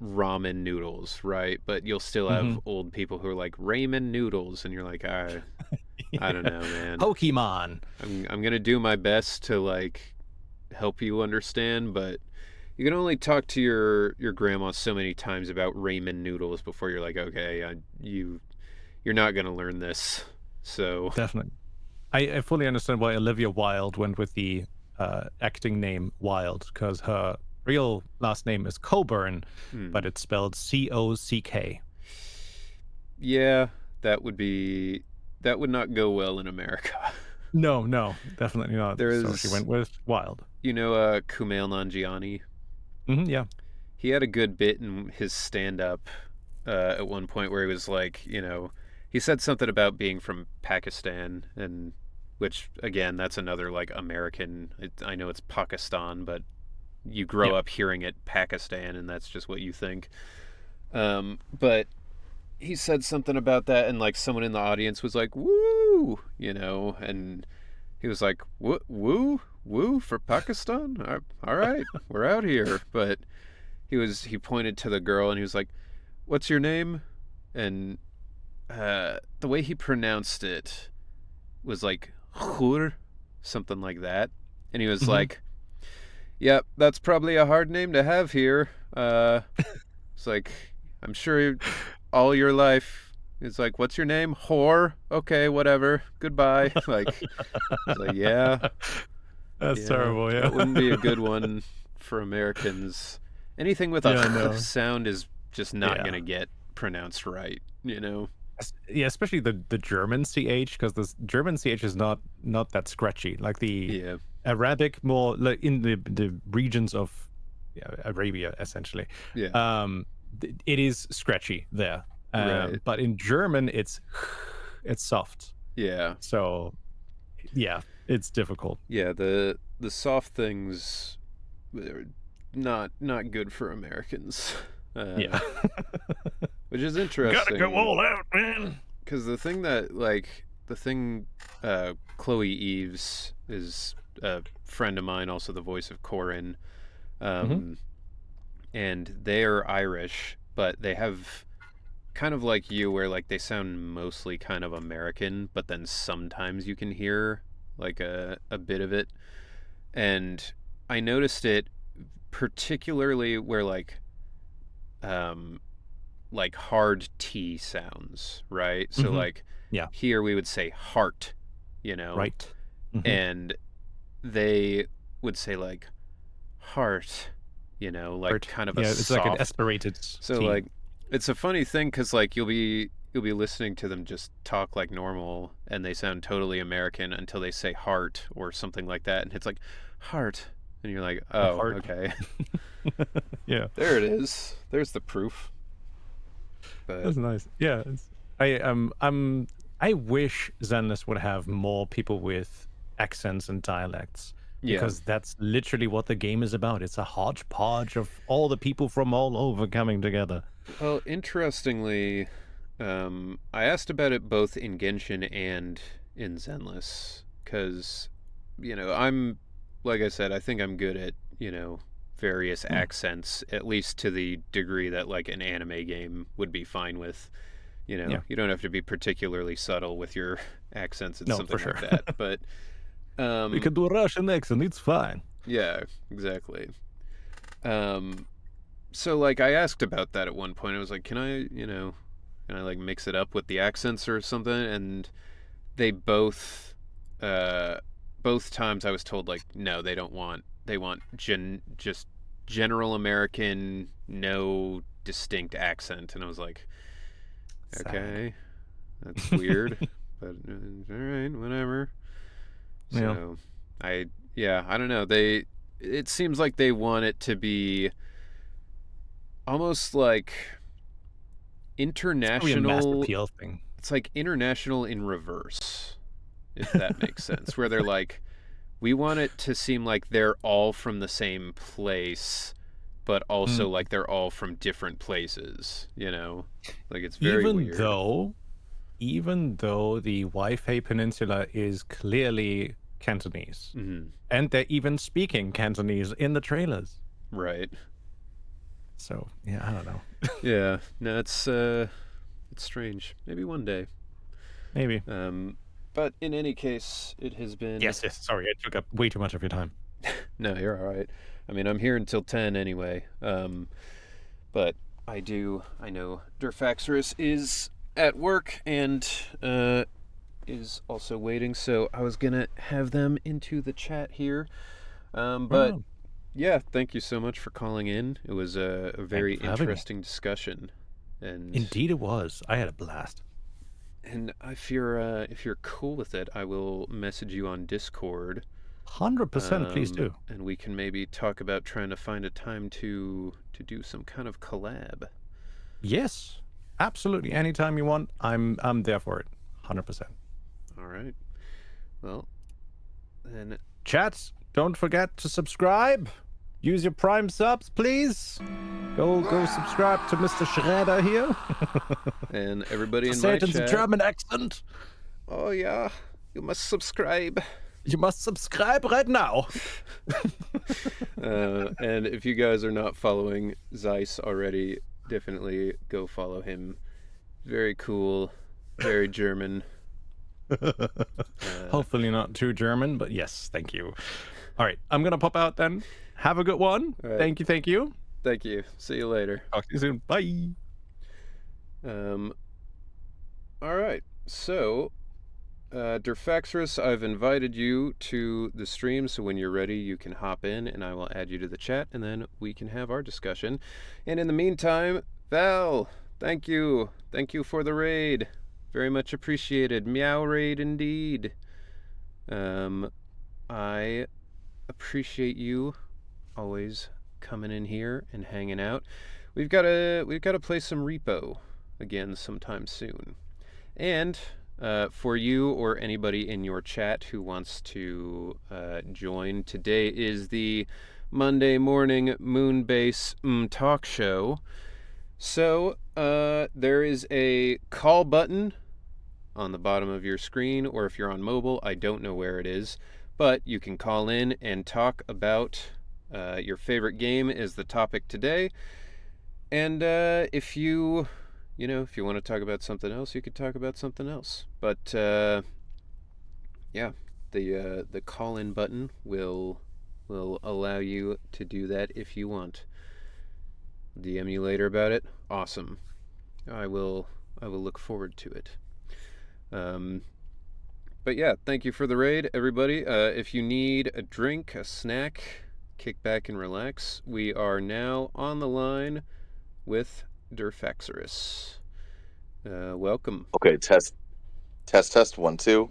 ramen noodles, right? But you'll still have old people who are like ramen noodles, and you're like, I don't know, man. Pokemon. I'm gonna do my best to like help you understand, but you can only talk to your grandma so many times about ramen noodles before you're like, okay, you're not gonna learn this. So definitely, I fully understand why Olivia Wilde went with the acting name Wilde, because her real last name is Coburn, but it's spelled Cock. Yeah, that would not go well in America. No, definitely not. So she went with Wilde. Kumail Nanjiani? Yeah. He had a good bit in his stand-up at one point where he was like, he said something about being from Pakistan, and which again, that's another like American. I know it's Pakistan, but you grow up hearing it Pakistan, and that's just what you think. But he said something about that, and like someone in the audience was like, "Woo," and he was like, "Woo, woo for Pakistan? All right, we're out here." But he pointed to the girl and he was like, "What's your name?" And the way he pronounced it was like "khur," something like that, and he was like, "Yep, that's probably a hard name to have here." It's like, I'm sure all your life is like, "What's your name?" "Whore." "Okay, whatever. Goodbye." Like, it's like, yeah. That's terrible, yeah. That wouldn't be a good one for Americans. Anything with a sound is just not going to get pronounced right, Yeah, especially the German CH, because the German CH is not that scratchy. Like the Arabic, more like in the regions of Arabia, essentially. Yeah. It is scratchy there. Right. But in German, it's soft. Yeah. So, yeah, it's difficult. Yeah, the soft things are not good for Americans. Yeah. Which is interesting. Gotta go all out, man. Because the thing Chloe Eves is a friend of mine, also the voice of Corin, and they're Irish, but they have kind of like you, where like they sound mostly kind of American, but then sometimes you can hear like a bit of it. And I noticed it particularly where like hard T sounds, right? So like here we would say heart, right, and they would say like heart, like heart. kind of a it's soft, like an aspirated so T. like it's a funny thing because like you'll be listening to them just talk like normal and they sound totally American until they say heart or something like that, and it's like heart, and you're like, oh, okay. Yeah, there it is. There's the proof. But that's nice. Yeah, I wish Zenless would have more people with accents and dialects, because that's literally what the game is about. It's a hodgepodge of all the people from all over coming together. Well, interestingly, I asked about it both in Genshin and in Zenless, because, I'm, like I said, I think I'm good at, various accents, at least to the degree that like an anime game would be fine with. You don't have to be particularly subtle with your accents and something like that. But we could do a Russian accent, it's fine. Yeah, exactly. So like I asked about that at one point. I was like, can I like mix it up with the accents or something? And they both times I was told like, no, they don't want. They want just general American, no distinct accent. And I was like, okay, that's weird, but all right, whatever. So I don't know. It seems like they want it to be almost like international. It's a mass appeal thing. It's like international in reverse, if that makes sense. Where they're like, we want it to seem like they're all from the same place, but also like they're all from different places, Like it's very weird. Even though the Waifei Peninsula is clearly Cantonese, and they're even speaking Cantonese in the trailers. Right. So, yeah, I don't know. Yeah, no, it's strange. Maybe one day. Maybe. But in any case, it has been... Yes, sorry, I took up way too much of your time. No, you're all right. I mean, I'm here until 10 anyway. But I know Durfaxorus is at work and is also waiting, so I was going to have them into the chat here. But yeah, thank you so much for calling in. It was a very interesting discussion. And indeed it was. I had a blast. And if you're cool with it, I will message you on Discord. 100%, please do. And we can maybe talk about trying to find a time to do some kind of collab. Yes, absolutely. Anytime you want, I'm there for it. 100%. All right. Well, then. Chats, don't forget to subscribe. Use your Prime subs, please. Go subscribe to Mr. Schroeder here. And everybody in Say my it in chat. the German accent. Oh yeah, you must subscribe. You must subscribe right now. And if you guys are not following Zeiss already, definitely go follow him. Very cool, very German. Hopefully not too German, but yes, thank you. All right, I'm gonna pop out then. Have a good one. Right. Thank you. Thank you. See you later. Talk to you soon. Bye. All right. So, Derfaxerus, I've invited you to the stream, so when you're ready, you can hop in, and I will add you to the chat, and then we can have our discussion. And in the meantime, Val, thank you. Thank you for the raid. Very much appreciated. Meow raid indeed. I appreciate you always coming in here and hanging out. We've got to play some Repo again sometime soon. And for you or anybody in your chat who wants to join, today is the Monday morning Moonbase Mtalkshow. So there is a call button on the bottom of your screen, or if you're on mobile, I don't know where it is, but you can call in and talk about your favorite game is the topic today. And if you want to talk about something else, you could talk about something else. But yeah, the call-in button will allow you to do that if you want. DM you later about it. Awesome. I will look forward to it. But yeah, thank you for the raid, everybody. If you need a drink, a snack, kick back and relax. We are now on the line with Derfaxerus. Welcome. Okay, test 1 2.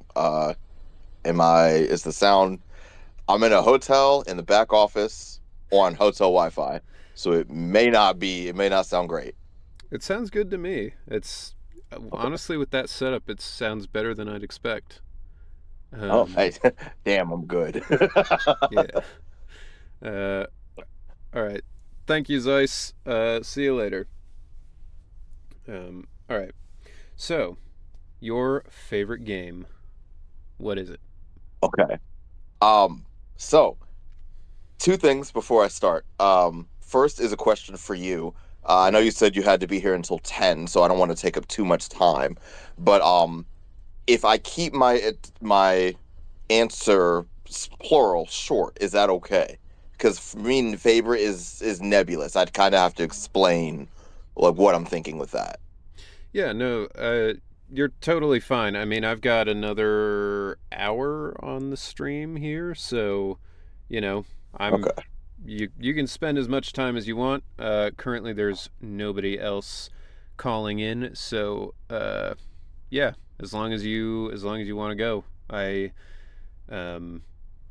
Is the sound? I'm in a hotel in the back office on hotel Wi-Fi, so it may not sound great. It sounds good to me. It's honestly, with that setup, it sounds better than I'd expect. Hey, damn, I'm good. Yeah. All right. Thank you, Zeiss. See you later. All right. So, your favorite game, what is it? Okay. So 2 things before I start. First is a question for you. I know you said you had to be here until 10, so I don't want to take up too much time. But if I keep my answer plural short, is that okay? Because for me, favorite is nebulous. I'd kind of have to explain like what I'm thinking with that. Yeah, no, you're totally fine. I mean, I've got another hour on the stream here, so Okay. You can spend as much time as you want. Currently, there's nobody else calling in, so yeah, as long as you want to go. I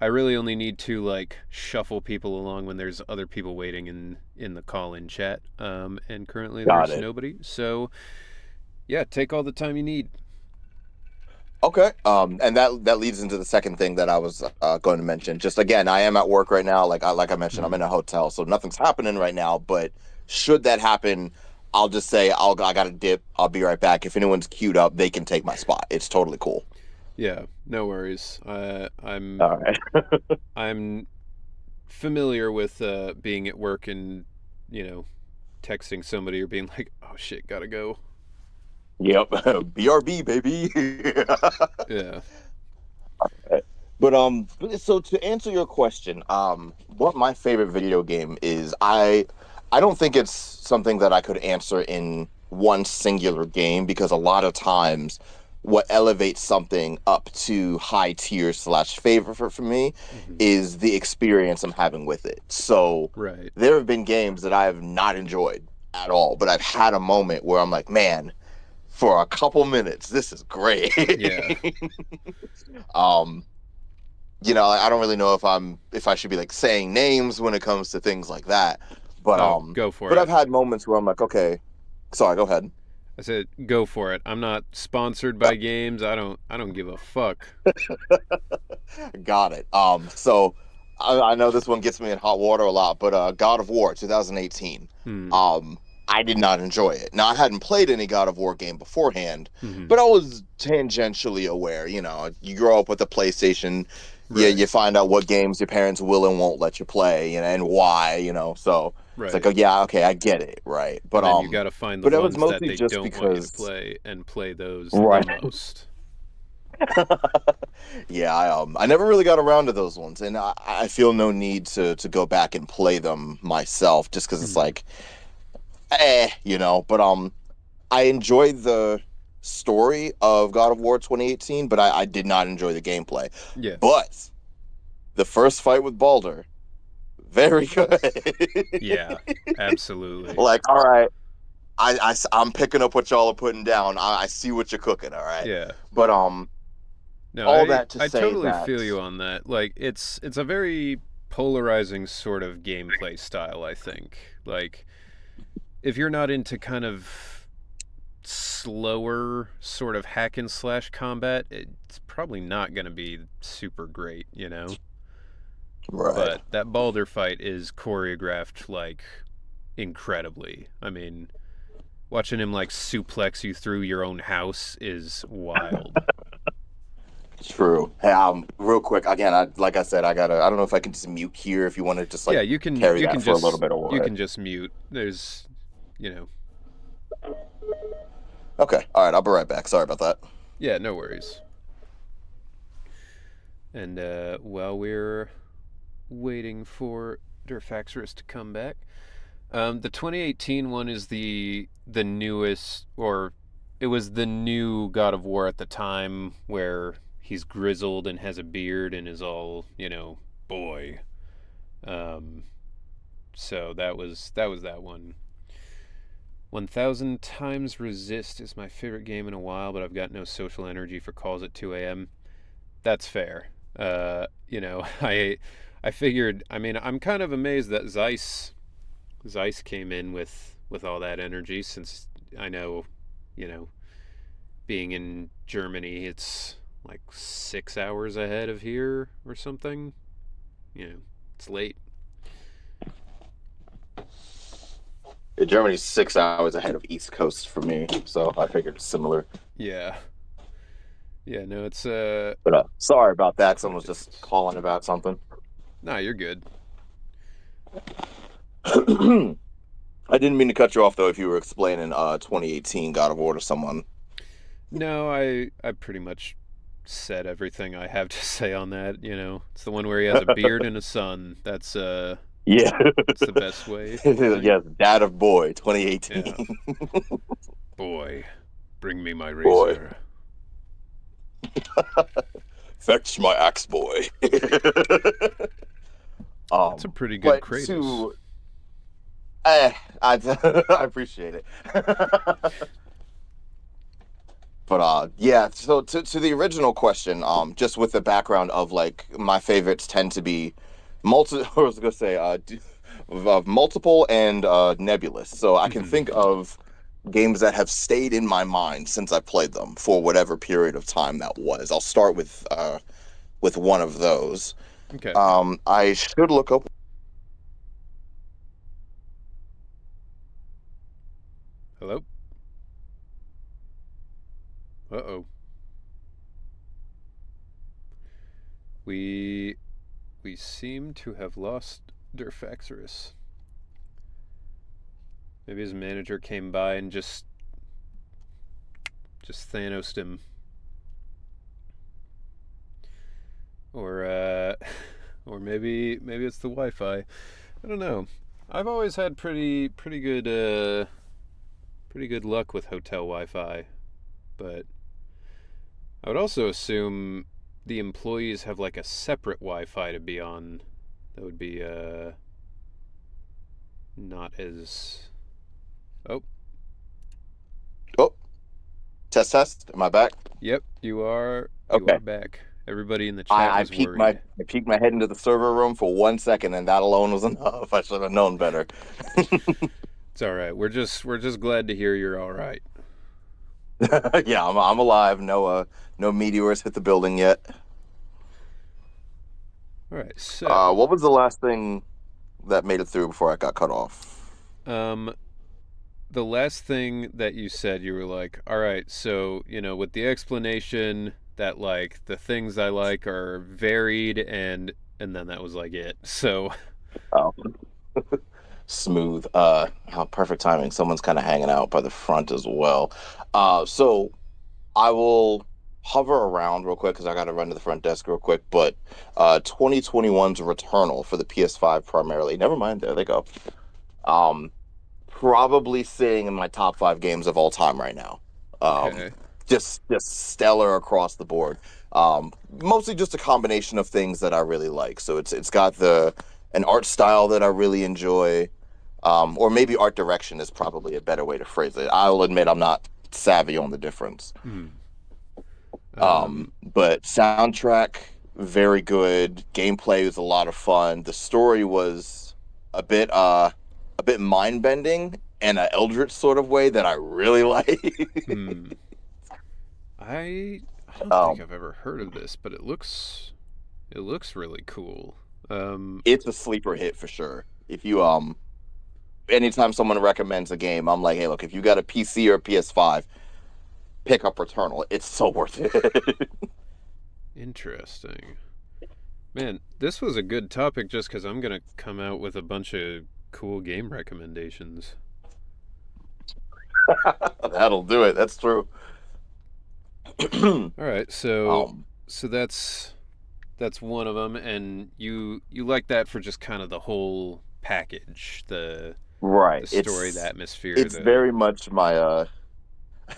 really only need to shuffle people along when there's other people waiting in the call-in chat. And currently there's nobody, so yeah, take all the time you need. Okay. And that leads into the second thing that I was going to mention. Just again, I am at work right now. Like I mentioned, I'm in a hotel, so nothing's happening right now. But should that happen, I'll just say I got to dip. I'll be right back. If anyone's queued up, they can take my spot. It's totally cool. Yeah, no worries. I'm all right. I'm familiar with being at work and texting somebody or being like, "Oh shit, gotta go." Yep, BRB baby. Yeah. Okay. But so to answer your question, what my favorite video game is, I don't think it's something that I could answer in one singular game, because a lot of times what elevates something up to high tier / favorite for me is the experience I'm having with it. So right. There have been games that I have not enjoyed at all, but I've had a moment where I'm like, man, for a couple minutes, this is great. Yeah. I don't really know if I should be like saying names when it comes to things like that. But Go for but it. I've had moments where I'm like, okay, sorry, go ahead. I said, go for it. I'm not sponsored by games. I don't give a fuck. Got it. So I know this one gets me in hot water a lot, but God of War 2018. I did not enjoy it. Now I hadn't played any God of War game beforehand, but I was tangentially aware. You grow up with a PlayStation, you find out what games your parents will and won't let you play, and why. So it's like, oh yeah, okay, I get it, right? But and then you got to find the but it was ones that mostly they just don't want you to because, play and play those right? the most. Yeah, I never really got around to those ones, and I feel no need to go back and play them myself, just because it's like, But I enjoyed the story of God of War 2018, but I did not enjoy the gameplay. Yeah. But the first fight with Baldur, very good. Yeah, absolutely. Like, all right, I'm picking up what y'all are putting down. I see what you're cooking. All right. Yeah. But no, all that to I say totally that feel you on that. Like, it's a very polarizing sort of gameplay style, I think. Like, if you're not into kind of slower sort of hack and slash combat, it's probably not going to be super great, Right. But that Baldur fight is choreographed like incredibly. I mean, watching him like suplex you through your own house is wild. True. Hey, real quick again. Like I said, I don't know if I can just mute here if you want to just like you can carry you that can for just a little bit or you can just mute. There's, Okay. All right. I'll be right back. Sorry about that. Yeah, no worries. And while we're waiting for Durfaxorus to come back, the 2018 one is the newest, or it was the new God of War at the time, where he's grizzled and has a beard and is all, boy. So that was that one. 1000 Times Resist is my favorite game in a while, but I've got no social energy for calls at 2 a.m. That's fair. I figured. I mean, I'm kind of amazed that Zeiss came in with all that energy, since I know, being in Germany, it's like 6 hours ahead of here or something. It's late. Germany's 6 hours ahead of East Coast for me, so I figured similar. Yeah. Yeah, no, it's But sorry about that. Someone's just calling about something. Nah, you're good. I didn't mean to cut you off though. If you were explaining 2018 God of War to someone. No, I pretty much said everything I have to say on that. It's the one where he has a beard and a son. That's yeah, it's the best way. Yes, Dad of Boy 2018. Yeah. Boy, bring me my razor. Fetch my axe, boy. That's a pretty good Kratos. I appreciate it. But yeah, so to the original question, just with the background of like my favorites tend to be multiple and nebulous. So I can think of games that have stayed in my mind since I played them for whatever period of time that was. I'll start with one of those. Okay. I should look up. Hello? Uh-oh. We seem to have lost Durfaxorus. Maybe his manager came by and just Thanos'd him. Or maybe it's the Wi-Fi. I don't know. I've always had pretty good luck with hotel Wi-Fi, but I would also assume the employees have like a separate Wi-Fi to be on. That would be not as. Oh. Test. Am I back? Yep, you are. Okay. You are back. Everybody in the chat I was worried. peeked my head into the server room for 1 second, and that alone was enough. I should have known better. It's all right. We're just glad to hear you're all right. Yeah, I'm alive. No meteors hit the building yet. All right. So, what was the last thing that made it through before I got cut off? The last thing that you said, you were like, all right, so, with the explanation that, like, the things I like are varied, and then that was, like, it. So, Oh, smooth. Perfect timing. Someone's kind of hanging out by the front as well. So I will hover around real quick because I got to run to the front desk real quick. But 2021's Returnal for the PS5 primarily. Never mind. There they go. Probably sitting in my top 5 games of all time right now. okay. Just stellar across the board. Mostly just a combination of things that I really like. So it's got an art style that I really enjoy, or maybe art direction is probably a better way to phrase it. I'll admit I'm not savvy on the difference. But soundtrack very good. Gameplay was a lot of fun. The story was a bit mind bending in an Eldritch sort of way that I really like. I don't think I've ever heard of this, but it looks really cool. It's a sleeper hit for sure. If you anytime someone recommends a game, I'm like, hey, look, if you got a PC or a PS5, pick up Returnal. It's so worth it. Interesting. Man, this was a good topic just because I'm going to come out with a bunch of cool game recommendations. That'll do it. That's true. All right, so that's one of them, and you like that for just kind of the whole package, the story, the atmosphere. It's very much my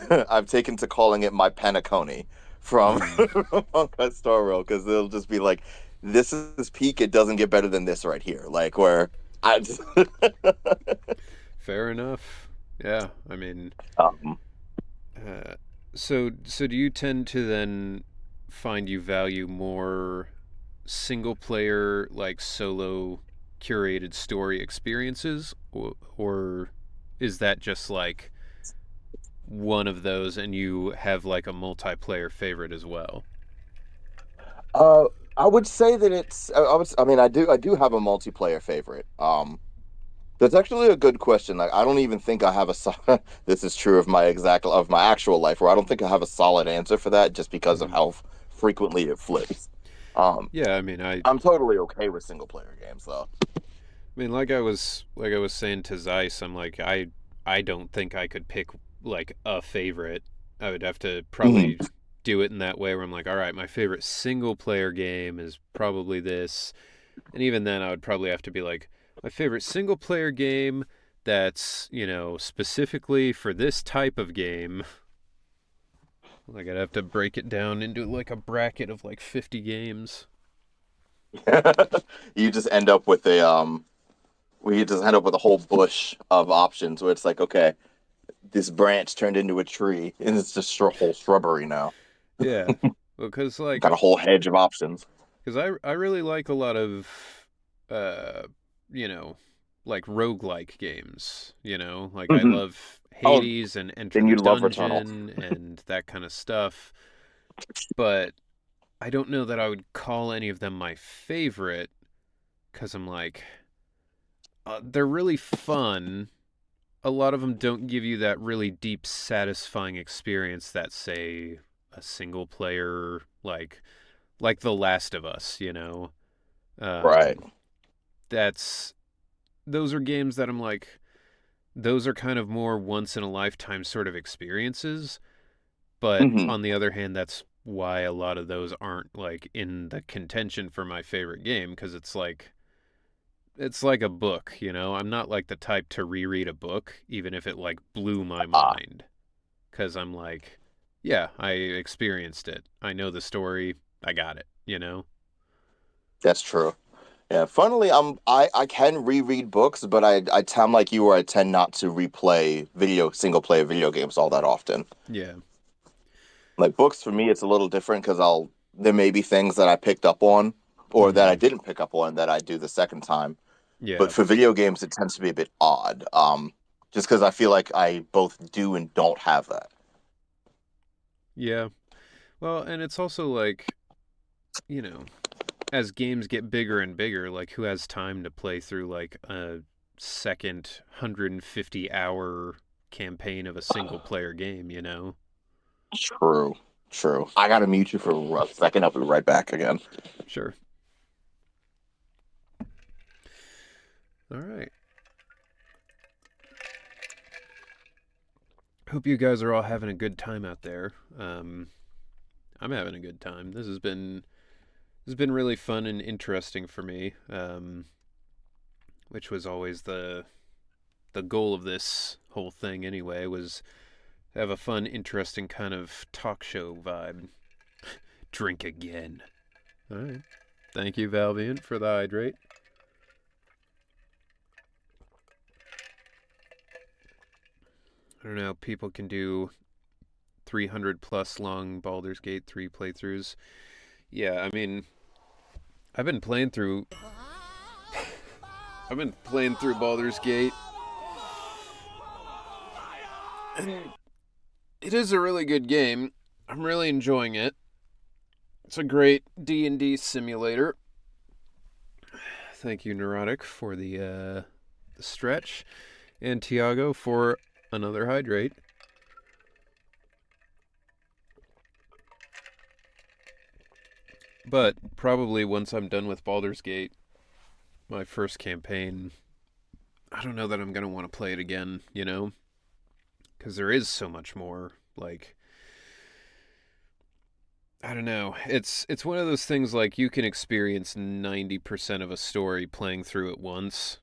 I've taken to calling it my Panacone from Honkai Star Rail, because it'll just be like, this is peak. It doesn't get better than this right here. Like where I. Fair enough. Yeah, I mean. So do you tend to then find you value more single player, like solo curated story experiences, or is that just like one of those and you have like a multiplayer favorite as well? I would say that it's. I mean, I do have a multiplayer favorite. That's actually a good question. Like, I don't even think I have a. This is true of my actual life, where I don't think I have a solid answer for that, just because of how frequently it flips. Yeah, I mean, I'm totally okay with single player games, though. I mean, like I was saying to Zeiss, I'm like, I don't think I could pick like a favorite. I would have to probably do it in that way where I'm like, all right, my favorite single player game is probably this, and even then, I would probably have to be like, my favorite single player game that's, specifically for this type of game. Like, I'd have to break it down into like a bracket of like 50 games. You just end up with a whole bush of options where it's like, okay, this branch turned into a tree and it's just a whole shrubbery now. Yeah, because like got a whole hedge of options. Because I really like a lot of like roguelike games, like I love Hades and Enter the Dungeon and that kind of stuff, but I don't know that I would call any of them my favorite, because I'm like, they're really fun. A lot of them don't give you that really deep, satisfying experience that, say, a single player, like The Last of Us, right. Those are games that I'm like, those are kind of more once in a lifetime sort of experiences. But on the other hand, that's why a lot of those aren't like in the contention for my favorite game, because it's like a book, I'm not like the type to reread a book, even if it like blew my mind, because I'm like, yeah, I experienced it. I know the story. I got it, That's true. Yeah, funnily, I can reread books, but I'm like you, where I tend not to replay single player video games all that often. Yeah. Like books for me, it's a little different because I'll there may be things that I picked up on or that I Mhm. didn't pick up on that I do the second time. Yeah. But for video games, it tends to be a bit odd. Just because I feel like I both do and don't have that. Yeah. Well, and it's also like, you know, as games get bigger and bigger, like who has time to play through like a second 150-hour campaign of a single player game, you know? True. True. I gotta mute you for a second. I'll be right back again. Sure. All right. Hope you guys are all having a good time out there. I'm having a good time. This has been really fun and interesting for me. Which was always the goal of this whole thing anyway, was to have a fun, interesting kind of talk show vibe. Drink again. All right. Thank you, Valviant, for the hydrate. I don't know, people can do 300 plus long Baldur's Gate 3 playthroughs. Yeah, I mean, I've been playing through Baldur's Gate, and it is a really good game. I'm really enjoying it. It's a great D&D simulator. Thank you, Neurotic, for the stretch, and Tiago for another hydrate. But probably once I'm done with Baldur's Gate, my first campaign, I don't know that I'm going to want to play it again, you know? Because there is so much more, like, I don't know. It's one of those things like you can experience 90% of a story playing through it once.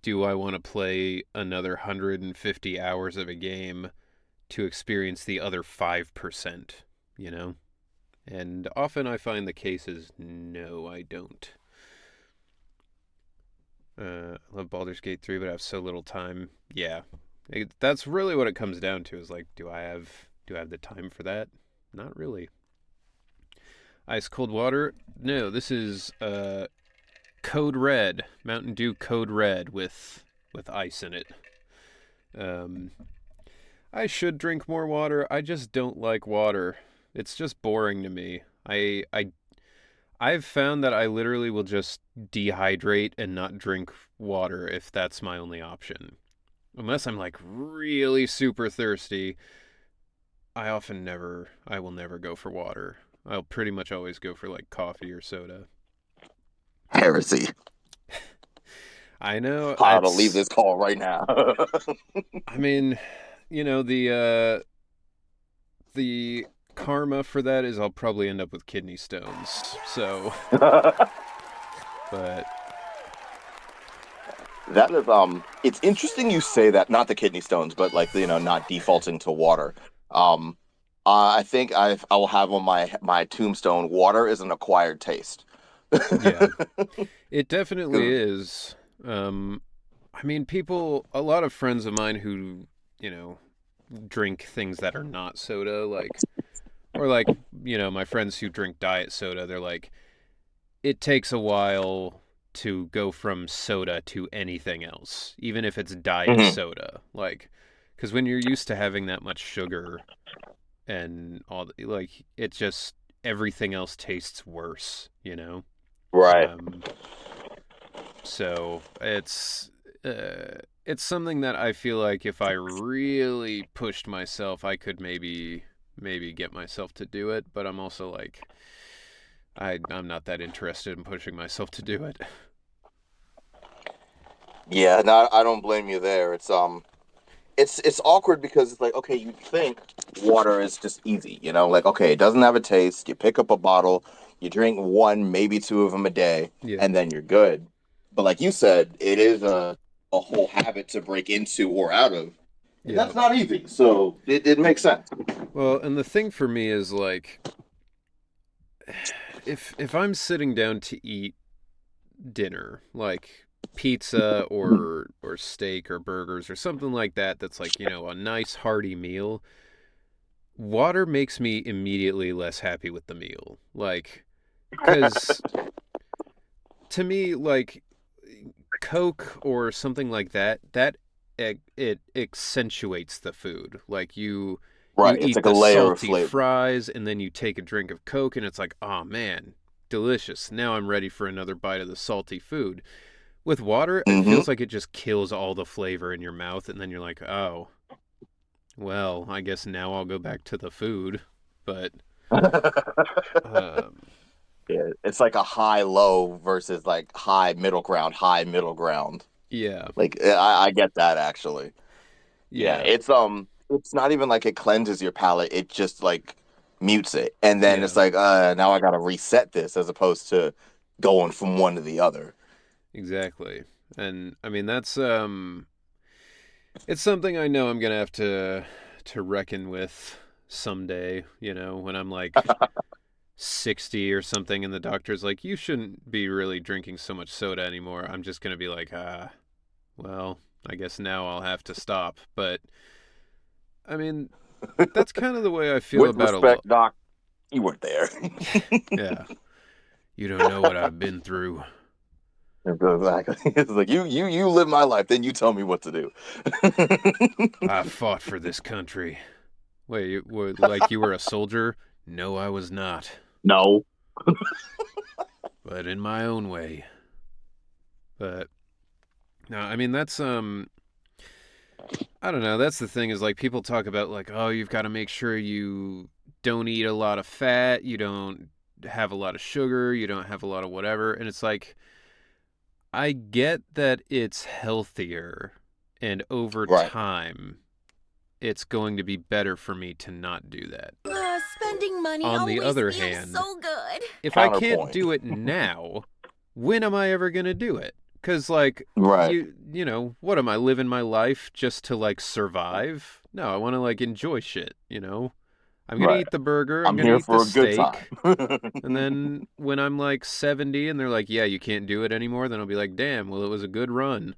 Do I want to play another 150 hours of a game to experience the other 5%, you know? And often I find the case is no, I don't. I love Baldur's Gate 3, but I have so little time. Yeah. That's really what it comes down to, is like, do I have the time for that? Not really. Ice cold water? No, this is Code Red, Mountain Dew Code Red with ice in it. Um I should drink more water. I just don't like water. It's just boring to me. I've found that I literally will just dehydrate and not drink water if that's my only option. Unless I'm like really super thirsty, I will never go for water. I'll pretty much always go for like coffee or soda. Heresy. I know I'll leave it's this call right now. I mean, you know, the karma for that is I'll probably end up with kidney stones. So, but That is it's interesting you say that, not the kidney stones, but like, not defaulting to water. Um I think I will have on my tombstone, water is an acquired taste. yeah, it definitely 'Cause- is. Um I mean, a lot of friends of mine who, you know, drink things that are not soda, like, or like, my friends who drink diet soda, they're like, it takes a while to go from soda to anything else, even if it's diet Mhm. soda. Like, because when you're used to having that much sugar and like, it just, everything else tastes worse, you know? Right. Um, so it's something that I feel like if I really pushed myself, I could maybe get myself to do it. But I'm also like, I'm not that interested in pushing myself to do it. Yeah, no, I don't blame you there. It's awkward because it's like, okay, you think water is just easy, like, okay, it doesn't have a taste. You pick up a bottle, you drink one, maybe two of them a day, Yeah, and then you're good. But like you said, it is a whole habit to break into or out of, and yeah. that's not easy. So it makes sense. Well, and the thing for me is like, if I'm sitting down to eat dinner, like pizza or steak or burgers or something like that, that's like, a nice hearty meal. water makes me immediately less happy with the meal. Like, because to me, like, Coke or something like that, it accentuates the food. Like, you Right. It's eat like a the layer of salty flavor. fries, and then you take a drink of Coke, and it's like, oh man, delicious. Now I'm ready for another bite of the salty food. With water, it Mm-hmm. feels like it just kills all the flavor in your mouth, and then you're like, oh, well, I guess now I'll go back to the food. But um, Yeah, it's like a high low versus like high middle ground, high middle ground. yeah, Like I get that actually. Yeah, yeah, it's not even like it cleanses your palate, it just like mutes it. And then yeah, it's like now I gotta reset this as opposed to going from one to the other. exactly. And I mean it's something I know I'm gonna have to reckon with someday. You know, when I'm like 60 or something, and the doctor's like, you shouldn't be really drinking so much soda anymore. I'm just gonna be like, well, I guess now I'll have to stop. But I mean, that's kind of the way I feel With about a lot. respect, Doc, you weren't there. Yeah, you don't know what I've been through. Exactly. It's like you live my life, then you tell me what to do. I fought for this country. Wait, like you were a soldier? No, I was not. No. But in my own way. But no, I mean that's I don't know. That's the thing is like people talk about like, oh, you've got to make sure you don't eat a lot of fat, you don't have a lot of sugar, you don't have a lot of whatever, and it's like I get that it's healthier and over Right. time it's going to be better for me to not do that. Spending money On the always other feels hand, so good. if I can't Counterpoint. do it now, when am I ever going to do it? Cuz like Right. you know, what am I living my life just to like survive? No, I want to like enjoy shit, you know. I'm going to Right. eat the burger, I'm I'm going to here eat the for a good time. steak. And then when I'm like 70 and they're like, "Yeah, you can't do it anymore," then I'll be like, "Damn, well it was a good run."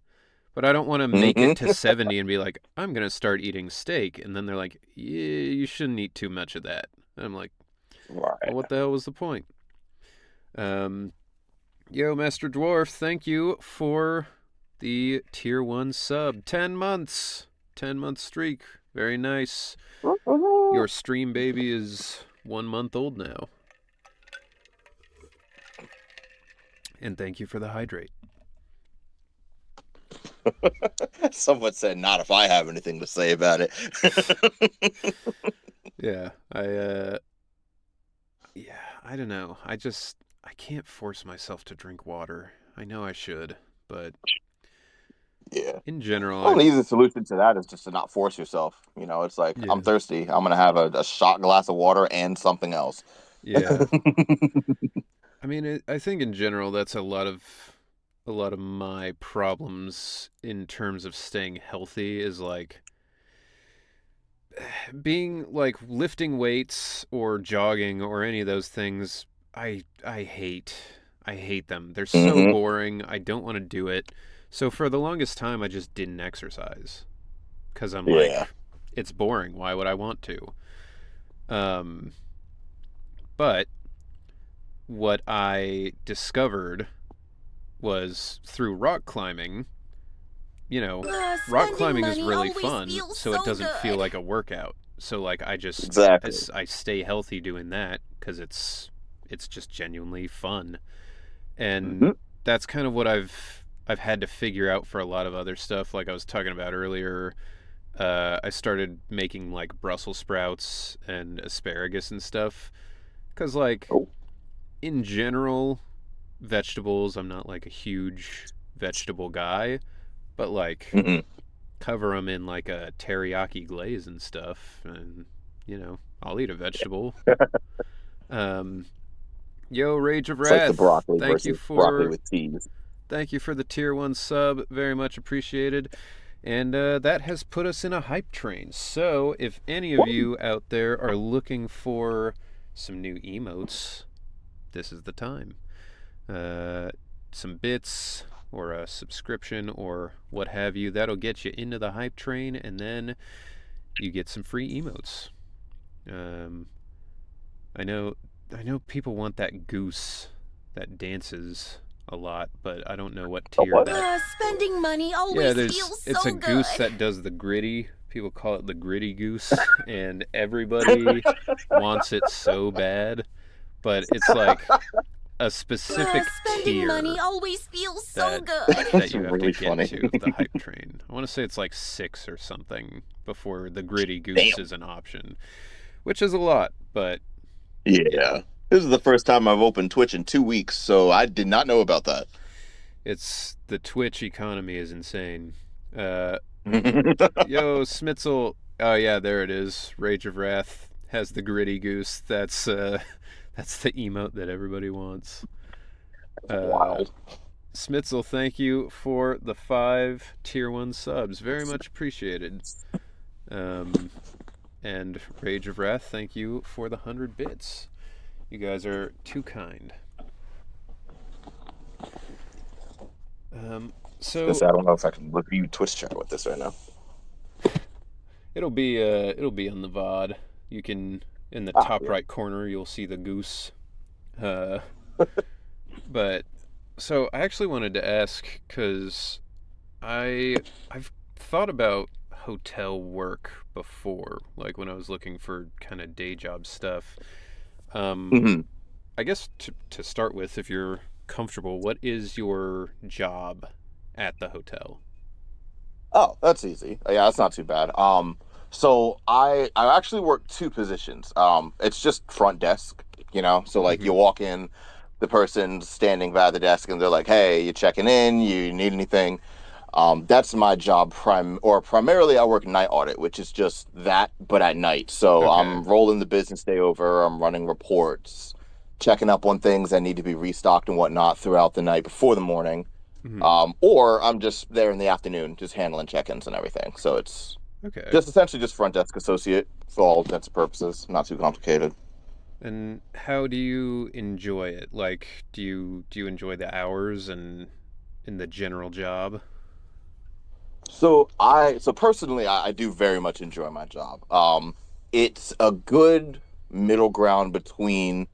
But I don't want to make it to Hmm. 70 and be like, "I'm going to start eating steak." And then they're like, "Yeah, you shouldn't eat too much of that." And I'm like, Right. "Well, what the hell was the point?" Um Yo, Master Dwarf, thank you for the tier 1 sub. 10 months. 10-month streak. Very nice. Your stream baby is 1 month old now. And thank you for the hydrate. Someone said, "Not if I have anything to say about it." Yeah, yeah, I don't know. I can't force myself to drink water. I know I should, but Yeah. in general, Well, an easy solution to that is just to not force yourself. You know, it's like yeah, I'm thirsty. I'm gonna have a shot glass of water and something else. yeah. I mean, I think in general that's a lot of my problems in terms of staying healthy is like being like lifting weights or jogging or any of those things. I hate. I hate them. They're so Hmm. boring. I don't want to do it. So for the longest time I just didn't exercise cuz I'm Yeah. like it's boring. Why would I want to? Um but what I discovered was through rock climbing, you know, rock Spending climbing is money really always fun, feels so it so doesn't feel good. like a workout. So like Exactly. I stay healthy doing that cuz it's just genuinely fun. And Hmm. that's kind of what I've had to figure out for a lot of other stuff like I was talking about earlier. I started making like Brussels sprouts and asparagus and stuff cuz like Oh. in general vegetables, I'm not like a huge vegetable guy, but like Hmm. cover them in like a teriyaki glaze and stuff, and you know, I'll eat a vegetable. Um, yo, Rage of It's like the Wrath, broccoli versus broccoli with cheese. thank you for the tier 1 sub, very much appreciated. And that has put us in a hype train. So if any of you out there are looking for some new emotes, this is the time. Some bits or a subscription or what have you, that'll get you into the hype train, and then you get some free emotes. Um, I know people want that goose that dances a lot, but I don't know what tier that. Spending money Yeah, always there's feels it's a so goose good. that does the gritty. People call it the gritty goose, and everybody wants it so bad, but it's like a specific Spending money tier always feels so that good. that That's you have to really get funny. to the hype train. I want to say it's like 6 or something before the gritty goose Damn. is an option, which is a lot, but Yeah. This is the first time I've opened Twitch in 2 weeks, so I did not know about that. it's the Twitch economy is insane. Uh, That's Yo, Smitzel. Oh yeah, there it is. Rage of Wrath has the gritty goose. That's the emote that everybody wants. wild. Smitzel, thank you for the 5 tier 1 subs. Very much appreciated. And Rage of Wrath, thank you for the 100 bits. You guys are too kind. So I don't know if I can review Twitch chat with this right now. it'll be on the VOD. You can in the top right corner you'll see the goose. But so I actually wanted to ask because I've thought about hotel work before, like when I was looking for kind of day job stuff. Mhm. I guess to start with, if you're comfortable, what is your job at the hotel? Oh, that's easy. Yeah, that's not too bad. So I actually work 2 positions. It's just front desk, So like you Mm-hmm. walk in, the person's standing by the desk, and they're like, "Hey, you checking in? You need anything?" That's my job. Primarily, I work night audit, which is just that, but at night. So Okay. I'm rolling the business day over. I'm running reports, checking up on things that need to be restocked and whatnot throughout the night before the morning. Mm-hmm. Or I'm just there in the afternoon, just handling check-ins and everything. So it's Okay. just essentially just front desk associate for all intents and purposes. Not too complicated. And how do you enjoy it? Like, do you enjoy the hours and in the general job? So personally, I do very much enjoy my job. It's a good middle ground between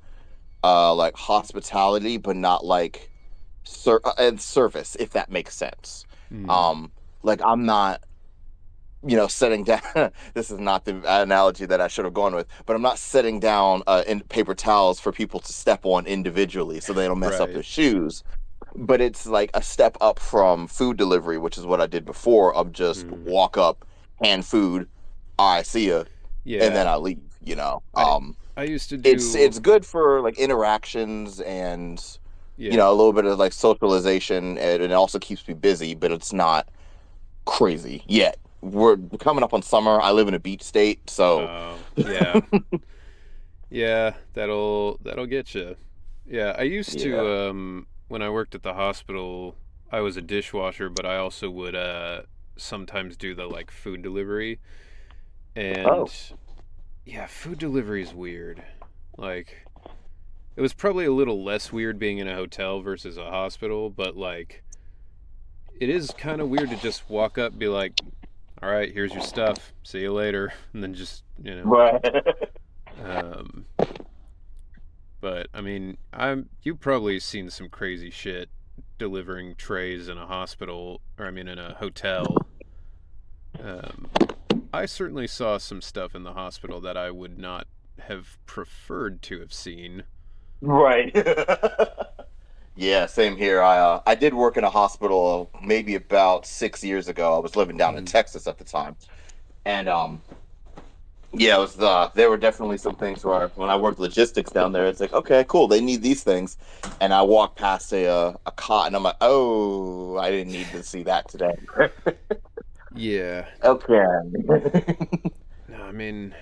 like hospitality, but not like and service, if that makes sense. Mm. Um, like I'm not, setting down. This is not the analogy that I should have gone with, but I'm not setting down in paper towels for people to step on individually so they don't mess up Right. their shoes. But it's like a step up from food delivery, which is what I did before, of just Mm. walk up, hand food, all right, see ya, and then Yeah. I leave. I I used to do It's good for like interactions and yeah. a little bit of like socialization, and it also keeps me busy, but it's not crazy yet. We're coming up on summer. I live in a beach state, so Yeah. Yeah, that'll get you. Yeah, I used to yeah. when I worked at the hospital, I was a dishwasher, but I also would sometimes do the like food delivery. And Oh, yeah, food delivery is weird. Like it was probably a little less weird being in a hotel versus a hospital, but like it is kind of weird to just walk up, be like, "All right, here's your stuff. See you later," and then just. right. Um, but I mean, you've probably seen some crazy shit delivering trays in a hospital, or I mean, in a hotel. Um, I certainly saw some stuff in the hospital that I would not have preferred to have seen. Right. Yeah, same here. I did work in a hospital maybe about 6 years ago. I was living down in Mm. Texas at the time, and yeah, it was there were definitely some things where when I worked logistics down there, it's like, okay, cool, they need these things, and I walk past a cot, and I'm like, oh, I didn't need to see that today. Yeah. Okay. No, I mean,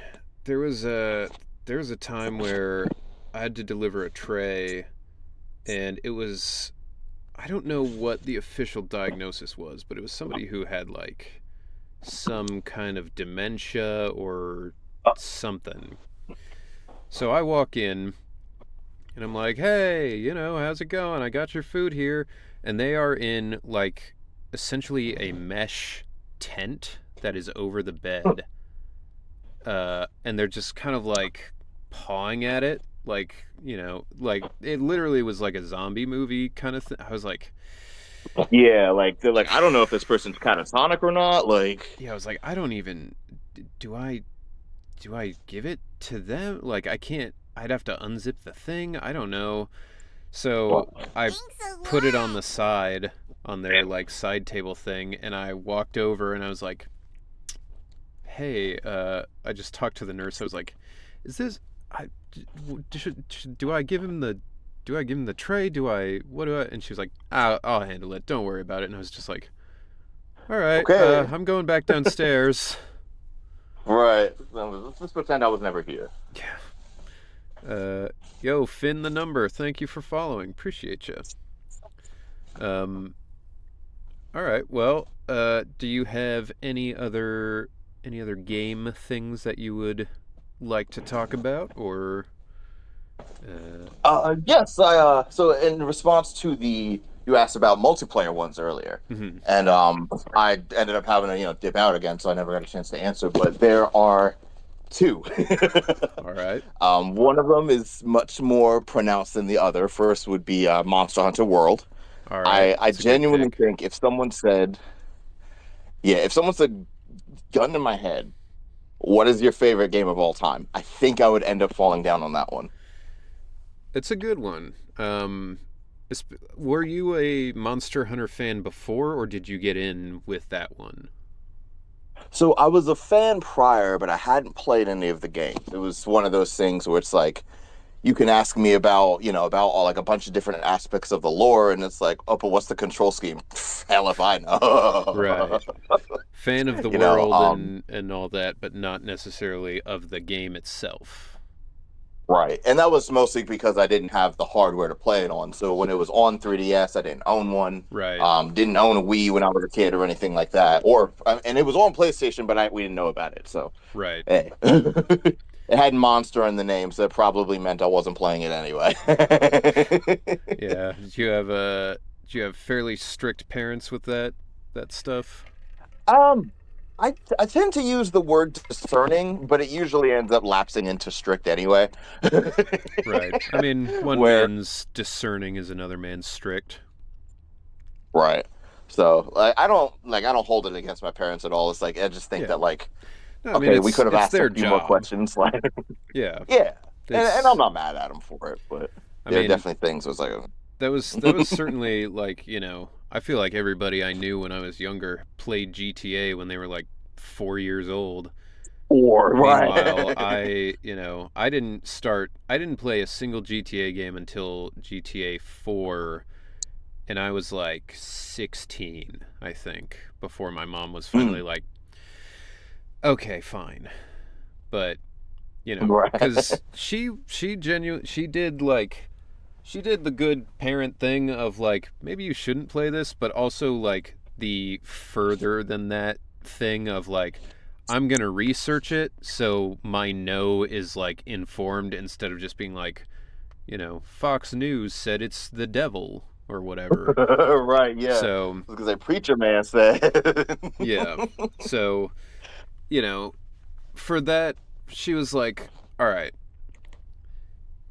there was a there was a time where I had to deliver a tray, and it was I don't know what the official diagnosis was, but it was somebody who had like some kind of dementia or something. So I walk in and I'm like, "Hey, how's it going? I got your food here." And they are in like essentially a mesh tent that is over the bed. and they're just kind of like pawing at it, like, you know, like it literally was like a zombie movie kind of thing. I was like, Yeah, like they're like, I don't know if this person's catatonic or not. Like, yeah, I was like, I don't even, do I give it to them? Like, I can't. I'd have to unzip the thing. I don't know. So I Thanks a put it on lot. the side, on their like side table thing, and I walked over and I was like, "Hey," I just talked to the nurse. I was like, "Is this? I do I give him the tray? Do I what do I?" And she was like, I'll handle it. Don't worry about it." And I was just like, "All right, okay, I'm going back downstairs." right. Let's just pretend I was never here. Yeah. Yo, Finn the number. Thank you for following. Appreciate you. All right. Well, do you have any other game things that you would like to talk about, or? Yes, so in response to you asked about multiplayer ones earlier, Mhm. and I ended up having to dip out again, so I never got a chance to answer. But there are two. All right. One of them is much more pronounced than the other. First would be Monster Hunter World. All right. I That's a good genuinely pick. think if someone said gun to my head, what is your favorite game of all time? I think I would end up falling down on that one. It's a good one. Were you a Monster Hunter fan before, or did you get in with that one? So I was a fan prior, but I hadn't played any of the games. It was one of those things where it's like you can ask me about all like a bunch of different aspects of the lore, and it's like, oh, but what's the control scheme? Hell if I know. Right. Fan of the you know, world um, and all that, but not necessarily of the game itself. right. And that was mostly because I didn't have the hardware to play it on. So when it was on 3DS, I didn't own one. Right. Didn't own a Wii when I was a kid or anything like that. And it was on PlayStation, but we didn't know about it. So Right. hey. It had monster in the name, so that probably meant I wasn't playing it anyway. Yeah. Do you have fairly strict parents with that stuff? um, I tend to use the word discerning, but it usually ends up lapsing into strict anyway. Right. I mean, one Where man's discerning is another man's strict. right, so I don't hold it against my parents at all. It's like I just think Yeah. that like No, I mean okay, we could have it's asked a their few more job. questions. Like Yeah. yeah, and I'm It's not mad at them for it, but I there are mean, definitely things. Was like that was certainly like, I feel like everybody I knew when I was younger played GTA when they were like 4 years old. or Meanwhile, right. I didn't play a single GTA game until GTA 4, and I was like 16, I think, before my mom was finally like, "Okay, fine." But, Right. cuz she did the good parent thing of like, maybe you shouldn't play this, but also like the further than that thing of like, I'm gonna research it so my no is like informed instead of just being like, Fox News said it's the devil or whatever. Right, yeah. So Because a preacher man said. yeah, so you know, for that, she was like, all right,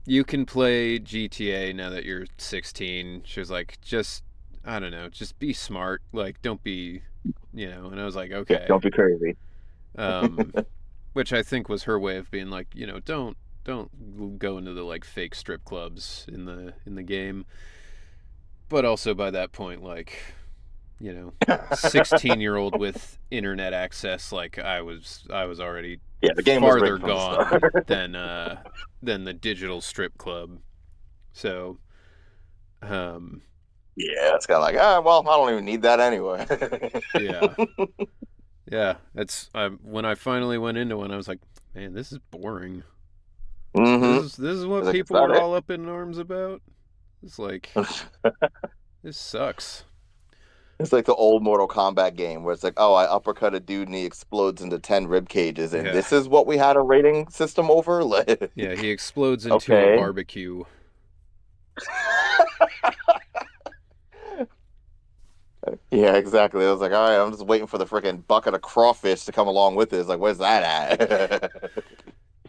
you can play GTA now that you're 16. She was like, just, I don't know, just be smart. Like, don't be, and I was like, Yeah, okay. don't be crazy. Um, which I think was her way of being like, don't go into the like fake strip clubs in the game. But also by that point, like, 16-year-old with internet access, like I was already Yeah, the game was farther rigged from the gone start. than the digital strip club. So, um, Yeah, it's kind of like, well, I don't even need that anyway. yeah, yeah. That's when I finally went into one. I was like, man, this is boring. This Mm-hmm. is this is It's what like, it's people not were it. all up in arms about. It's like, this sucks. It's like the old Mortal Kombat game where it's like, oh, I uppercut a dude and he explodes into 10 rib cages, and Yeah, this is what we had a rating system over? Like, yeah. He explodes into a okay. barbecue. Yeah, exactly. I was like, all right, I'm just waiting for the freaking bucket of crawfish to come along with it. It's like, where's that at?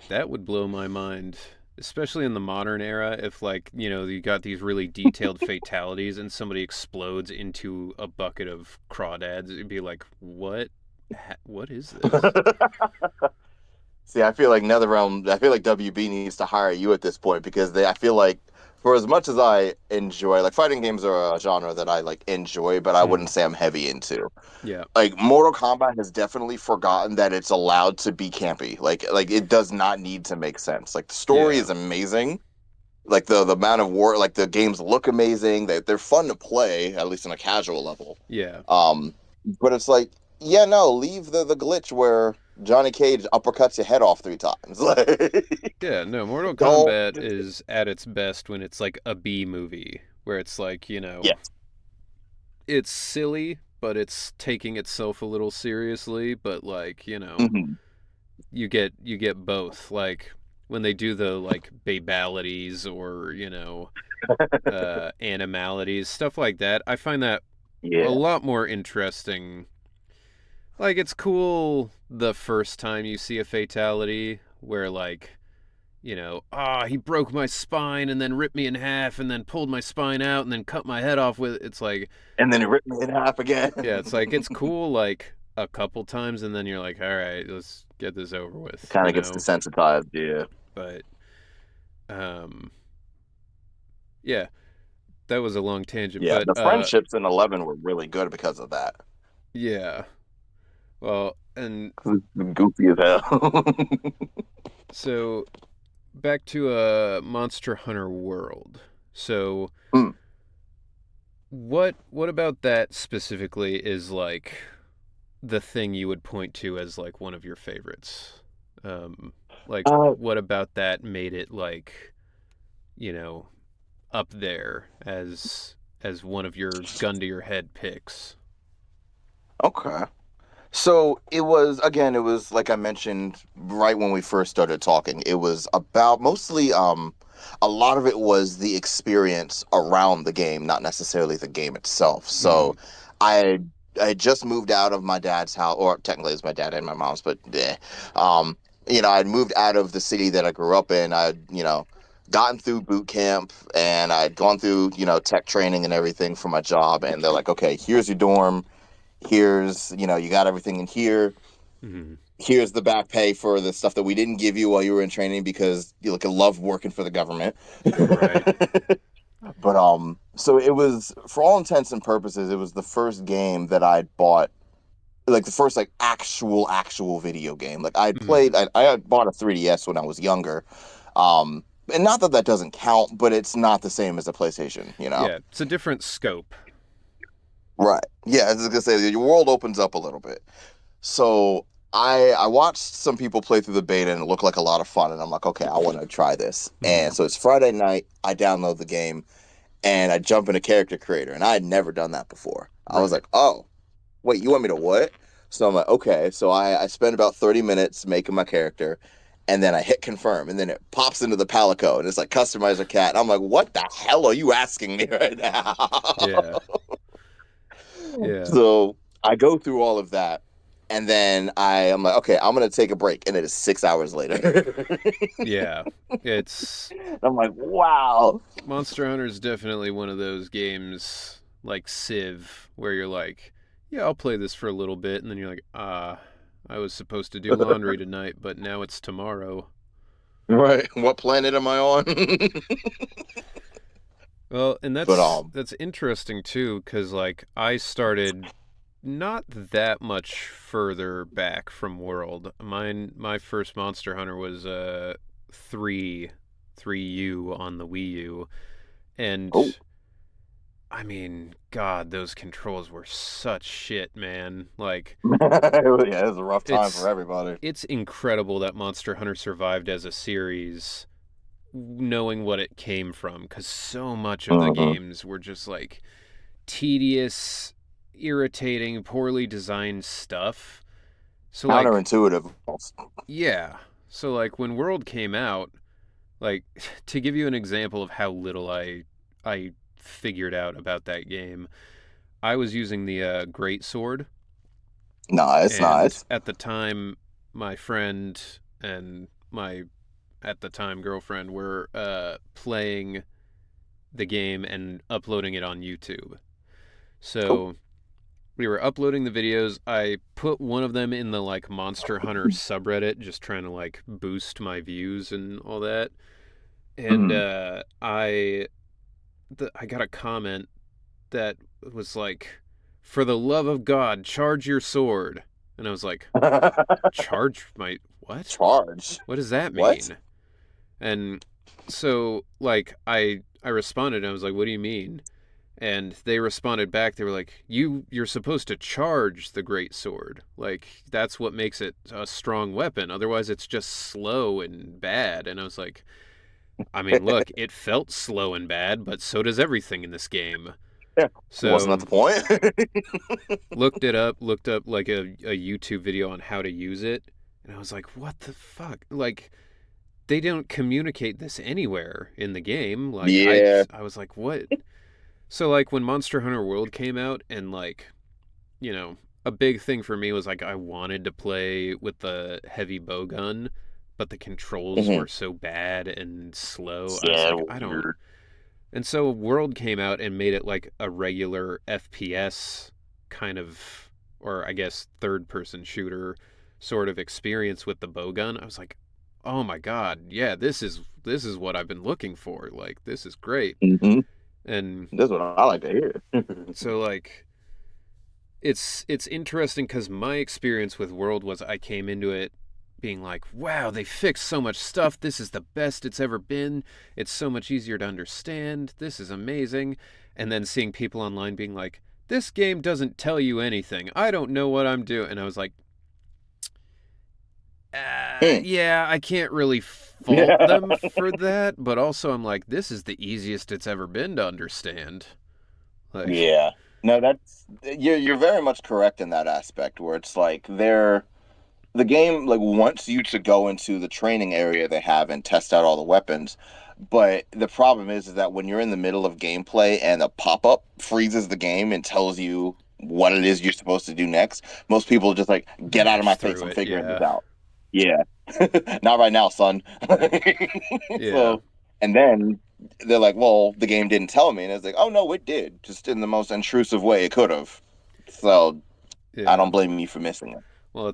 That would blow my mind, especially in the modern era. If, like, you know, you got these really detailed fatalities and somebody explodes into a bucket of crawdads, it'd be like, what? What is this? See, I feel like NetherRealm, I feel like WB needs to hire you at this point because I feel like for as much as I enjoy, like fighting games are a genre that I like enjoy, but I wouldn't say I'm heavy into. Yeah. Like Mortal Kombat has definitely forgotten that it's allowed to be campy. Like it does not need to make sense. Like the story Yeah. is amazing. Like the amount of war, like the games look amazing. They're fun to play, at least on a casual level. Yeah. But it's like, yeah, no, leave the glitch where Johnny Cage uppercuts your head off 3 times. Like, Yeah, no, Mortal don't. Kombat is at its best when it's like a B movie, where it's like, you know, Yeah. it's silly, but it's taking itself a little seriously, but like, you know, Mm-hmm. you get both. Like when they do the like babalities or, you know, animalities, stuff like that. I find that a Yeah. lot more interesting. Like it's cool the first time you see a fatality where like, you know, he broke my spine and then ripped me in half and then pulled my spine out and then cut my head off with it. It's like, And then it ripped me in half again. yeah, it's like it's cool like a couple times and then you're like, all right, let's get this over with, Kind you of gets know. desensitized. Yeah. But yeah, that was a long tangent, Yeah. but The friendships in 11 were really good because of that. yeah. Well, and Goofy as hell. so back to Monster Hunter World. So Hmm. what about that specifically is like the thing you would point to as like one of your favorites? Like what about that made it like, you know, up there as one of your gun to your head picks? Okay. So it was like I mentioned right when we first started talking. It was about mostly a lot of it was the experience around the game, not necessarily the game itself. So I I had just moved out of my dad's house, or technically it's my dad and my mom's, but yeah. Um, I'd moved out of the city that I grew up in. I'd, gotten through boot camp and I'd gone through, tech training and everything for my job. And they're like, okay, here's your dorm. Here's, you got everything in here. Mm-hmm. Here's the back pay for the stuff that we didn't give you while you were in training because you love working for the government. Right. But so it was, for all intents and purposes, it was the first game that I'd bought, like the first like actual video game. Like I'd played, I had bought a 3DS when I was younger. And not that that doesn't count, but it's not the same as a PlayStation, Yeah, it's a different scope. Right. Yeah, I was gonna say your world opens up a little bit. So I watched some people play through the beta and it looked like a lot of fun, and I'm like, okay, I want to try this. And so it's Friday night. I download the game and I jump into character creator, and I had never done that before. I was like, oh, wait, you want me to what? So I'm like, okay. So I spent about 30 minutes making my character, and then I hit confirm, and then it pops into the palico, and it's like customize a cat. And I'm like, what the hell are you asking me right now? Yeah. Yeah. So I go through all of that, and then I'm like, okay, I'm gonna take a break, and it is 6 hours later. Yeah. It's I'm like, wow. Monster Hunter is definitely one of those games like Civ where you're like, yeah, I'll play this for a little bit, and then you're like, I was supposed to do laundry tonight, but now it's tomorrow. Right. What planet am I on? Well, and But that's interesting too, because like I started not that much further back from World. My first Monster Hunter was 3U on the Wii U, and oh. I mean, God, those controls were such shit, man. Like, Yeah, it was a rough time for everybody. It's incredible that Monster Hunter survived as a series, knowing what it came from, because so much of the games were just like tedious, irritating, poorly designed stuff. So counterintuitive. Yeah. So like when World came out, like to give you an example of how little I figured out about that game, I was using the great sword, Nice, and nice. at the time, my friend and my at the time girlfriend were playing the game and uploading it on YouTube. Cool. So we were uploading the videos. I put one of them in the like Monster Hunter subreddit, just trying to like boost my views and all that. And Mhm. I got a comment that was like, "For the love of God, charge your sword." And I was like, "Charge my what? Charge. What does that What? mean?" And so like I responded and I was like, "What do you mean?" And they responded back. They were like, "You're supposed to charge the great sword. Like that's what makes it a strong weapon. Otherwise it's just slow and bad." And I was like, "I mean, look, it felt slow and bad, but so does everything in this game." Wasn't that So the point? looked up like a YouTube video on how to use it, and I was like, "What the fuck?" Like they don't communicate this anywhere in the game. Like Yeah. I was like, "What?" So like when Monster Hunter World came out and like, you know, a big thing for me was like I wanted to play with the heavy bow gun, but the controls Hmm. were so bad and slow. I was Yeah, like, I don't. weird. And so World came out and made it like a regular FPS kind of, or I guess third person shooter sort of experience with the bow gun. I was like, "Oh my god, yeah, this is what I've been looking for. Like this is great." Hmm. And That's what I like to hear. so like it's interesting cuz my experience with World was I came into it being like, "Wow, they fixed so much stuff. This is the best it's ever been. It's so much easier to understand. This is amazing." And then seeing people online being like, "This game doesn't tell you anything. I don't know what I'm doing." And I was like, Hmm. yeah, I can't really fault them for that, but also I'm like, this is the easiest it's ever been to understand. Like, Yeah. No, that's you're very much correct in that aspect where it's like the game like wants you to go into the training area they have and test out all the weapons. But the problem is that when you're in the middle of gameplay and a pop-up freezes the game and tells you what it is you're supposed to do next, most people just like get out of my rush face. through I'm it. figuring this Yeah. out. Yeah. Not right now, son. Yeah. So, and then they're like, well, the game didn't tell me. And it's like, oh, no, it did. Just in the most intrusive way it could have. So I Yeah. don't blame you for missing it. Well,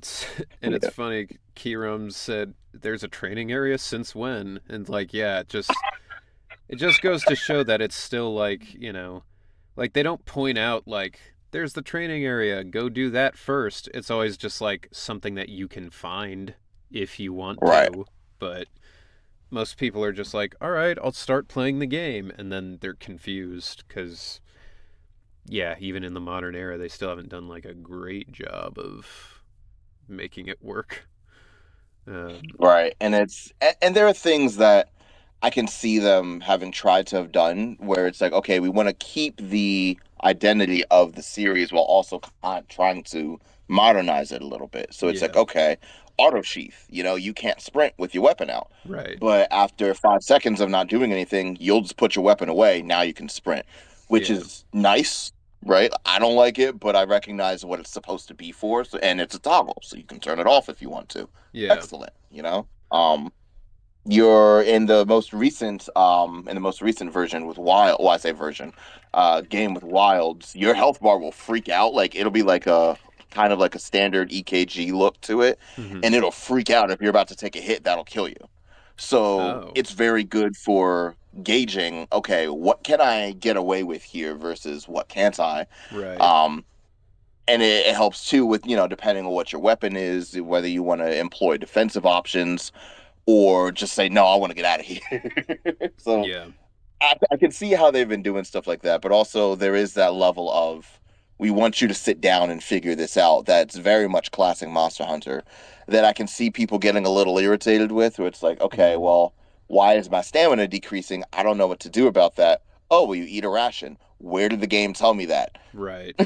and it's Yeah. funny. Keyrum said, "There's a training area since when?" And like, yeah, it just goes to show that it's still like, like they don't point out like there's the training area, go do that first. It's always just like something that you can find if you want Right. to. But most people are just like, "All right, I'll start playing the game," and then they're confused because yeah, even in the modern era, they still haven't done like a great job of making it work. Right. And there are things that I can see them having tried to have done where it's like, okay, we want to keep the identity of the series while also trying to modernize it a little bit. So it's like, Yeah, okay, auto sheath, you can't sprint with your weapon out. right. But after 5 seconds of not doing anything, you'll just put your weapon away. Now you can sprint, which Yeah, is nice, right? I don't like it, but I recognize what it's supposed to be for. So, and it's a toggle, so you can turn it off if you want to. yeah, Excellent. You're in the most recent version with wild well, I say version game with wilds, your health bar will freak out. Like it'll be like a kind of like a standard EKG look to it, hmm and it'll freak out if you're about to take a hit that'll kill you. So Oh, it's very good for gauging, okay, what can I get away with here versus what can't I. right. um and it helps too with, depending on what your weapon is, whether you want to employ defensive options or just say, no, I want to get out of here. So Yeah, I can see how they've been doing stuff like that, but also there is that level of we want you to sit down and figure this out. That's very much classic Monster Hunter that I can see people getting a little irritated with, where it's like, okay, mm, well, why is my stamina decreasing? I don't know what to do about that. Oh, well, you eat a ration. Where did the game tell me that? right.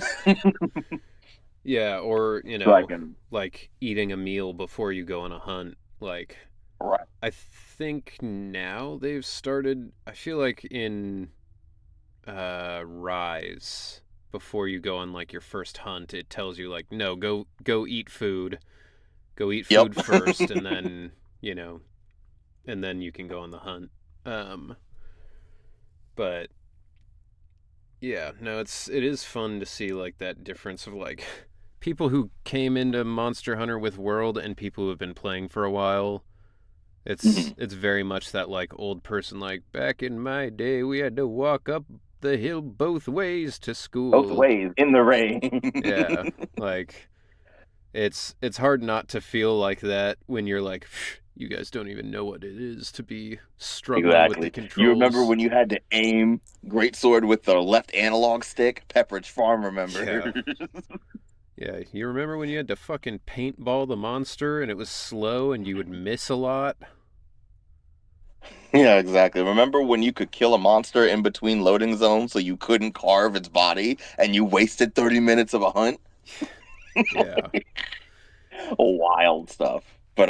Yeah, or, So I can. like eating a meal before you go on a hunt. Like, Right. I think now they've started, I feel like in Rise, before you go on like your first hunt, it tells you like, no, go eat food. Go eat Yep. food first, and then, and then you can go on the hunt. But yeah, no, it is fun to see like that difference of like people who came into Monster Hunter with World and people who have been playing for a while. It's very much that like old person like, back in my day we had to walk up the hill both ways to school. Both ways in the rain. Yeah, like it's hard not to feel like that when you're like, you guys don't even know what it is to be struggling with the controls. You remember when you had to aim greatsword with the left analog stick? Pepperidge Farm, remember? Yeah, you remember when you had to fucking paintball the monster and it was slow and you would miss a lot? Yeah, exactly. Remember when you could kill a monster in between loading zones so you couldn't carve its body and you wasted 30 minutes of a hunt? Yeah. Wild stuff. But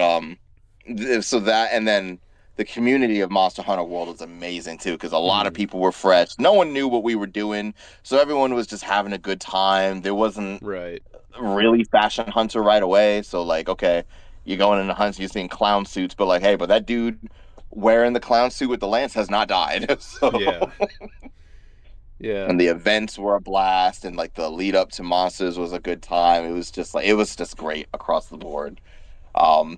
so that, and then the community of Monster Hunter World was amazing too, because a lot of people were fresh. No one knew what we were doing, so everyone was just having a good time. There wasn't really fashion hunter right away, so like, okay, you're going into hunts, you're seeing clown suits, but like, hey, but that dude wearing the clown suit with the lance has not died. So yeah. And the events were a blast, and like the lead up to monsters was a good time. It was just great across the board.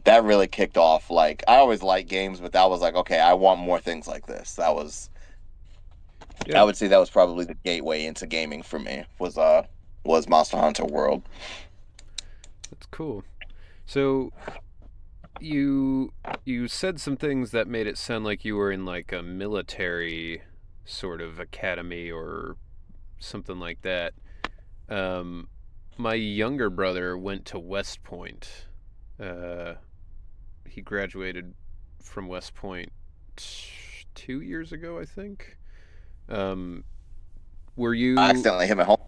That really kicked off. Like, I always like games, but that was like, okay, I want more things like this. That was, I would say that was probably the gateway into gaming for me, was Monster Hunter World. That's cool. So you said some things that made it sound like you were in like a military sort of academy or something like that. My younger brother went to West Point. He graduated from West Point 2 years ago, I think. Were you... I accidentally hit my home.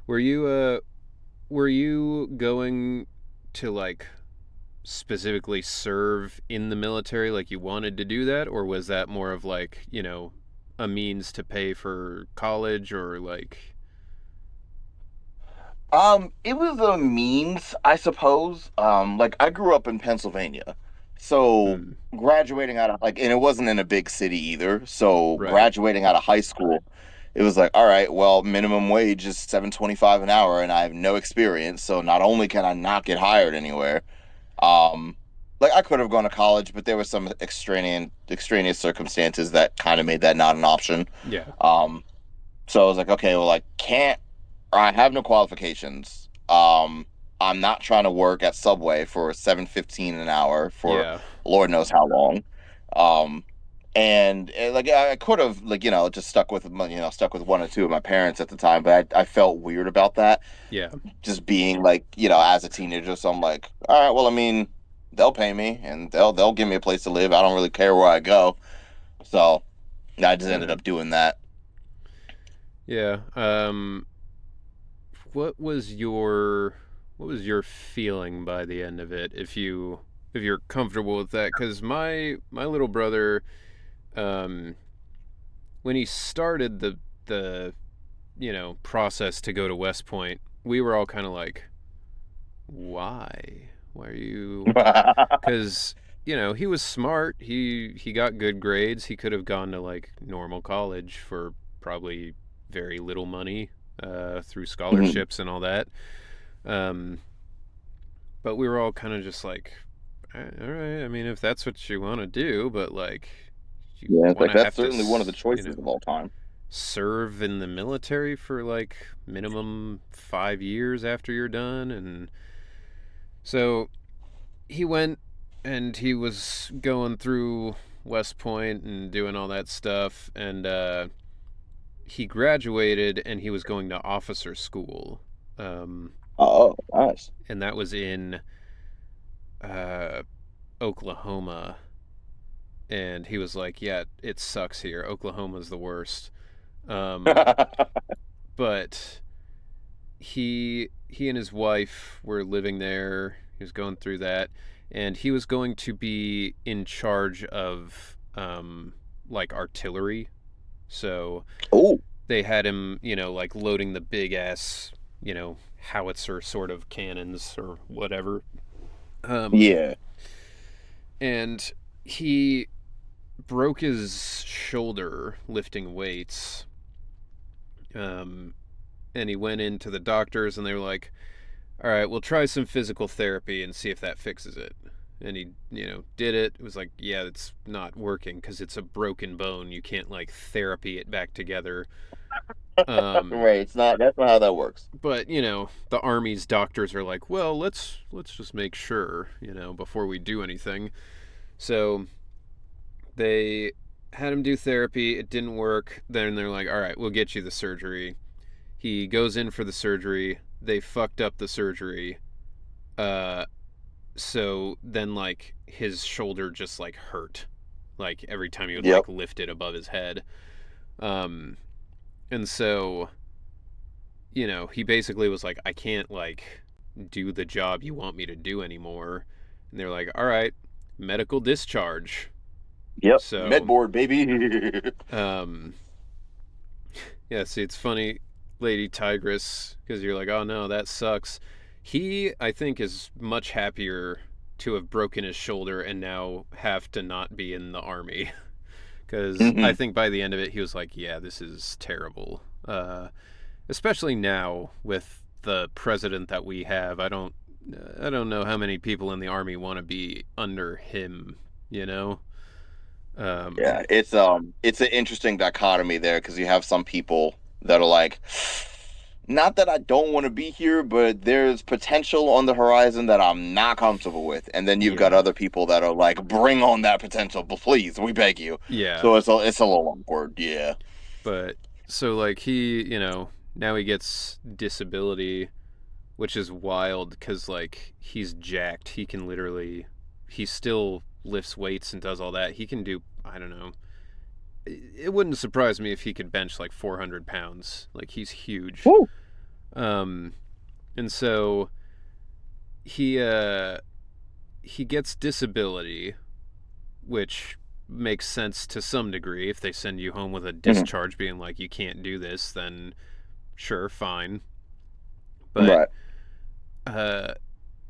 Were you going to like specifically serve in the military, like you wanted to do that, or was that more of like, a means to pay for college, or like... It was a means, I suppose. Like, I grew up in Pennsylvania, so graduating out of, like, and it wasn't in a big city either, so graduating out of high school, it was like, all right, well, minimum wage is $7.25 an hour, and I have no experience, so not only can I not get hired anywhere, like, I could have gone to college, but there were some extraneous circumstances that kind of made that not an option. Yeah. So I was like, okay, well, I have no qualifications. I'm not trying to work at Subway for $7.15 an hour for Lord knows how long. And like, I could have, like, just stuck with one or two of my parents at the time, but I felt weird about that. Yeah. Just being like, as a teenager. So I'm like, all right, well, I mean, they'll pay me and they'll give me a place to live. I don't really care where I go. So I just ended up doing that. Yeah. What was your feeling by the end of it, if you're comfortable with that? Because my little brother, when he started the process to go to West Point, we were all kind of like, why are you... Because he was smart, he got good grades, he could have gone to like normal college for probably very little money, through scholarships and all that. But we were all kind of just like, all right, I mean, if that's what you want to do, but like, that's certainly one of the choices of all time. Serve in the military for like minimum 5 years after you're done. And so he went and he was going through West Point and doing all that stuff, and he graduated and he was going to officer school. Oh, nice. And that was in Oklahoma. And he was like, yeah, it sucks here. Oklahoma's the worst. But he and his wife were living there. He was going through that. And he was going to be in charge of like artillery. So they had him, like loading the big ass, howitzer sort of cannons or whatever. Yeah. And he broke his shoulder lifting weights. And he went into the doctors and they were like, all right, we'll try some physical therapy and see if that fixes it. And he, did it. It was like, yeah, it's not working because it's a broken bone. You can't like therapy it back together. Right, it's not. That's not how that works. But the Army's doctors are like, well, let's just make sure, before we do anything. So they had him do therapy. It didn't work. Then they're like, all right, we'll get you the surgery. He goes in for the surgery. They fucked up the surgery. So then like his shoulder just like hurt, like every time he would like lift it above his head. And so, he basically was like, I can't like do the job you want me to do anymore. And they're like, all right, medical discharge. Yep. So Medboard, baby. Yeah, see, it's funny, Lady Tigress, because you're like, oh no, that sucks. He, I think, is much happier to have broken his shoulder and now have to not be in the army. Because I think by the end of it, he was like, yeah, this is terrible. Especially now with the president that we have. I don't know how many people in the army want to be under him, Yeah, it's an interesting dichotomy there because you have some people that are like, not that I don't want to be here, but there's potential on the horizon that I'm not comfortable with. And then you've got other people that are like, bring on that potential, please, we beg you. Yeah. So it's a little awkward, yeah. But so like he, now he gets disability, which is wild because like he's jacked. He can literally, he still lifts weights and does all that. He can do, I don't know. It wouldn't surprise me if he could bench like 400 pounds. Like he's huge. Woo. And so he gets disability, which makes sense to some degree. If they send you home with a discharge being like, you can't do this, then sure, fine. But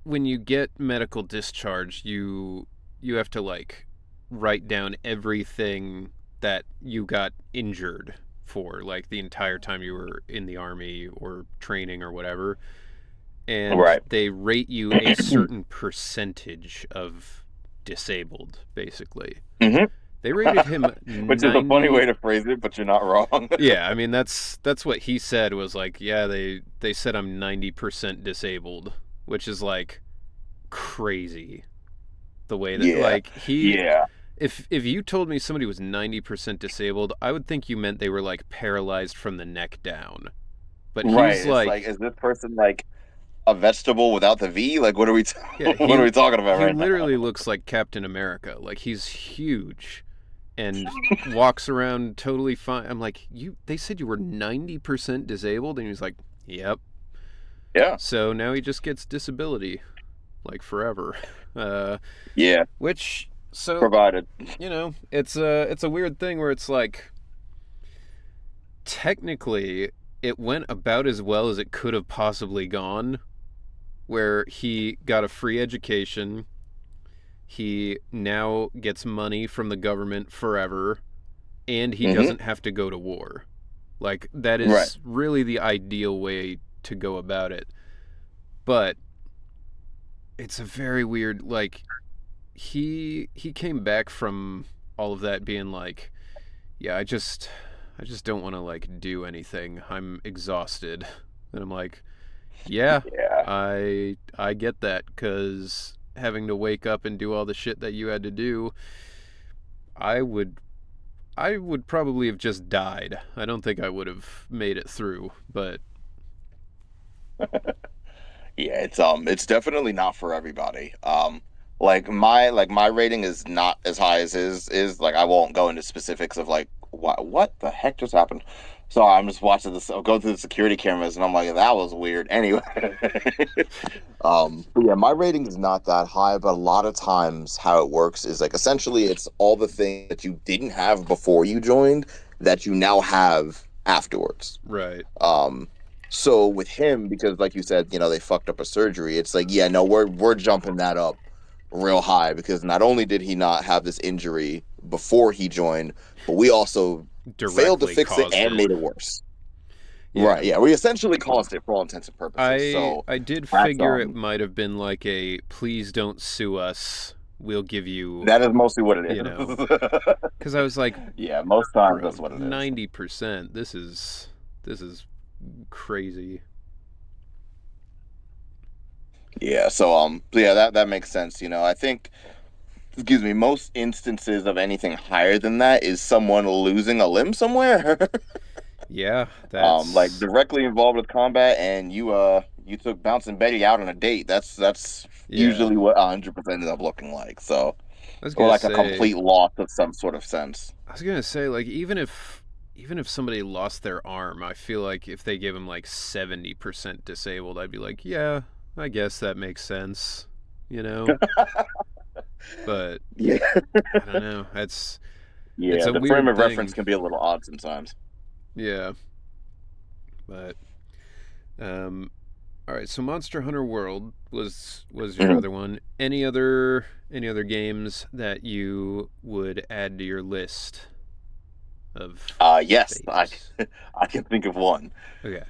when you get medical discharge, you have to like write down everything that you got injured for, like the entire time you were in the army or training or whatever. And they rate you a certain percentage of disabled, basically. They rated him which is a funny way to phrase it, but you're not wrong. Yeah, I mean that's what he said, was like, yeah, they said I'm 90% disabled, which is like crazy. The way that like he If you told me somebody was 90% disabled, I would think you meant they were like paralyzed from the neck down. But he's like, is this person like a vegetable without the V? Like, what are we what are we talking about right now? He literally looks like Captain America. Like he's huge and walks around totally fine. I'm like, they said you were 90% disabled, and he's like, yep. Yeah. So now he just gets disability, like forever. Which, so provided, it's a weird thing where it's like, technically it went about as well as it could have possibly gone, where he got a free education. He now gets money from the government forever, and he doesn't have to go to war. Like, that is really the ideal way to go about it. But it's a very weird, like, he came back from all of that being like, yeah, I just don't want to like do anything. I'm exhausted. And I'm like, yeah. I get that, because having to wake up and do all the shit that you had to do, I would probably have just died. I don't think I would have made it through, but yeah, it's definitely not for everybody. Like my rating is not as high as his is. Like, I won't go into specifics of like what the heck just happened. So I'm just watching this. I'll go through the security cameras, and I'm like, that was weird. Anyway, yeah, my rating is not that high, but a lot of times how it works is like, essentially it's all the things that you didn't have before you joined that you now have afterwards. Right. So with him, because like you said, they fucked up a surgery. It's like, yeah, no, we're jumping that up real high, because not only did he not have this injury before he joined, but we also failed to Directly fix it caused and it. made it worse. Yeah. Right. Yeah. We essentially caused it for all intents and purposes. I did that's, figure it might have been like a please don't sue us. We'll give you. that is mostly what it is. You know, because I was like, yeah, most times bro, that's what it is. 90%. This is crazy. Yeah. So yeah, that makes sense. I think, excuse me, most instances of anything higher than that is someone losing a limb somewhere. Yeah, that's like directly involved with combat, and you took Bouncing Betty out on a date. That's usually what 100% ends up looking like. So, I was or gonna like say, a complete loss of some sort of sense. I was gonna say, like, even if somebody lost their arm, I feel like if they gave them like 70% disabled, I'd be like, yeah, I guess that makes sense. But Yeah, I don't know. It's yeah. a The frame weird of reference thing. can be a little odd sometimes. Yeah, but all right. So Monster Hunter World was your other one. Any other games that you would add to your list of? Yes, I can think of one. Okay.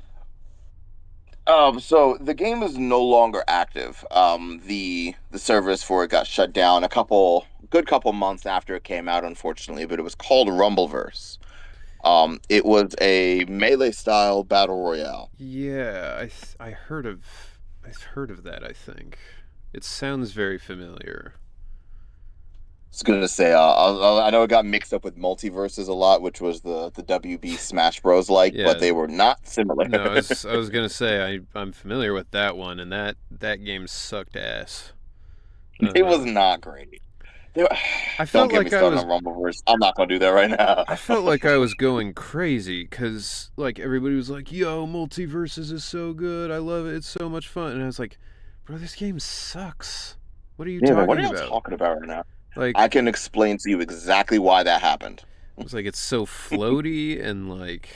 So the game is no longer active. The service for it got shut down a good couple months after it came out, unfortunately. But it was called Rumbleverse. It was a melee style battle royale. Yeah, I've heard of that. I think it sounds very familiar. I was gonna say, I know it got mixed up with Multiverses a lot, which was the WB Smash Bros. Yeah. But they were not similar. No, I was gonna say I'm familiar with that one, and that game sucked ass. It was not great. I felt Don't get like me started on Rumbleverse. I'm not gonna do that right now. I felt like I was going crazy because like everybody was like, "Yo, Multiverses is so good. I love it. It's so much fun." And I was like, "Bro, this game sucks. What are you talking what are you about?" talking about right now? Like, I can explain to you exactly why that happened. It's like it's so floaty and like,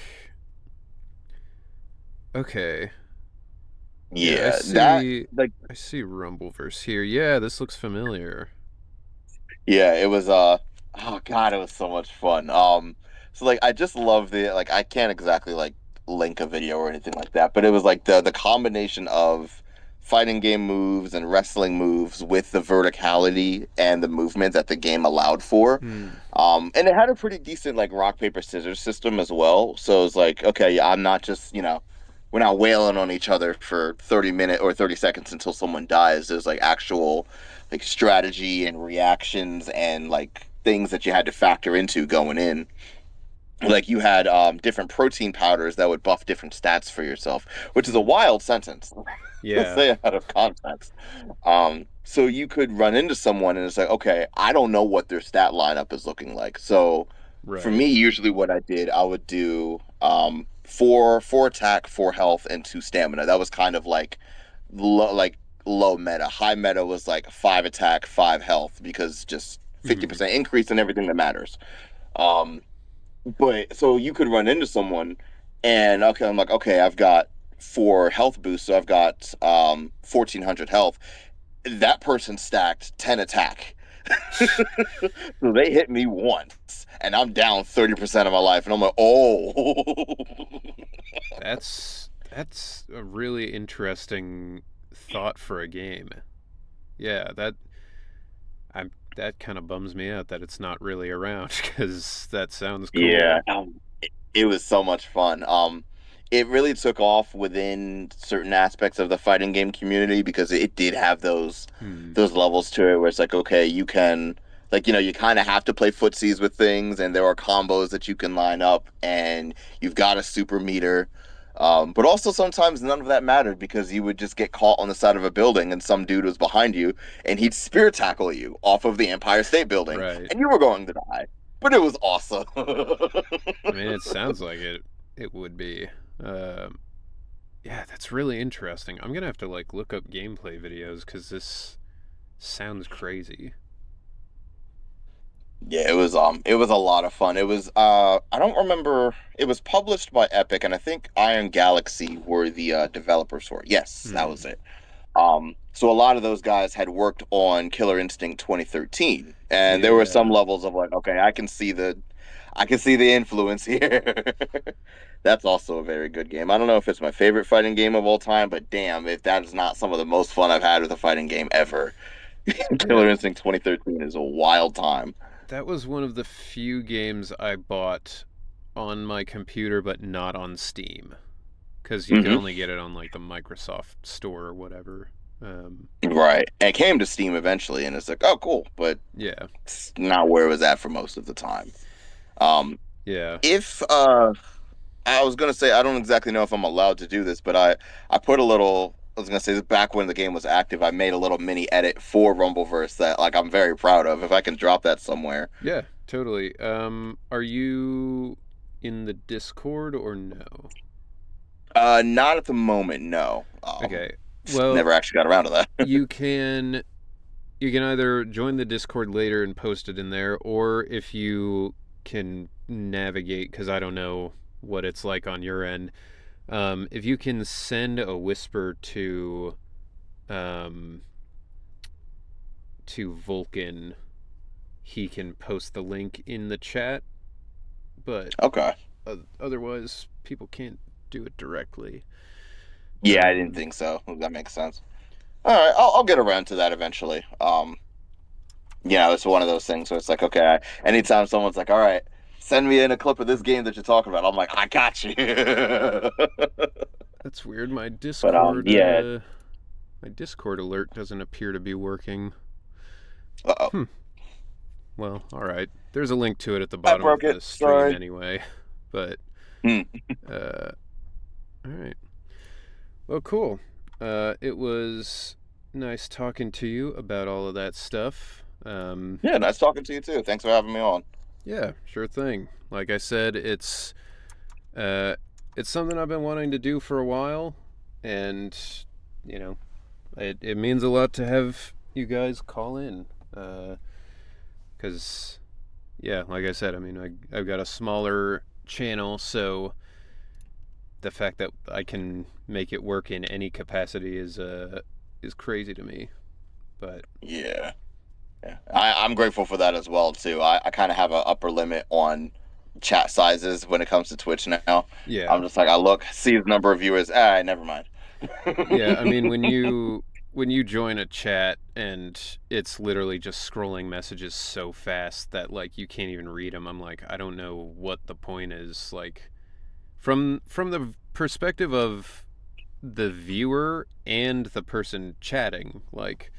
okay. Yeah, I see Rumbleverse here. Yeah, this looks familiar. Yeah, it was oh god, it was so much fun. So like I just love I can't exactly like link a video or anything like that, but it was like the combination of fighting game moves and wrestling moves with the verticality and the movement that the game allowed for. And it had a pretty decent like rock paper scissors system as well. So it's like, okay, I'm not just, we're not wailing on each other for 30 minutes or 30 seconds until someone dies. There's like actual like strategy and reactions and like things that you had to factor into going in. Like you had different protein powders that would buff different stats for yourself, which is a wild sentence. Yeah. Say it out of context. So you could run into someone and it's like, okay, I don't know what their stat lineup is looking like. So for me, usually what I did, I would do four attack, 4 health, and 2 stamina. That was kind of like low meta. High meta was like 5 attack, 5 health, because just 50% increase in everything that matters. But so you could run into someone and okay, I'm like, okay, I've got 4 health boosts, so I've got 1400 health. That person stacked 10 attack. So they hit me once and I'm down 30% of my life, and I'm like, oh. That's a really interesting thought for a game. Yeah, that kind of bums me out that it's not really around, because that sounds cool. Yeah, it was so much fun. It really took off within certain aspects of the fighting game community because it did have those levels to it where it's like, okay, you can, like, you kind of have to play footsies with things, and there are combos that you can line up, and you've got a super meter. But also sometimes none of that mattered because you would just get caught on the side of a building and some dude was behind you and he'd spear tackle you off of the Empire State Building, and you were going to die. But it was awesome. I mean, it sounds like it would be. Yeah, that's really interesting. I'm gonna have to like look up gameplay videos because this sounds crazy. Yeah, it was a lot of fun. It was I don't remember, it was published by Epic, and I think Iron Galaxy were the developers for it. Yes, that was it. So a lot of those guys had worked on Killer Instinct 2013, and there were some Yeah. levels of like, okay, I can see the influence here. That's also a very good game. I don't know if it's my favorite fighting game of all time, but damn, if that is not some of the most fun I've had with a fighting game ever. Yeah. Killer Instinct 2013 is a wild time. That was one of the few games I bought on my computer, but not on Steam, because you could Hmm. only get it on like the Microsoft Store or whatever. Right. And it came to Steam eventually, and it's like, oh, cool, but Yeah. it's not where it was at for most of the time. Um, Yeah. if I was gonna say I don't exactly know if I'm allowed to do this, but I put a little. I was gonna say this back when the game was active. I made a little mini edit for Rumbleverse that like I'm very proud of. If I can drop that somewhere. Yeah. Totally. Are you in the Discord or no? Not at the moment, no. Okay. Well, Never actually got around to that. you can either join the Discord later and post it in there, or if you can navigate, because I don't know what it's like on your end. If you can send a whisper um, to Vulcan, he can post the link in the chat. But Okay. otherwise, people can't do it directly. Yeah, I didn't think so. That makes sense. All right, I'll get around to that eventually. It's one of those things where it's like, okay, anytime someone's like, all right, send me in a clip of this game that you're talking about, I'm like, I got you. That's weird. My But Discord, yeah. my Discord alert doesn't appear to be working. Uh-oh. Well, all right. There's a link to it at the I bottom of broke the it. stream Sorry. anyway. But Hmm. all right. Well, cool. It was nice talking to you about all of that stuff. Yeah, nice talking to you too. Thanks for having me on. Yeah, sure thing. Like I said, it's something I've been wanting to do for a while, and you know, it means a lot to have you guys call in. Because yeah, like I said, I mean, I've got a smaller channel, so the fact that I can make it work in any capacity is crazy to me. But Yeah. Yeah. I'm grateful for that as well too. I kind of have an upper limit on chat sizes when it comes to Twitch now. yeah, I'm just like, I look, see the number of viewers. Never mind. yeah. I mean, when you join a chat and it's literally just scrolling messages so fast that like you can't even read them, I'm like, I don't know what the point is. Like from the perspective of the viewer and the person chatting, like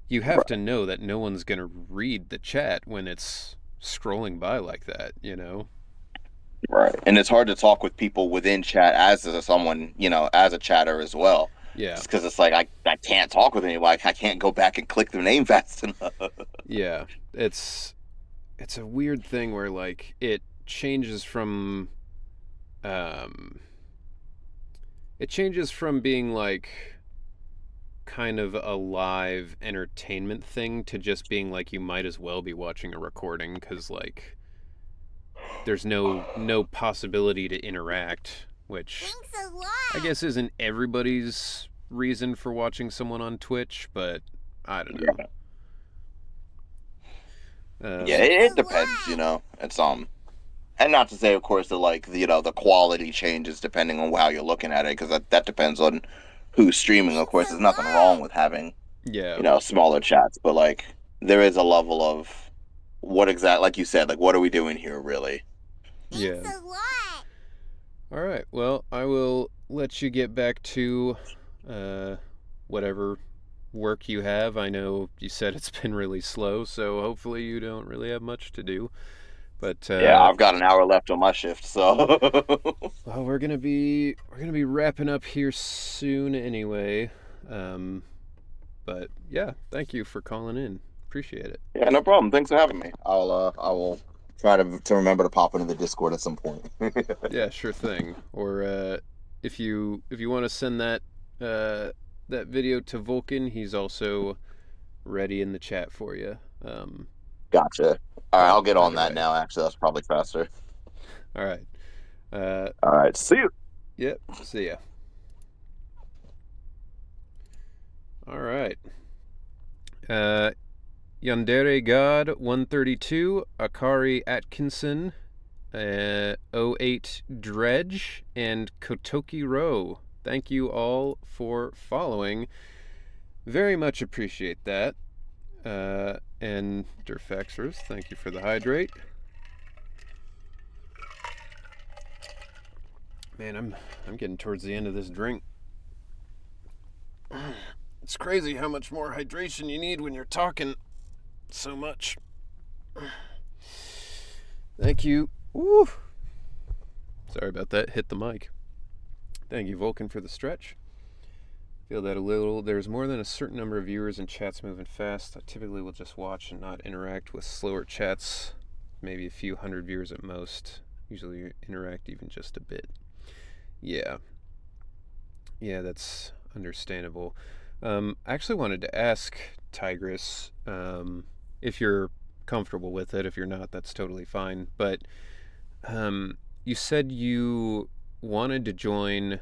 you have to know that no one's going to read the chat when it's scrolling by like that, you know? Right. And it's hard to talk with people within chat as someone, as a chatter as well. Yeah. Just because it's like I can't talk with anyone. I can't go back and click their name fast enough. Yeah. It's a weird thing where like it changes from um being like kind of a live entertainment thing to just being like you might as well be watching a recording cuz like there's no possibility to interact, which Thanks a lot. I guess isn't everybody's reason for watching someone on Twitch, but I don't know. Yeah, it depends. It's and not to say, of course, that like the quality changes depending on how you're looking at it, because that depends on who's streaming. Of course, there's nothing wrong with having yeah, smaller chats, but like there is a level of like you said, like what are we doing here, really? yeah. Thanks a lot. All right. Well, I will let you get back to whatever work you have. I know you said it's been really slow, so hopefully you don't really have much to do. But Yeah, I've got an hour left on my shift, so well, we're gonna be wrapping up here soon anyway. But yeah, thank you for calling in. Appreciate it. yeah, no problem. Thanks for having me. I will try to remember to pop into the Discord at some point. Yeah, sure thing. Or if you want to send that video to Vulcan, he's also ready in the chat for you. Gotcha. All right, Oh, I'll get on either that way. now. Actually, that's probably faster. All right. All right, see you. Yep. See ya. All right. Yandere God 132, Akari Atkinson, 08 Dredge, and Kotoki Row. Thank you all for following. Very much appreciate that. And Durfaxers, thank you for the hydrate. Man, I'm getting towards the end of this drink. It's crazy how much more hydration you need when you're talking so much. Thank you. Woo! Sorry about that. Hit the mic. Thank you, Vulcan, for the stretch. Feel that a little. There's more than a certain number of viewers and chats moving fast. I typically will just watch and not interact with slower chats. Maybe a few hundred viewers at most. Usually interact even just a bit. Yeah. Yeah, that's understandable. I actually wanted to ask Tigress, if you're comfortable with it. If you're not, that's totally fine. But you said you wanted to join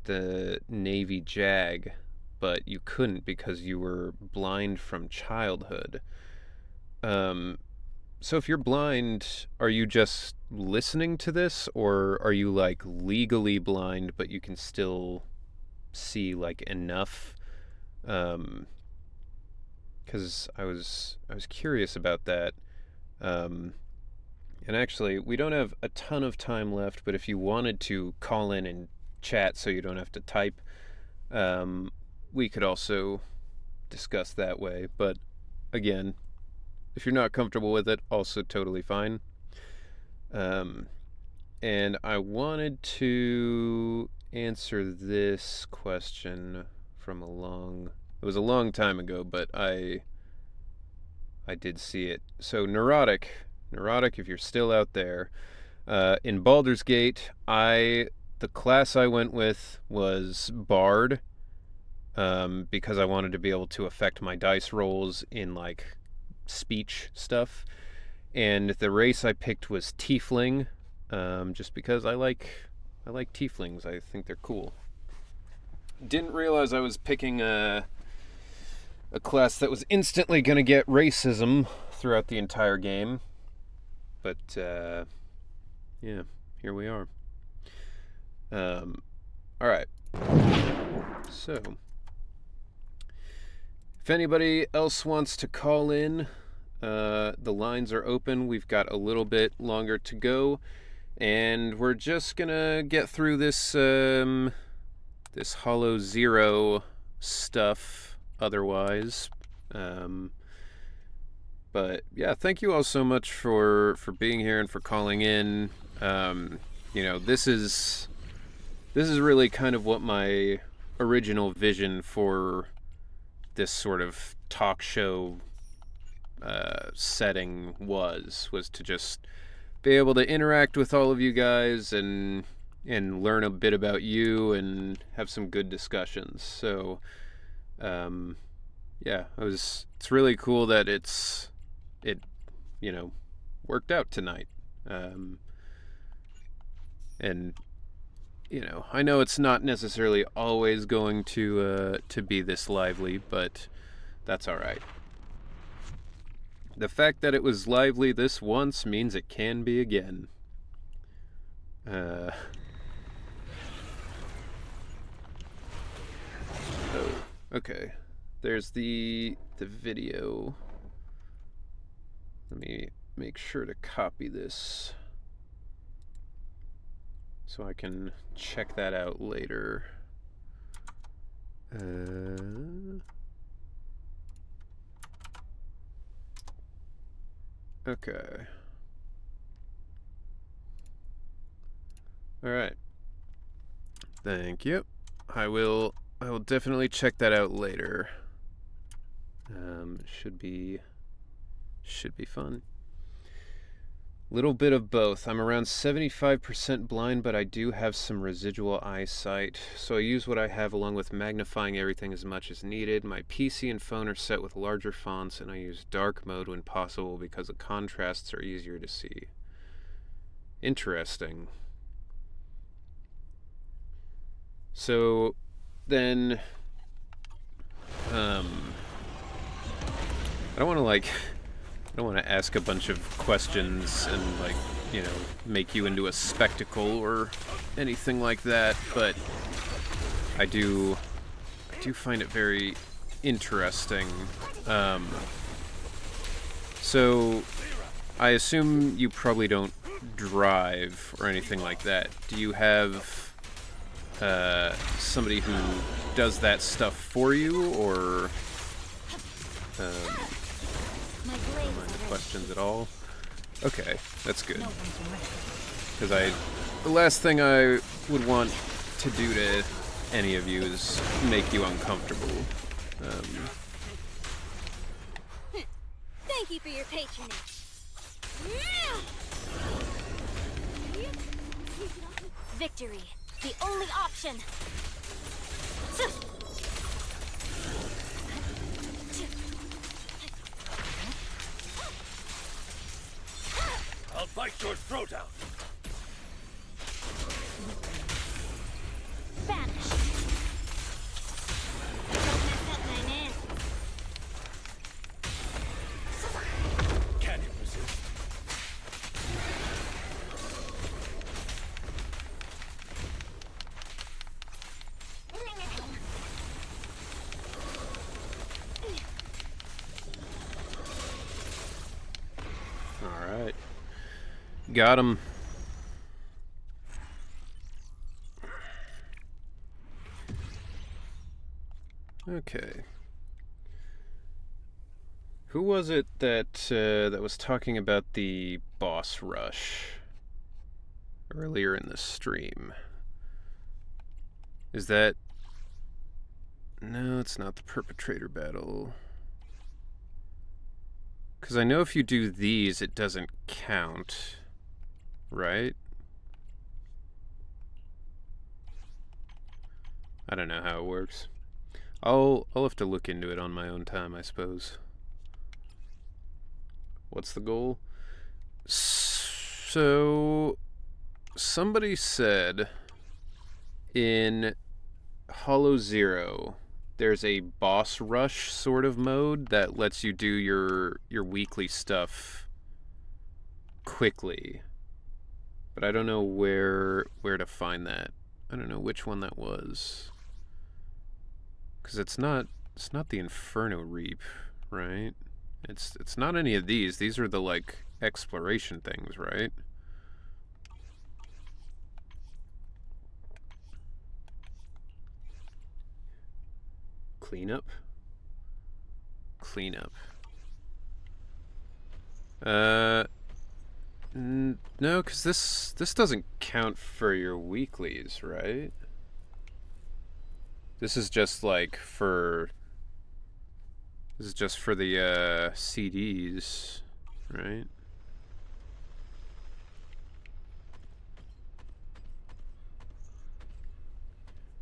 the Navy JAG, but you couldn't because you were blind from childhood. So if you're blind, are you just listening to this, or are you like legally blind but you can still see like enough? Because I was curious about that. And actually, we don't have a ton of time left, but if you wanted to call in and chat so you don't have to type, we could also discuss that way. But again, if you're not comfortable with it, also totally fine. And I wanted to answer this question from it was a long time ago, but I did see it. So Neurotic, if you're still out there, in Baldur's Gate, the class I went with was Bard, because I wanted to be able to affect my dice rolls in like speech stuff. And the race I picked was Tiefling, just because I like Tieflings. I think they're cool. Didn't realize I was picking a class that was instantly going to get racism throughout the entire game. But, yeah, here we are. Alright. So, if anybody else wants to call in, the lines are open. We've got a little bit longer to go. And we're just gonna get through this, this Hollow Zero stuff otherwise. But yeah, thank you all so much for being here and for calling in. This is really kind of what my original vision for this sort of talk show setting was to just be able to interact with all of you guys and learn a bit about you and have some good discussions. So, yeah, it's really cool that it worked out tonight. And I know it's not necessarily always going to be this lively, but that's all right. The fact that it was lively this once means it can be again. Oh, okay. There's the video. Let me make sure to copy this so I can check that out later. Okay. All right. Thank you. I will definitely check that out later. Should be fun. Little bit of both. I'm around 75% blind, but I do have some residual eyesight. So I use what I have along with magnifying everything as much as needed. My PC and phone are set with larger fonts, and I use dark mode when possible because the contrasts are easier to see. Interesting. So then, I don't want to I don't want to ask a bunch of questions and make you into a spectacle or anything like that, but I do find it very interesting. So I assume you probably don't drive or anything like that. Do you have somebody who does that stuff for you, or questions at all? Okay, that's good. Because the last thing I would want to do to any of you is make you uncomfortable. Thank you for your patronage. Victory, the only option. I'll bite your throat out. Vanish. Don't mess up my man. Can you resist? All right. Got him. Okay. Who was it that was talking about the boss rush earlier in the stream? Is that... No, it's not the perpetrator battle. Because I know if you do these, it doesn't count, right? I don't know how it works. I'll have to look into it on my own time, I suppose. What's the goal? So, somebody said in Hollow Zero, there's a boss rush sort of mode that lets you do your weekly stuff quickly. But I don't know where to find that. I don't know which one that was. Because it's not the Inferno Reap, right? It's not any of these. These are the exploration things, right? Cleanup. No, because this doesn't count for your weeklies, right? This is just for the CDs, right?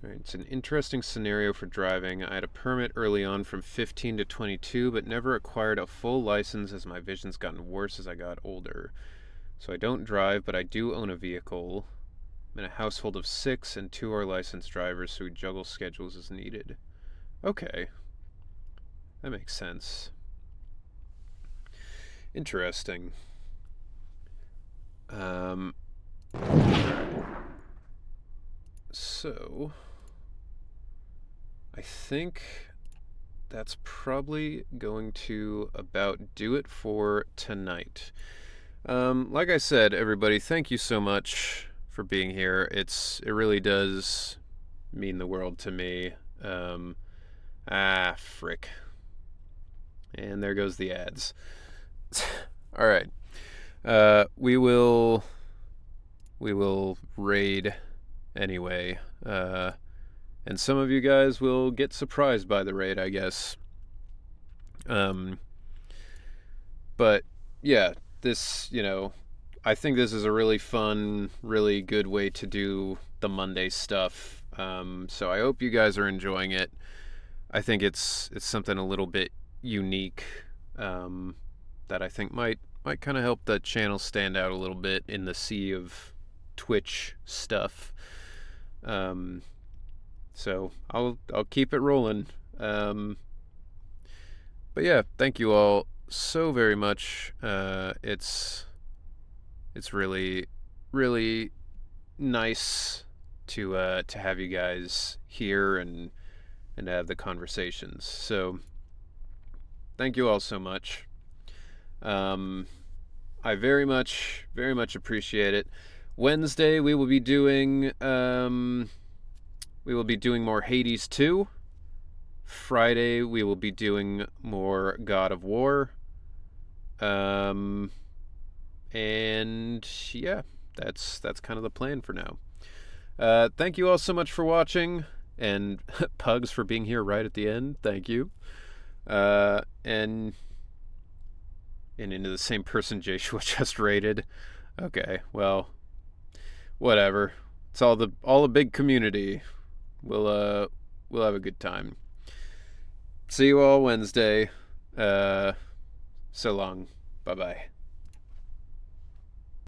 Alright, it's an interesting scenario for driving. I had a permit early on from 15 to 22, but never acquired a full license as my vision's gotten worse as I got older. So I don't drive, but I do own a vehicle. I'm in a household of 6, and 2 are licensed drivers, so we juggle schedules as needed. Okay. That makes sense. Interesting. So, I think that's probably going to about do it for tonight. Like I said, everybody, thank you so much for being here. It really does mean the world to me. Frick. And there goes the ads. All right. We will raid anyway. And some of you guys will get surprised by the raid, I guess. But yeah, this, I think this is a really fun, really good way to do the Monday stuff. So I hope you guys are enjoying it. I think it's something a little bit unique that I think might kind of help the channel stand out a little bit in the sea of Twitch stuff. So I'll keep it rolling. But yeah, thank you all so very much. It's really nice to have you guys here and have the conversations. So thank you all so much. I very much appreciate it. Wednesday we will be doing more Hades 2. Friday we will be doing more God of War. And yeah, that's kind of the plan for now. Thank you all so much for watching, and Pugs for being here right at the end. Thank you. And into the same person Joshua just rated. Okay, well, whatever. It's all the big community. We'll have a good time. See you all Wednesday. So long. Bye-bye.